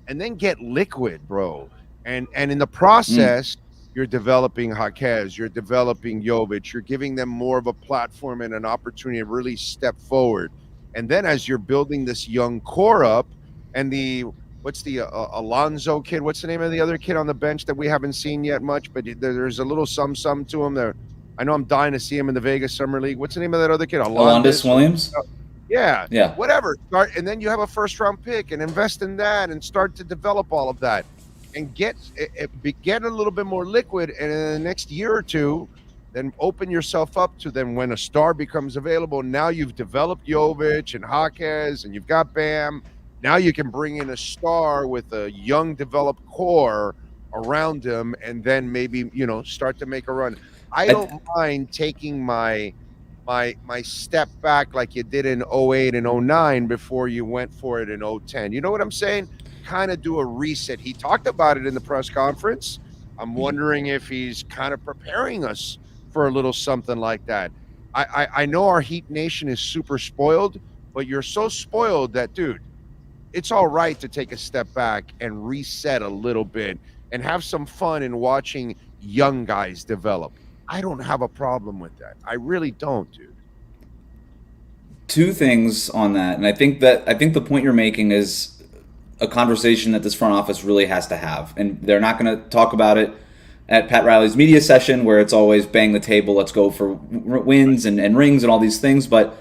and then get liquid, bro. And in the process, you're developing Jaquez, you're developing Jovic, you're giving them more of a platform and an opportunity to really step forward. And then as you're building this young core up, and what's the Alonzo kid? What's the name of the other kid on the bench that we haven't seen yet much, but there's a little some to him there. I know I'm dying to see him in the Vegas Summer League. What's the name of that other kid? Alondis Williams? Yeah. Whatever. And then you have a first-round pick and invest in that and start to develop all of that and get a little bit more liquid. And in the next year or two, then open yourself up to then when a star becomes available. Now you've developed Jovic and Jaquez and you've got Bam. Now you can bring in a star with a young developed core around him and then maybe, start to make a run. I don't mind taking my step back like you did in 08 and 09 before you went for it in 010. You know what I'm saying? Kind of do a reset. He talked about it in the press conference. I'm wondering if he's kind of preparing us for a little something like that. I know our Heat Nation is super spoiled, but you're so spoiled that, dude, it's all right to take a step back and reset a little bit and have some fun in watching young guys develop. I don't have a problem with that. I really don't, dude. Two things on that, and I think the point you're making is a conversation that this front office really has to have, and they're not going to talk about it at Pat Riley's media session where it's always bang the table, let's go for wins and rings and all these things, but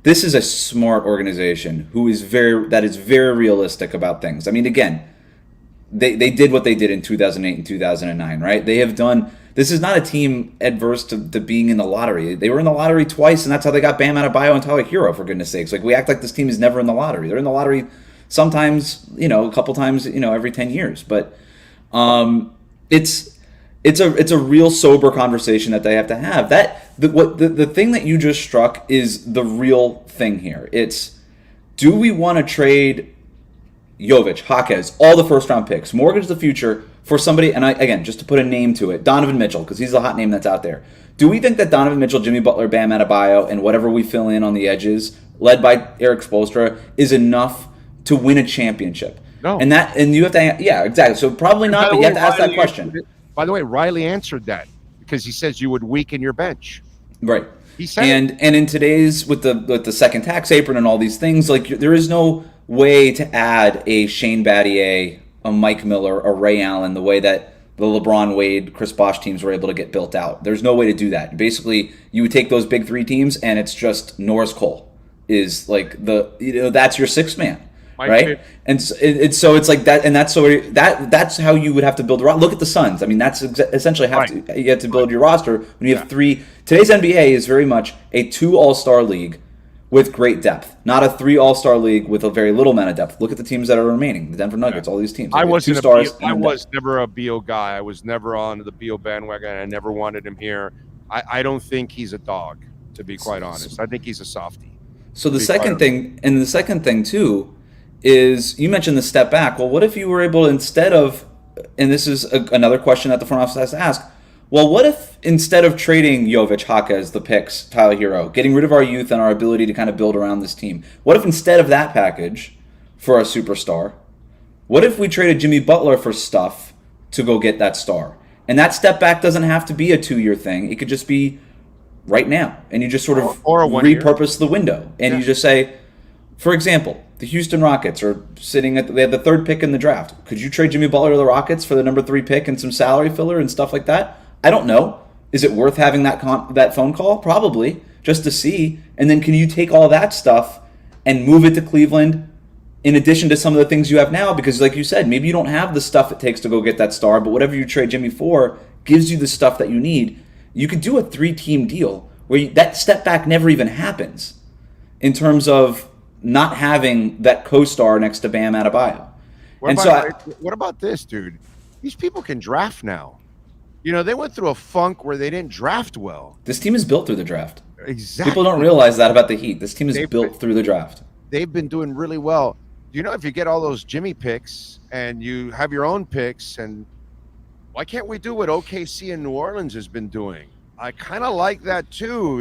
this is a smart organization that is very realistic about things. I mean, again, they did what they did in 2008 and 2009, right? They have done. This is not a team adverse to being in the lottery. They were in the lottery twice, and that's how they got Bam Adebayo and Tyler Hero, for goodness sakes. Like, we act like this team is never in the lottery. They're in the lottery sometimes, a couple times, every 10 years. But it's a real sober conversation that they have to have. the thing that you just struck is the real thing here. It's, do we want to trade Jovic, Jaquez, all the first-round picks, mortgage the future for somebody, and again, just to put a name to it, Donovan Mitchell, because he's the hot name that's out there. Do we think that Donovan Mitchell, Jimmy Butler, Bam Adebayo, and whatever we fill in on the edges, led by Eric Spoelstra, is enough to win a championship? No. And you have to, yeah, exactly. So probably not, but you have to ask that question. By the way, Riley answered that because he says you would weaken your bench. Right. He said and in today's with the second tax apron and all these things, like there is no way to add a Shane Battier, a Mike Miller, a Ray Allen the way that the LeBron, Wade, Chris Bosh teams were able to get built out. There's no way to do that. Basically, you would take those big three teams and it's just Norris Cole is like that's your sixth man. Right, and so it's like that, and that's how you would have to build a roster. Look at the Suns. I mean, that's essentially how you have to build your roster when you have three. Today's NBA is very much a 2 All-Star league with great depth, not a 3 All-Star league with a very little amount of depth. Look at the teams that are remaining: the Denver Nuggets, all these teams. I was never a Beal guy. I was never on the Beal bandwagon. I never wanted him here. I don't think he's a dog, to be quite honest. I think he's a softie. So the second thing too, is you mentioned the step back. Well, what if you were able, instead of, and this is another question that the front office has to ask, well, what if instead of trading Jovic, Jaquez, the picks, Tyler Hero, getting rid of our youth and our ability to kind of build around this team, what if instead of that package for a superstar, what if we traded Jimmy Butler for stuff to go get that star? And that step back doesn't have to be a 2-year thing. It could just be right now. And you just sort of repurpose the window. And you just say, for example, the Houston Rockets are they have the 3rd pick in the draft. Could you trade Jimmy Butler to the Rockets for the number 3 pick and some salary filler and stuff like that? I don't know. Is it worth having that phone call? Probably, just to see. And then can you take all that stuff and move it to Cleveland in addition to some of the things you have now? Because like you said, maybe you don't have the stuff it takes to go get that star, but whatever you trade Jimmy for gives you the stuff that you need. You could do a 3-team deal where that step back never even happens in terms of not having that co-star next to Bam Adebayo. What about this, dude? These people can draft now. You know, they went through a funk where they didn't draft well. This team is built through the draft. Exactly. People don't realize that about the Heat. This team is built through the draft. They've been doing really well. You know, if you get all those Jimmy picks and you have your own picks, and why can't we do what OKC and New Orleans has been doing? I kind of like that too.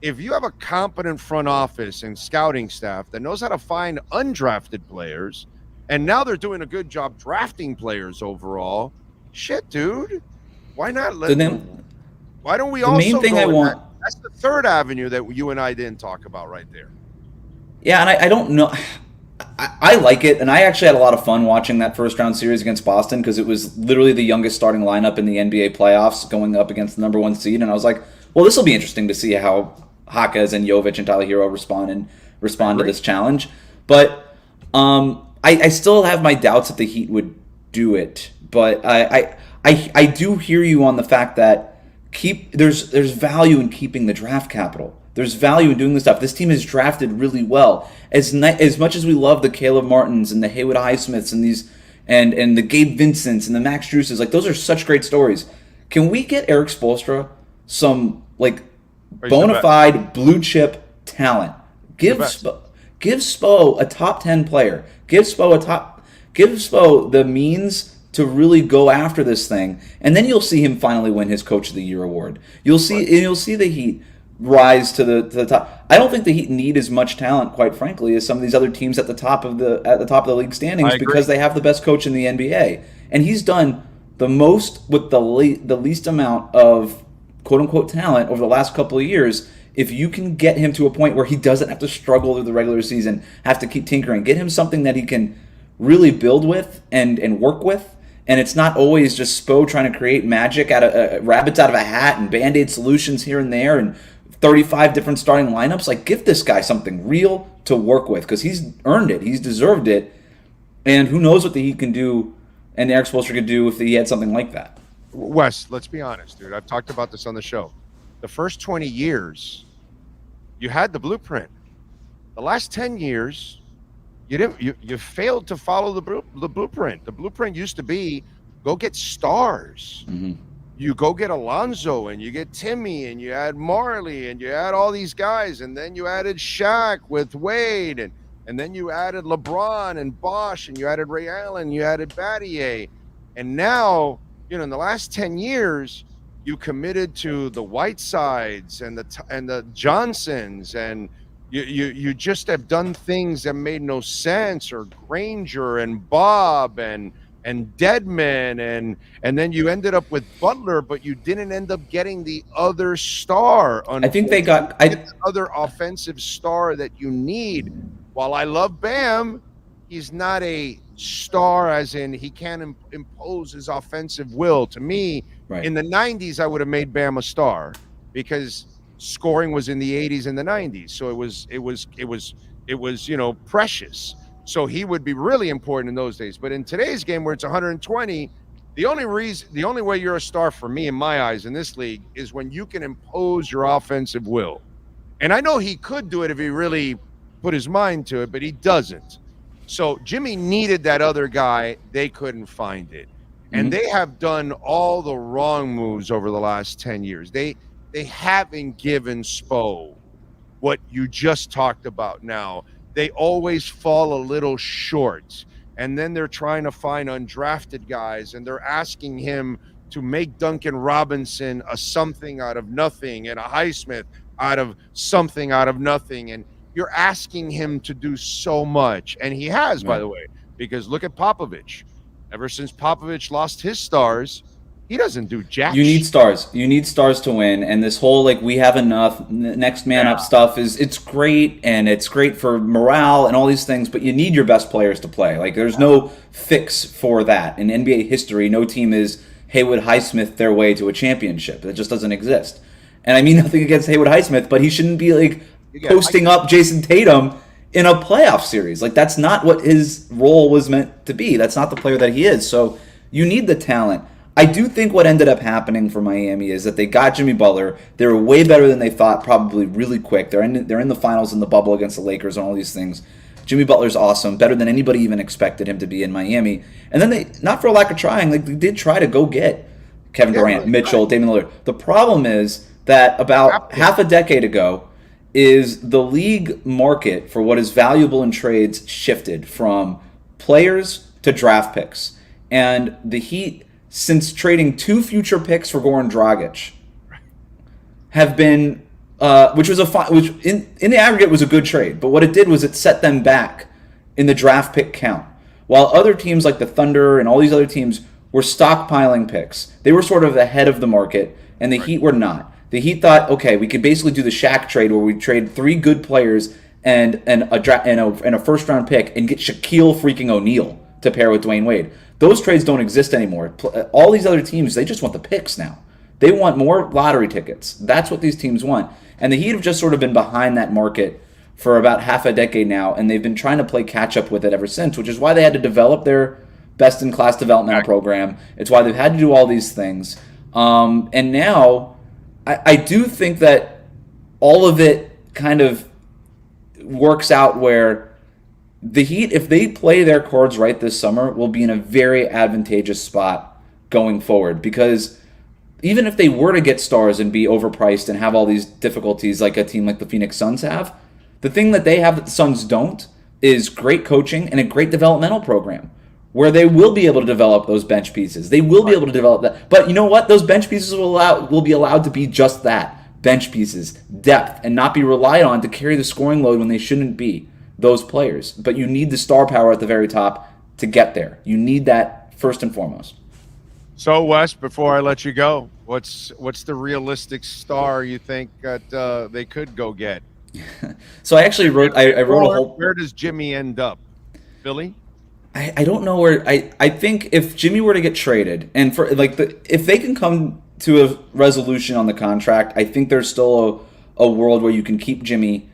If you have a competent front office and scouting staff that knows how to find undrafted players, and now they're doing a good job drafting players overall, shit, dude. Why not why don't we also main thing I want, that's the 3rd avenue that you and I didn't talk about right there. Yeah, and I don't know. I like it, and I actually had a lot of fun watching that first-round series against Boston because it was literally the youngest starting lineup in the NBA playoffs going up against the number 1 seed, and I was like, well, this will be interesting to see how Jaquez and Jovic and Tyler Hero respond to this challenge. But I still have my doubts that the Heat would do it. But I do hear you on the fact that there's value in keeping the draft capital. There's value in doing this stuff. This team is drafted really well. As much as we love the Caleb Martins and the Haywood Highsmiths and these and the Gabe Vincents and the Max Struces, like those are such great stories. Can we get Eric Spoelstra some bona fide blue chip talent? Give Spo a top 10 player. Give Spo the means to really go after this thing, and then you'll see him finally win his Coach of the Year award. You'll see the Heat rise to the top. I don't think the Heat need as much talent, quite frankly, as some of these other teams at the top of the league standings because they have the best coach in the NBA, and he's done the most with the least amount of quote-unquote talent over the last couple of years. If you can get him to a point where he doesn't have to struggle through the regular season, have to keep tinkering, get him something that he can really build with and work with, and it's not always just Spo trying to create magic out of rabbits out of a hat and Band-Aid solutions here and there and 35 different starting lineups. Like, give this guy something real to work with because he's earned it. He's deserved it. And who knows what the Heat can do and Eric Spoelstra could do if he had something like that. Wes, let's be honest, dude. I've talked about this on the show. The first 20 years, you had the blueprint. The last 10 years, you failed to follow the blueprint. The blueprint used to be go get stars. Mm-hmm. you go get Alonso and you get Timmy and you add Marley and you add all these guys, and then you added Shaq with Wade, and then you added LeBron and Bosch, and you added Ray Allen, you added Battier, and now, you know, in the last 10 years, you committed to the Whitesides and the Johnsons, and you just have done things that made no sense, or Granger and Bob and Deadman, and then you ended up with Butler, but you didn't end up getting the other star. I think they got the other offensive star that you need. While I love Bam, he's not a star, as in he can't impose his offensive will. To me, in the 90s, I would have made Bam a star because scoring was in the 80s and the 90s, so it was you know, precious. So he would be really important in those days. But in today's game, where it's 120, the only way you're a star for me, in my eyes, in this league, is when you can impose your offensive will. And I know he could do it if he really put his mind to it, but he doesn't. So Jimmy needed that other guy. They couldn't find it. And they have done all the wrong moves over the last 10 years. They haven't given Spo what you just talked about now. They always fall a little short. And then they're trying to find undrafted guys, and they're asking him to make Duncan Robinson a something out of nothing and a Highsmith out of something out of nothing. And you're asking him to do so much. And he has, by the way, because look at Popovich. Ever since Popovich lost his stars, he doesn't do jack. You need stars. You need stars to win. And this whole, like, we have enough, next man up stuff it's great, and it's great for morale and all these things, but you need your best players to play. Like, there's no fix for that. In NBA history, no team is Haywood Highsmith their way to a championship. That just doesn't exist. And I mean nothing against Haywood Highsmith, but he shouldn't be, like, posting up Jason Tatum in a playoff series. Like, that's not what his role was meant to be. That's not the player that he is. So you need the talent. I do think what ended up happening for Miami is that they got Jimmy Butler. They were way better than they thought, probably really quick. They're in the finals in the bubble against the Lakers and all these things. Jimmy Butler's awesome, better than anybody even expected him to be in Miami. And then they, not for a lack of trying, like, they did try to go get Kevin Durant, Mitchell, Damian Lillard. The problem is that about half a decade ago, is the league market for what is valuable in trades shifted from players to draft picks. And the Heat, since trading 2 future picks for Goran Dragic, have been, which in the aggregate was a good trade, but what it did was it set them back in the draft pick count. While other teams like the Thunder and all these other teams were stockpiling picks, they were sort of ahead of the market, and the Heat were not. The Heat thought, okay, we could basically do the Shaq trade where we trade 3 good players and a first-round pick and get Shaquille freaking O'Neal to pair with Dwayne Wade. Those trades don't exist anymore. All these other teams, they just want the picks now. They want more lottery tickets. That's what these teams want. And the Heat have just sort of been behind that market for about half a decade now, and they've been trying to play catch-up with it ever since, which is why they had to develop their best-in-class developmental program. It's why they've had to do all these things. And now, I do think that all of it kind of works out where the Heat, if they play their cards right this summer, will be in a very advantageous spot going forward. Because even if they were to get stars and be overpriced and have all these difficulties like a team like the Phoenix Suns have, the thing that they have that the Suns don't is great coaching and a great developmental program where they will be able to develop those bench pieces. They will be able to develop that. But you know what? Those bench pieces will be allowed to be just that, bench pieces, depth, and not be relied on to carry the scoring load when they shouldn't be, those players. But you need the star power at the very top to get there. You need that first and foremost. So, Wes, before I let you go, what's the realistic star you think that they could go get? So I actually wrote a whole... Where does Jimmy end up? Philly? I don't know where. I think if Jimmy were to get traded, and for if they can come to a resolution on the contract, I think there's still a world where you can keep Jimmy,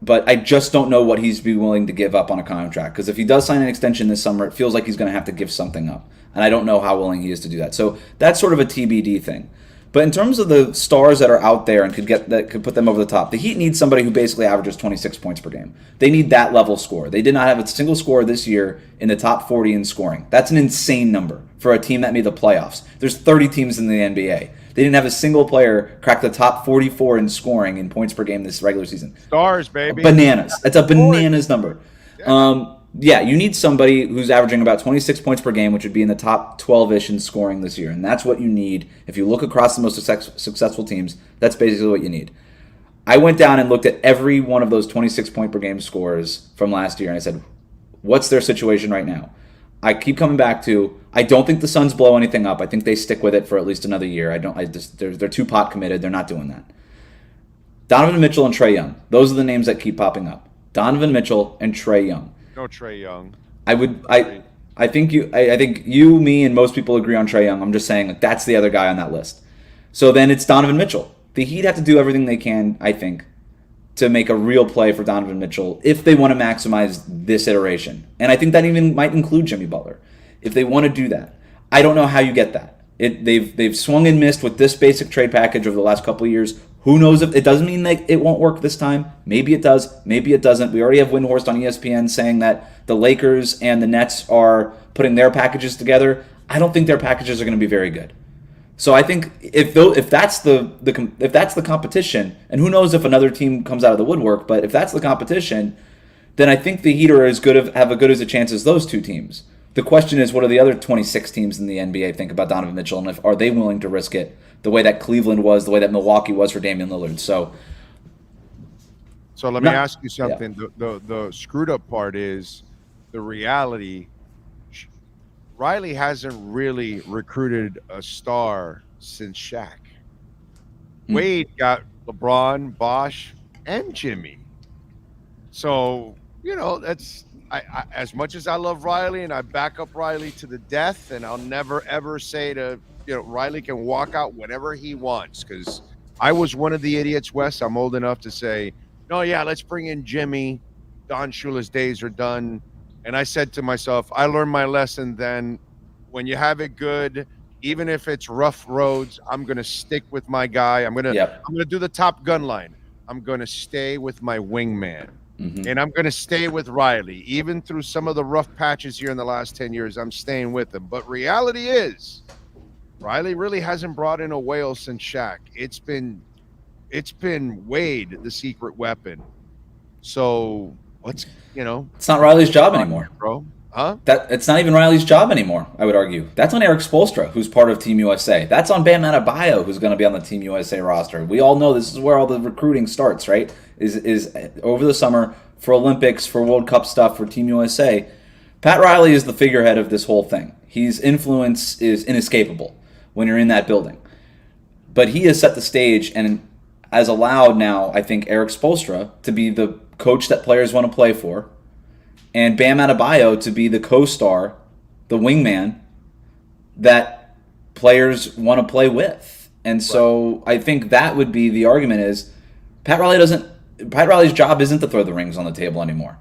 but I just don't know what he's be willing to give up on a contract. Because if he does sign an extension this summer, it feels like he's going to have to give something up, and I don't know how willing he is to do that. So that's sort of a TBD thing. But in terms of the stars that are out there and could put them over the top, the Heat need somebody who basically averages 26 points per game. They need that level score. They did not have a single scorer this year in the top 40 in scoring. That's an insane number for a team that made the playoffs. There's 30 teams in the NBA. They didn't have a single player crack the top 44 in scoring in points per game this regular season. Stars, baby. Bananas. That's a bananas number. Yeah, you need somebody who's averaging about 26 points per game, which would be in the top 12-ish in scoring this year. And that's what you need. If you look across the most successful teams, that's basically what you need. I went down and looked at every one of those 26-point-per-game scores from last year, and I said, what's their situation right now? I keep coming back to, I don't think the Suns blow anything up. I think they stick with it for at least another year. They're too pot committed. They're not doing that. Donovan Mitchell and Trae Young. Those are the names that keep popping up. Donovan Mitchell and Trae Young. No Trae Young. I think you, me, and most people agree on Trae Young. I'm just saying like, that's the other guy on that list. So then it's Donovan Mitchell. The Heat have to do everything they can, I think, to make a real play for Donovan Mitchell if they want to maximize this iteration. And I think that even might include Jimmy Butler. If they want to do that. I don't know how you get that. They've swung and missed with this basic trade package over the last couple of years. Who knows if it doesn't mean that it won't work this time. Maybe it does. Maybe it doesn't. We already have Windhorst on ESPN saying that the Lakers and the Nets are putting their packages together. I don't think their packages are going to be very good. So I think if that's the competition, and who knows if another team comes out of the woodwork, but if that's the competition, then I think the Heat are have as good as a chance as those two teams. The question is, what do the other 26 teams in the NBA think about Donovan Mitchell, and are they willing to risk it the way that Cleveland was, the way that Milwaukee was for Damian Lillard? So let me ask you something. Yeah. The screwed up part is the reality. Riley hasn't really recruited a star since Shaq. Wade got LeBron, Bosh, and Jimmy. So, that's I as much as I love Riley and I back up Riley to the death, and I'll never ever say to Riley can walk out whenever he wants, because I was one of the idiots, Wes. I'm old enough to say, no, yeah, let's bring in Jimmy. Don Shula's days are done. And I said to myself, I learned my lesson then. When you have it good, even if it's rough roads, I'm going to stick with my guy. I'm going to do the Top Gun line. I'm going to stay with my wingman. Mm-hmm. And I'm going to stay with Riley. Even through some of the rough patches here in the last 10 years, I'm staying with him. But reality is, Riley really hasn't brought in a whale since Shaq. It's been Wade, the secret weapon. So it's not Riley's job anymore, bro. Huh? It's not even Riley's job anymore, I would argue. That's on Eric Spoelstra, who's part of Team USA. That's on Bam Adebayo, who's going to be on the Team USA roster. We all know this is where all the recruiting starts, right? Is over the summer for Olympics, for World Cup stuff, for Team USA. Pat Riley is the figurehead of this whole thing. His influence is inescapable when you're in that building. But he has set the stage and has allowed now, I think, Eric Spoelstra to be the coach that players want to play for, and Bam Adebayo to be the co-star, the wingman that players want to play with. And so I think that would be the argument is Pat Riley's job isn't to throw the rings on the table anymore.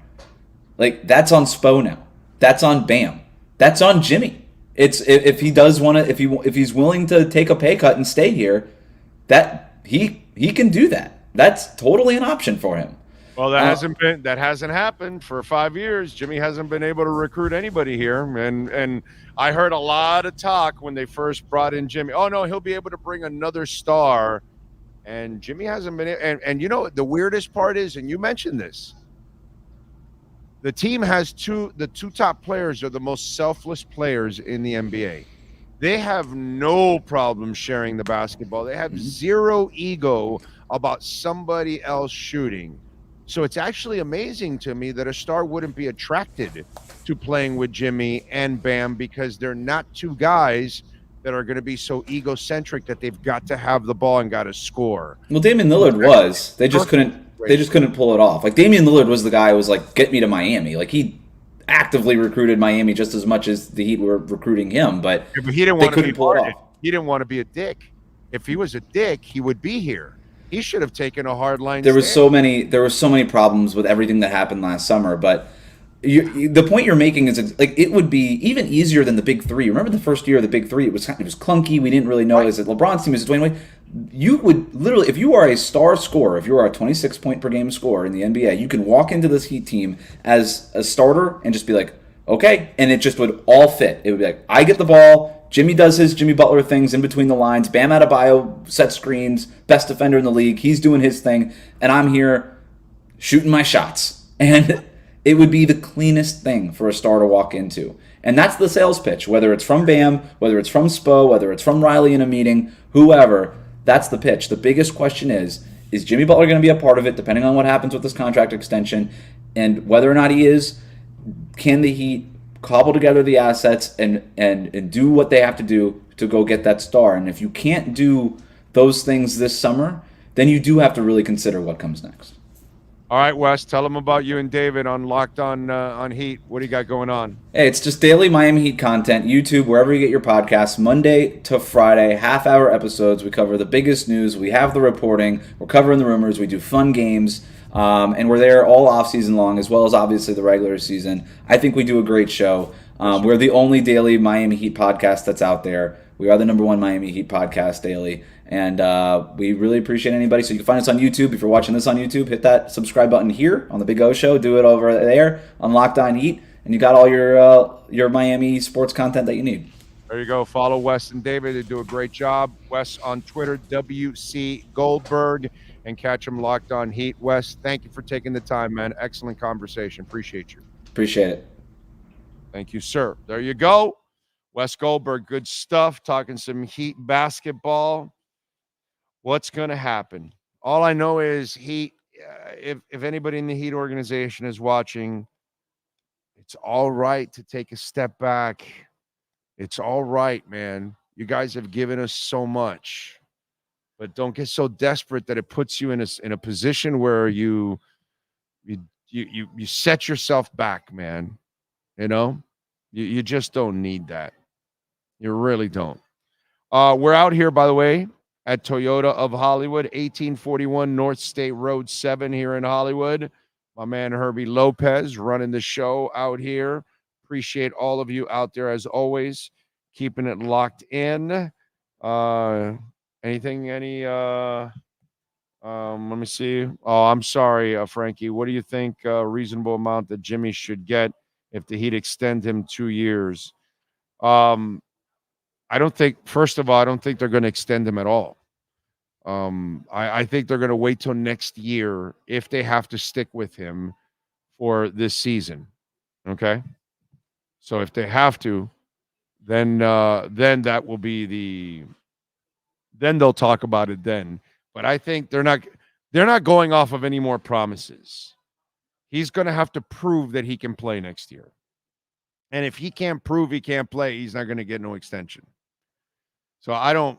Like, that's on Spo now. That's on Bam. That's on Jimmy. It's if he does want to, if he's willing to take a pay cut and stay here, that he can do that. That's totally an option for him. Well, that hasn't happened for 5 years. Jimmy hasn't been able to recruit anybody here, and I heard a lot of talk when they first brought in Jimmy. Oh no, he'll be able to bring another star, and Jimmy hasn't been. And the weirdest part is, and you mentioned this, the team has the two top players are the most selfless players in the NBA. They have no problem sharing the basketball. They have zero ego about somebody else shooting. So it's actually amazing to me that a star wouldn't be attracted to playing with Jimmy and Bam, because they're not two guys that are going to be so egocentric that they've got to have the ball and got to score. Well, Damian Lillard was. They just couldn't pull it off. Like, Damian Lillard was the guy who was like, get me to Miami. Like, he actively recruited Miami just as much as the Heat were recruiting him, but he didn't want to be part of it. He didn't want to be a dick. If he was a dick, he would be here. He should have taken a hard line. There were so many problems with everything that happened last summer, but The point you're making is like it would be even easier than the Big Three. Remember the first year of the Big Three? It was clunky. We didn't really know is it LeBron's team, is it Dwayne Wade? You would literally, if you are a star scorer, if you are a 26 point per game scorer in the NBA, you can walk into this Heat team as a starter and just be like, okay, and it just would all fit. It would be like, I get the ball, Jimmy does his Jimmy Butler things in between the lines, Bam Adebayo sets screens, best defender in the league, he's doing his thing, and I'm here shooting my shots. And it would be the cleanest thing for a star to walk into. And that's the sales pitch, whether it's from Bam, whether it's from Spo, whether it's from Riley in a meeting, whoever, that's the pitch. The biggest question is Jimmy Butler going to be a part of it, depending on what happens with this contract extension, and whether or not he is, can the Heat cobble together the assets and do what they have to do to go get that star? And if you can't do those things this summer, then you do have to really consider what comes next. All right, Wes, tell them about you and David on Locked on Heat. What do you got going on? Hey, it's just daily Miami Heat content, YouTube, wherever you get your podcasts, Monday to Friday, half-hour episodes. We cover the biggest news. We have the reporting. We're covering the rumors. We do fun games. And we're there all off-season long, as well as obviously the regular season. I think we do a great show. We're the only daily Miami Heat podcast that's out there. We are the #1 Miami Heat podcast daily. And we really appreciate anybody. So you can find us on YouTube. If you're watching this on YouTube, hit that subscribe button here on the Big O Show. Do it over there on Locked On Heat. And you got all your Miami sports content that you need. There you go. Follow Wes and David. They do a great job. Wes on Twitter, WC Goldberg. And catch them Locked On Heat. Wes, thank you for taking the time, man. Excellent conversation. Appreciate you. Appreciate it. Thank you, sir. There you go. Wes Goldberg, good stuff. Talking some Heat basketball. What's going to happen? All I know is Heat, if anybody in the Heat organization is watching, it's all right to take a step back. It's all right, man. You guys have given us so much. But don't get so desperate that it puts you in a position where you set yourself back, man. You know, you just don't need that. You really don't. We're out here, by the way, at Toyota of Hollywood, 1841 North State Road 7 here in Hollywood. My man Herbie Lopez running the show out here. Appreciate all of you out there as always, keeping it locked in. Anything? Let me see. Oh, I'm sorry, Frankie. What do you think a reasonable amount that Jimmy should get if the Heat extend him 2 years? I don't think, first of all, I don't think they're going to extend him at all. I think they're going to wait till next year if they have to stick with him for this season. Okay? So if they have to, then that will be then they'll talk about it then. But I think they're not going off of any more promises. He's going to have to prove that he can play next year. And if he can't prove he can't play, he's not going to get no extension. So I don't,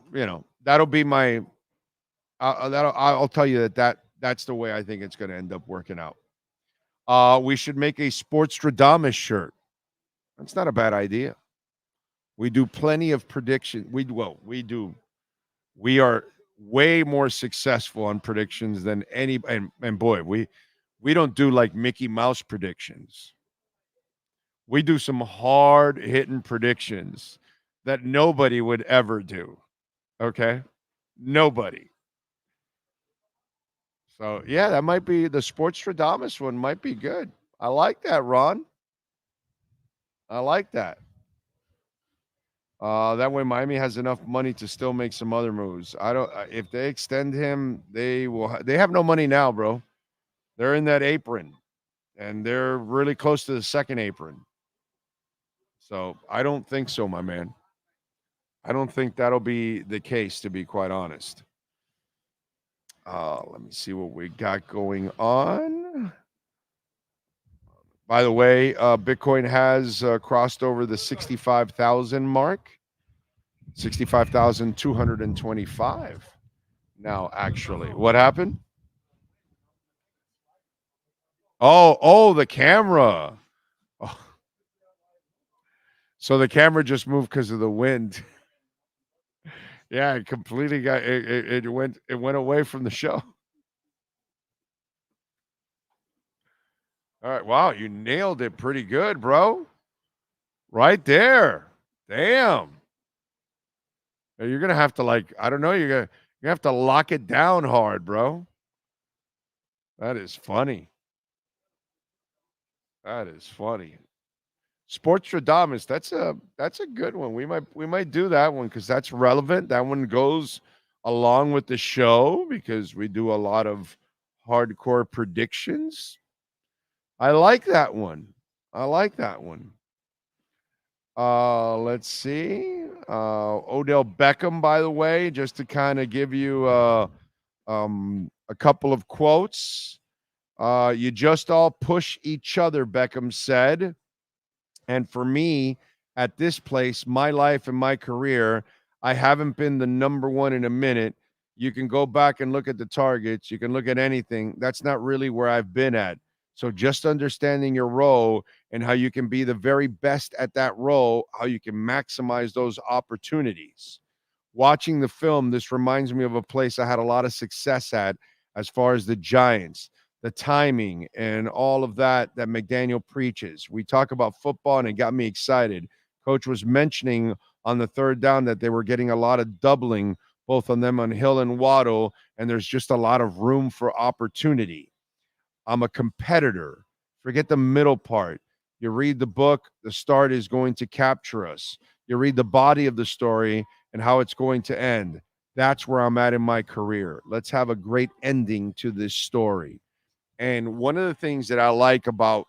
that'll be my I'll tell you that's the way I think it's going to end up working out. We should make a Sportstradamus shirt. That's not a bad idea. We do plenty of predictions. We do. We are way more successful on predictions than any. And boy, we don't do like Mickey Mouse predictions. We do some hard hitting predictions that nobody would ever do. Okay? Nobody. So yeah, that might be the Sportstradamus one. Might be good. I like that, Ron. I like that. That way Miami has enough money to still make some other moves. If they extend him, they have no money now, bro. They're in that apron and they're really close to the second apron. So I don't think so, my man. I don't think that'll be the case, to be quite honest. Let me see what we got going on. By the way, Bitcoin has crossed over the 65,000 mark. 65,225 now, actually. What happened? Oh, the camera. Oh. So the camera just moved because of the wind. Yeah, it completely got it went away from the show. All right. Wow, you nailed it pretty good, bro. Right there. Damn. You're gonna have to I don't know. You have to lock it down hard, bro. That is funny. That is funny. Sportstradamus, that's a good one. We might do that one because that's relevant. That one goes along with the show because we do a lot of hardcore predictions. I like that one. I like that one. Let's see. Odell Beckham, by the way, just to kind of give you a couple of quotes. You just all push each other, Beckham said. And for me, at this place, my life and my career, I haven't been the number one in a minute. You can go back and look at the targets. You can look at anything. That's not really where I've been at. So just understanding your role and how you can be the very best at that role, how you can maximize those opportunities. Watching the film, this reminds me of a place I had a lot of success at as far as the Giants, the timing and all of that McDaniel preaches. We talk about football and it got me excited. Coach was mentioning on the third down that they were getting a lot of doubling, both on them on Hill and Waddle, and there's just a lot of room for opportunity. I'm a competitor. Forget the middle part. You read the book, the start is going to capture us. You read the body of the story and how it's going to end. That's where I'm at in my career. Let's have a great ending to this story. And one of the things that I like about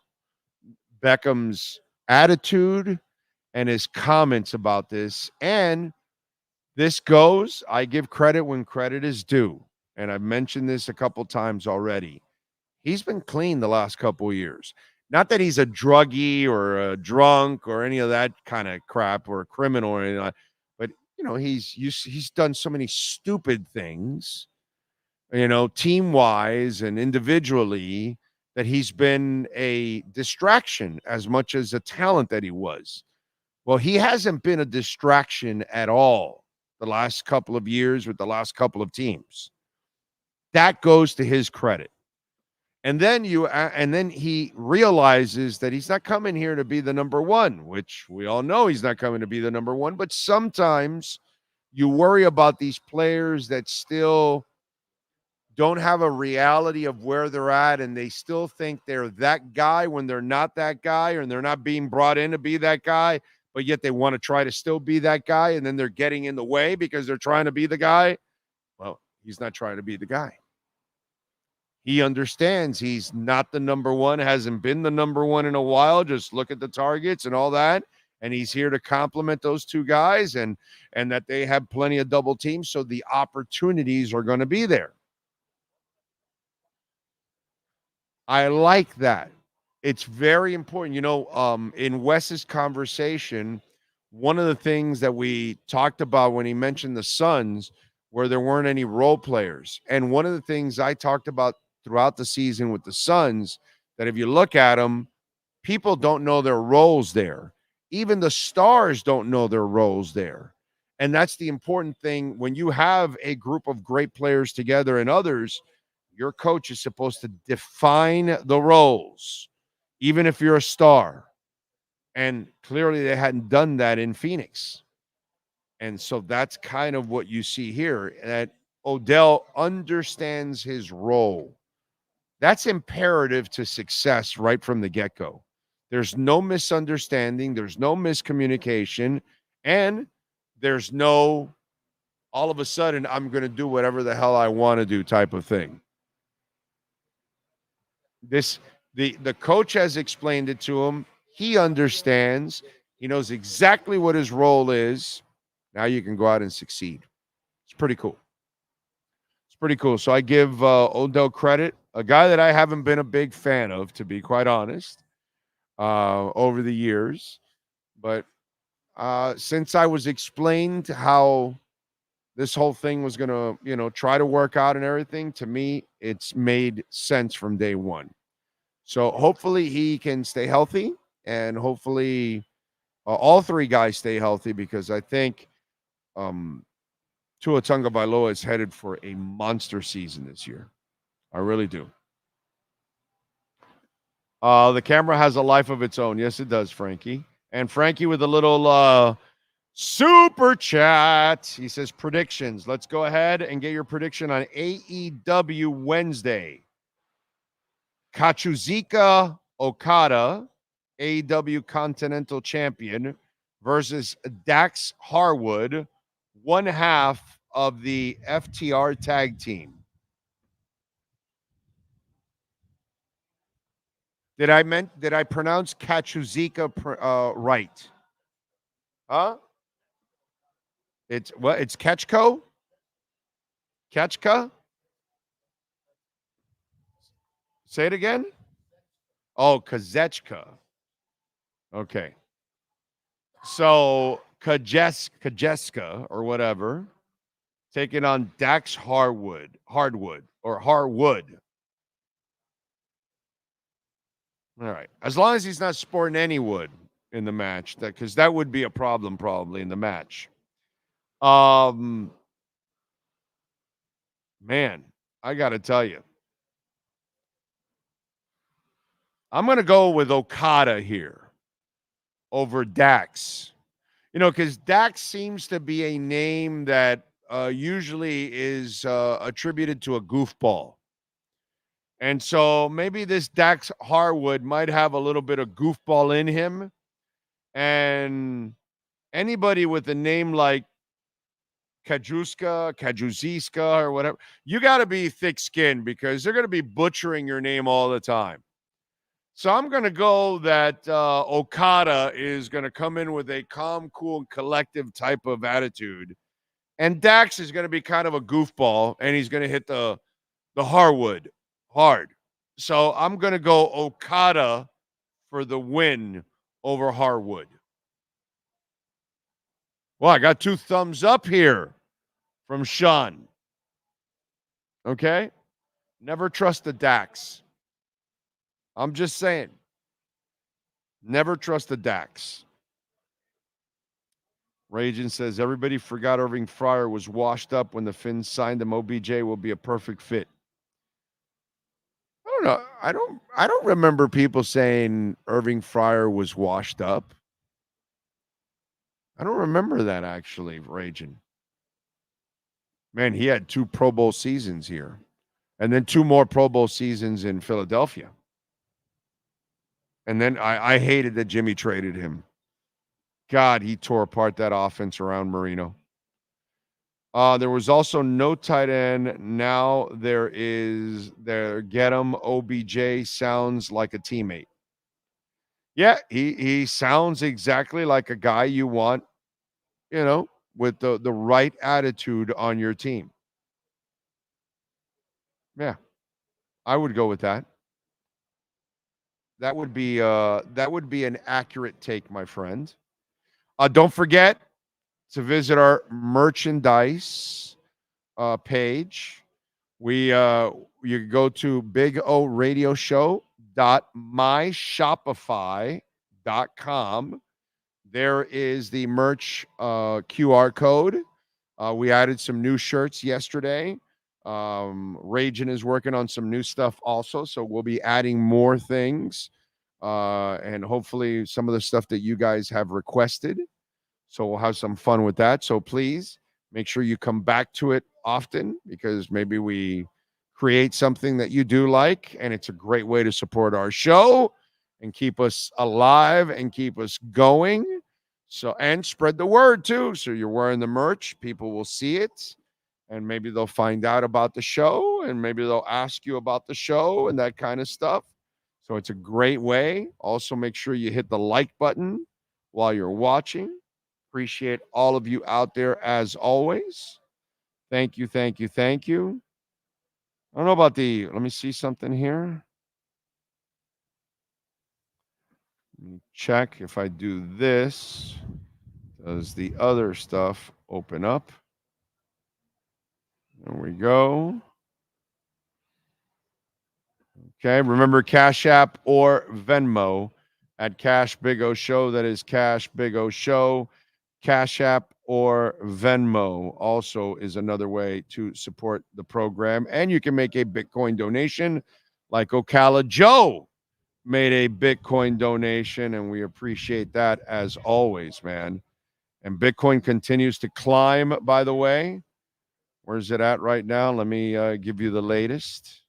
Beckham's attitude and his comments about this, and this goes, I give credit when credit is due. And I've mentioned this a couple times already. He's been clean the last couple of years. Not that he's a druggie or a drunk or any of that kind of crap or a criminal or anything, but he's done so many stupid things, team-wise and individually, that he's been a distraction as much as a talent that he was. Well, he hasn't been a distraction at all the last couple of years with the last couple of teams. That goes to his credit. And then he realizes that he's not coming here to be the number one, which we all know he's not coming to be the number one. But sometimes you worry about these players that still don't have a reality of where they're at, and they still think they're that guy when they're not that guy, and they're not being brought in to be that guy, but yet they want to try to still be that guy, and then they're getting in the way because they're trying to be the guy. Well, he's not trying to be the guy. He understands he's not the number one, hasn't been the number one in a while. Just look at the targets and all that. And he's here to complement those two guys and that they have plenty of double teams. So the opportunities are going to be there. I like that. It's very important. In Wes's conversation, one of the things that we talked about when he mentioned the Suns, where there weren't any role players. And one of the things I talked about throughout the season with the Suns, that if you look at them, people don't know their roles there. Even the stars don't know their roles there. And that's the important thing. When you have a group of great players together and others, your coach is supposed to define the roles, even if you're a star. And clearly they hadn't done that in Phoenix. And so that's kind of what you see here, that Odell understands his role. That's imperative to success right from the get-go. There's no misunderstanding. There's no miscommunication. And there's no, all of a sudden, I'm going to do whatever the hell I want to do type of thing. The coach has explained it to him. He understands. He knows exactly what his role is. Now you can go out and succeed. It's pretty cool. Pretty cool. So I give Odell credit, a guy that I haven't been a big fan of, to be quite honest, over the years. But since I was explained how this whole thing was going to, try to work out and everything, to me, it's made sense from day one. So hopefully he can stay healthy, and hopefully all three guys stay healthy, because I think Tua Tagovailoa is headed for a monster season this year. I really do. The camera has a life of its own. Yes, it does, Frankie. And Frankie with a little super chat. He says predictions. Let's go ahead and get your prediction on AEW Wednesday. Kazuchika Okada, AEW Continental Champion, versus Dax Harwood, one half of the FTR tag team. Did I pronounce Kazuchika right? Huh? It's what? It's Ketchko? Ketchka? Say it again. Oh, Kazechka. Okay. So Kajeska or whatever, taking on Dax Harwood. All right. As long as he's not sporting any wood in the match, because that would be a problem probably in the match. Man, I got to tell you. I'm going to go with Okada here over Dax. Because Dax seems to be a name that usually is attributed to a goofball. And so maybe this Dax Harwood might have a little bit of goofball in him. And anybody with a name like Kajuziska, or whatever, you got to be thick-skinned because they're going to be butchering your name all the time. So I'm going to go that Okada is going to come in with a calm, cool, and collective type of attitude. And Dax is going to be kind of a goofball, and he's going to hit the Harwood hard. So I'm going to go Okada for the win over Harwood. Well, I got 2 thumbs up here from Sean. Okay? Never trust the Dax. I'm just saying. Never trust the Dax. Ragin says, everybody forgot Irving Fryer was washed up when the Finns signed him. OBJ will be a perfect fit. I don't know. I don't remember people saying Irving Fryer was washed up. I don't remember that actually, Ragin. Man, he had 2 Pro Bowl seasons here. And then 2 more Pro Bowl seasons in Philadelphia. And then I hated that Jimmy traded him. God, he tore apart that offense around Marino. There was also no tight end. Now there get him. OBJ sounds like a teammate. Yeah, he sounds exactly like a guy you want, with the right attitude on your team. Yeah, I would go with that. That would be an accurate take, my friend. Don't forget to visit our merchandise page. You can go to bigoradioshow.myshopify.com. There is the merch QR code. We added some new shirts yesterday. Ragin is working on some new stuff also, so we'll be adding more things, and hopefully some of the stuff that you guys have requested. So we'll have some fun with that. So please make sure you come back to it often, because maybe we create something that you do like, and it's a great way to support our show and keep us alive and keep us going. So, and spread the word too. So you're wearing the merch, people will see it. And maybe they'll find out about the show, and maybe they'll ask you about the show and that kind of stuff. So it's a great way. Also, make sure you hit the like button while you're watching. Appreciate all of you out there as always. Thank you, thank you, thank you. I don't know about let me see something here. Let me check if I do this. Does the other stuff open up? There we go. Okay, remember Cash App or Venmo at Cash Big O Show. That is Cash Big O Show. Cash App or Venmo also is another way to support the program. And you can make a Bitcoin donation like Ocala Joe made a Bitcoin donation, and we appreciate that as always, man. And Bitcoin continues to climb, by the way. Where's it at right now? Let me give you the latest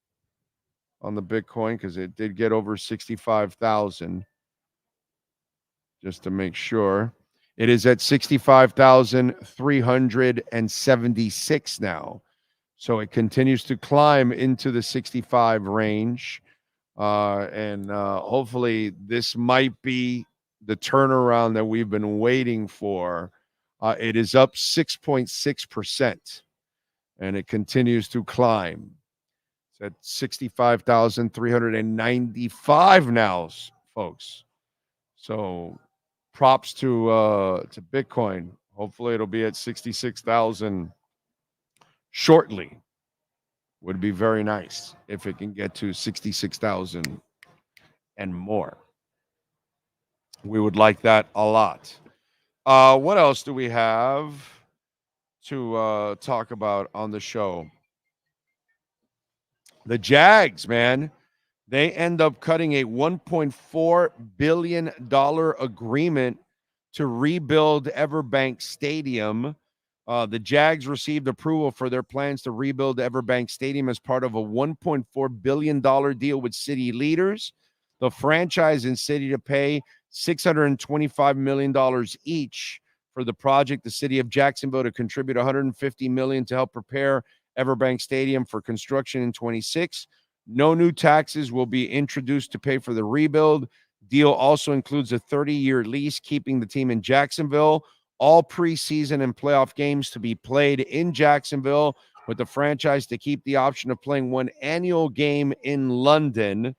on the Bitcoin, because it did get over 65,000. Just to make sure. It is at 65,376 now. So it continues to climb into the 65 range. And hopefully this might be the turnaround that we've been waiting for. It is up 6.6%, and it continues to climb. It's at 65,395 now, folks. So props to Bitcoin. Hopefully it'll be at 66,000 shortly. Would be very nice if it can get to 66,000 and more. We would like that a lot. What else do we have to talk about on the show? The Jags, man. They end up cutting a $1.4 billion agreement to rebuild Everbank Stadium. The Jags received approval for their plans to rebuild Everbank Stadium as part of a $1.4 billion deal with city leaders. The franchise and city to pay $625 million each for the project. The city of Jacksonville to contribute $150 million to help prepare Everbank Stadium for construction in 26. No new taxes will be introduced to pay for the rebuild. Deal also includes a 30-year lease, keeping the team in Jacksonville. All preseason and playoff games to be played in Jacksonville, with the franchise to keep the option of playing one annual game in London.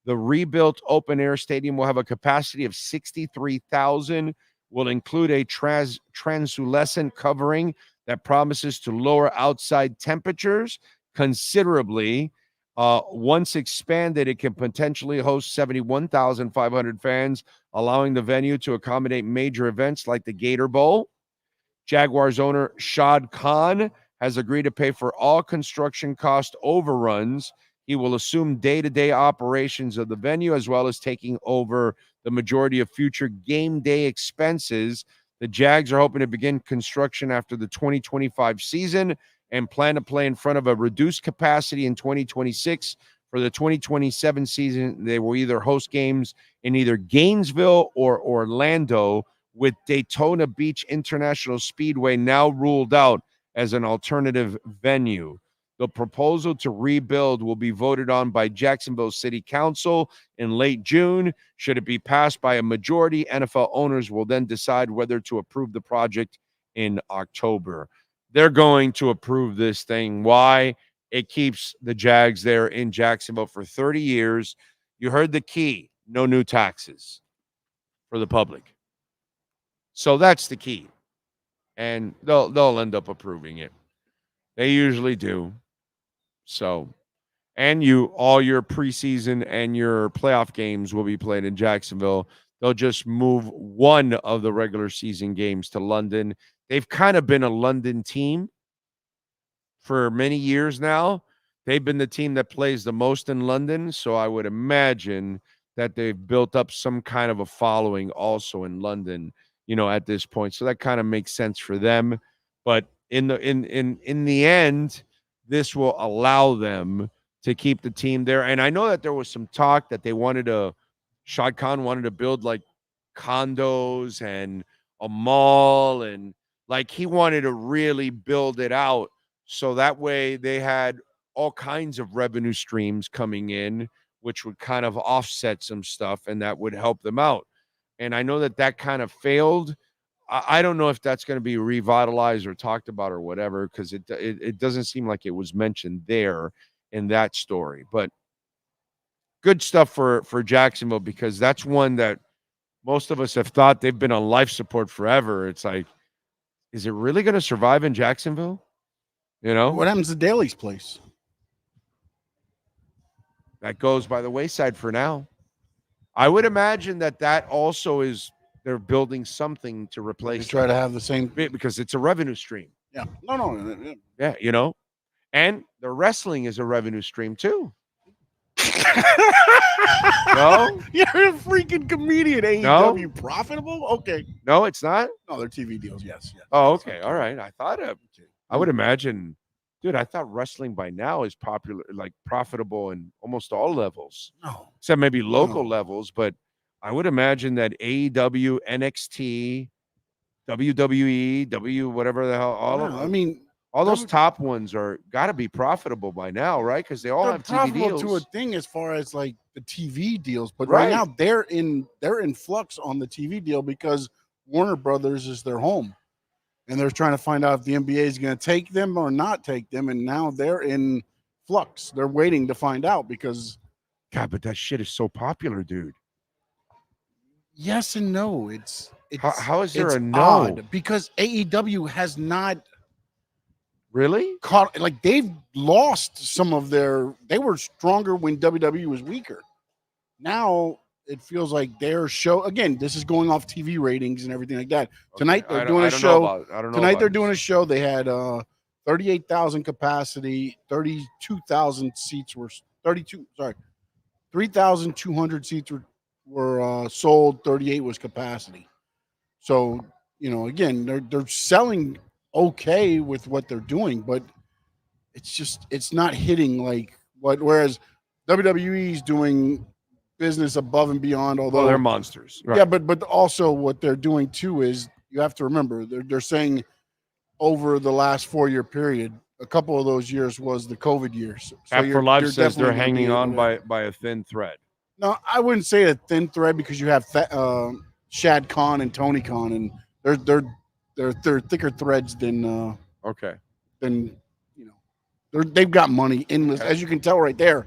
The rebuilt open-air stadium will have a capacity of 63,000, will include a translucent covering that promises to lower outside temperatures considerably. Once expanded, it can potentially host 71,500 fans, allowing the venue to accommodate major events like the Gator Bowl. Jaguars owner Shad Khan has agreed to pay for all construction cost overruns. He will assume day-to-day operations of the venue, as well as taking over the majority of future game day expenses. The Jags are hoping to begin construction after the 2025 season and plan to play in front of a reduced capacity in 2026. For the 2027 season, they will either host games in either Gainesville or Orlando, with Daytona Beach International Speedway now ruled out as an alternative venue. The proposal to rebuild will be voted on by Jacksonville City Council in late June. Should it be passed by a majority, NFL owners will then decide whether to approve the project in October. They're going to approve this thing. Why? It keeps the Jags there in Jacksonville for 30 years. You heard the key: no new taxes for the public. So that's the key. And they'll end up approving it. They usually do. So, and all your preseason and your playoff games will be played in Jacksonville. They'll just move one of the regular season games to London. They've kind of been a London team for many years now. They've been the team that plays the most in London, so I would imagine that they've built up some kind of a following also in London, at this point. So that kind of makes sense for them. But in the end, this will allow them to keep the team there. And I know that there was some talk that Shad Khan wanted to build like condos and a mall, and like he wanted to really build it out so that way they had all kinds of revenue streams coming in, which would kind of offset some stuff, and that would help them out. And I know that kind of failed. I don't know if that's going to be revitalized or talked about or whatever, because it doesn't seem like it was mentioned there in that story. But good stuff for Jacksonville, because that's one that most of us have thought they've been on life support forever. It's like, is it really going to survive in Jacksonville? What happens to Daly's place? That goes by the wayside for now. I would imagine that also is, they're building something to replace. They try to have the same, because it's a revenue stream. Yeah. No. Yeah, and the wrestling is a revenue stream too. No? You're a freaking comedian. AEW profitable? Okay. No, it's not? No, they're TV deals, yes. Oh, okay. All right. I thought I would imagine, dude, I thought wrestling by now is popular, like profitable in almost all levels. No. Except maybe local levels, but I would imagine that AEW, NXT, WWE, whatever the hell, all of them. I mean, all those top ones are got to be profitable by now, right? Because they all have TV deals. To a thing as far as like the TV deals, but right now they're in flux on the TV deal because Warner Brothers is their home, and they're trying to find out if the NBA is going to take them or not take them, and now they're in flux. They're waiting to find out because, God, but that shit is so popular, dude. Yes and no. It's how is there a no? Odd because AEW has not. Really? Caught like they've lost some of their. They were stronger when WWE was weaker. Now it feels like their show again. This is going off TV ratings and everything like that. Tonight they're doing a show. Tonight they're doing a show. They had 38,000 capacity. 32,000 seats were 3,200 seats were sold. 38 was capacity. So again they're selling okay with what they're doing, but it's not hitting like what. Whereas WWE's doing business above and beyond. Although they're monsters, right? Yeah, but also what they're doing too is you have to remember they're saying over the last 4-year period, a couple of those years was the COVID years. So App for Life says they're hanging on by a thin thread. No, I wouldn't say a thin thread because you have Shad Khan and Tony Khan, and they're thicker threads than they've got money in as you can tell right there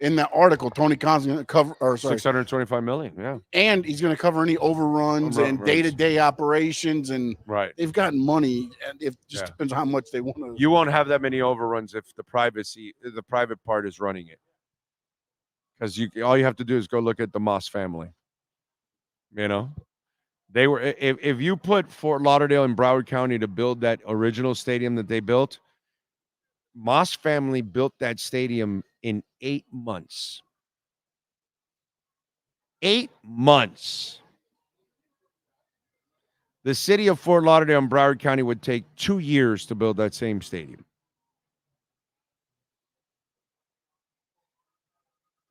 in that article. Tony Khan's going to cover $625 million, yeah, and he's going to cover any overruns and day-to-day operations, and they've got money, and it just depends on how much they want to. You won't have that many overruns if the private part is running it, because all you have to do is go look at the Moss family. They were if you put Fort Lauderdale and Broward County to build that original stadium that they built, Moss family built that stadium in 8 months. 8 months. The city of Fort Lauderdale and Broward County would take 2 years to build that same stadium.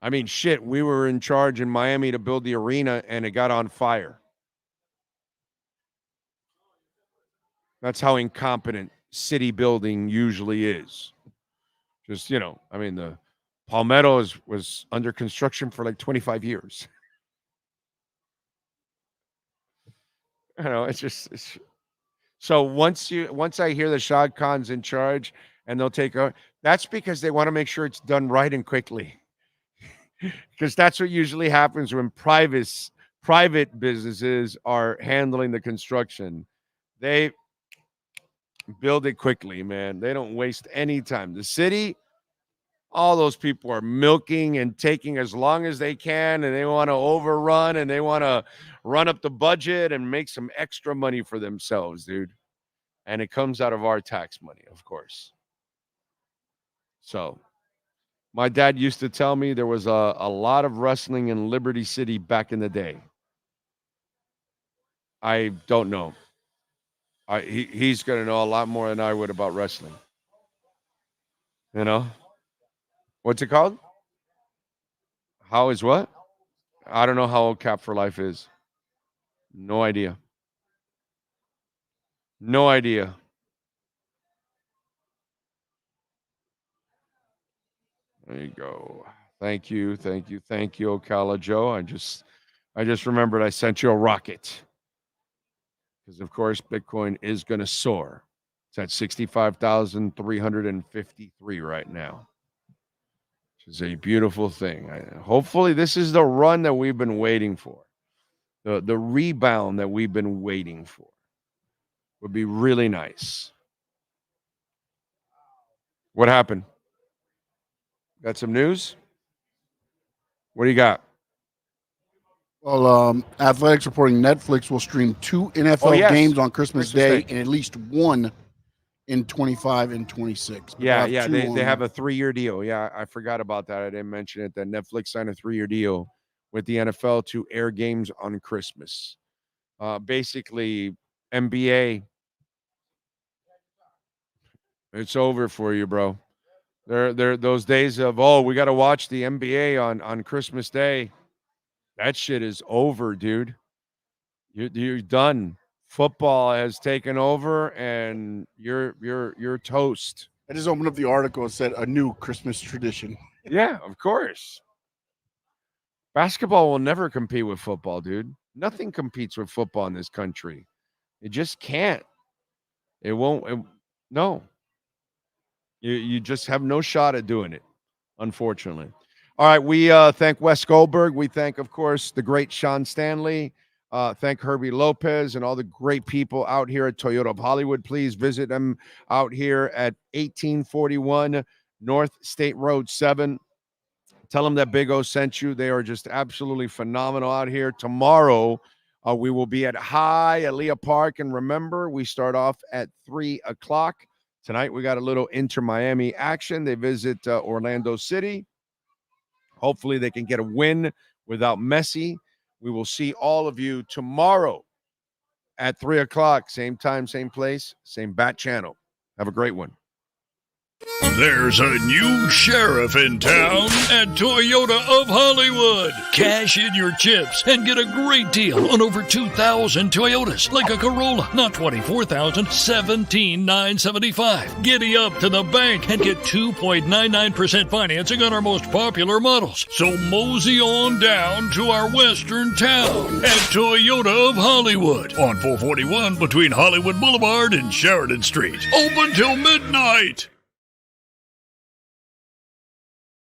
I mean, shit, we were in charge in Miami to build the arena and it got on fire. That's how incompetent city building usually is. Just, the Palmetto was under construction for like 25 years. So once I hear the Shad Khan's in charge and they'll take over, that's because they want to make sure it's done right and quickly. Because that's what usually happens when private businesses are handling the construction. They build it quickly, man. They don't waste any time. The city, all those people are milking and taking as long as they can, and they want to overrun and they want to run up the budget and make some extra money for themselves, dude. And it comes out of our tax money, of course. So my dad used to tell me there was a lot of wrestling in Liberty City back in the day. I don't know. He's going to know a lot more than I would about wrestling. What's it called? How is what? I don't know how old Cap for Life is. No idea. No idea. There you go. Thank you, Ocala Joe. I just remembered I sent you a rocket. Because, of course, Bitcoin is going to soar. It's at 65,353 right now, which is a beautiful thing. Hopefully, this is the run that we've been waiting for. The rebound that we've been waiting for would be really nice. What happened? Got some news? What do you got? Well, Athletics reporting Netflix will stream 2 NFL games on Christmas Day and at least one in 25 and 26. But Yeah, they'll have two they on- have a 3-year deal. Yeah, I forgot about that. I didn't mention it. That Netflix signed a 3-year deal with the NFL to air games on Christmas. Basically, NBA, it's over for you, bro. There those days of, we got to watch the NBA on Christmas Day. That shit is over, dude. You're done. Football has taken over, and you're toast. I just opened up the article and said a new Christmas tradition. Yeah, of course. Basketball will never compete with football, dude. Nothing competes with football in this country. It just can't. It won't. No. You just have no shot at doing it, unfortunately. All right, we thank Wes Goldberg. We thank, of course, the great Sean Stanley. Thank Herbie Lopez and all the great people out here at Toyota of Hollywood. Please visit them out here at 1841 North State Road 7. Tell them that Big O sent you. They are just absolutely phenomenal out here. Tomorrow, we will be at Hialeah Park. And remember, we start off at 3 o'clock. Tonight, we got a little Inter-Miami action. They visit Orlando City. Hopefully, they can get a win without Messi. We will see all of you tomorrow at 3 o'clock. Same time, same place, same bat channel. Have a great one. There's a new sheriff in town at Toyota of Hollywood. Cash in your chips and get a great deal on over 2,000 Toyotas, like a Corolla, not 24,000, 17,975. Giddy up to the bank and get 2.99% financing on our most popular models. So mosey on down to our western town at Toyota of Hollywood on 441 between Hollywood Boulevard and Sheridan Street. Open till midnight.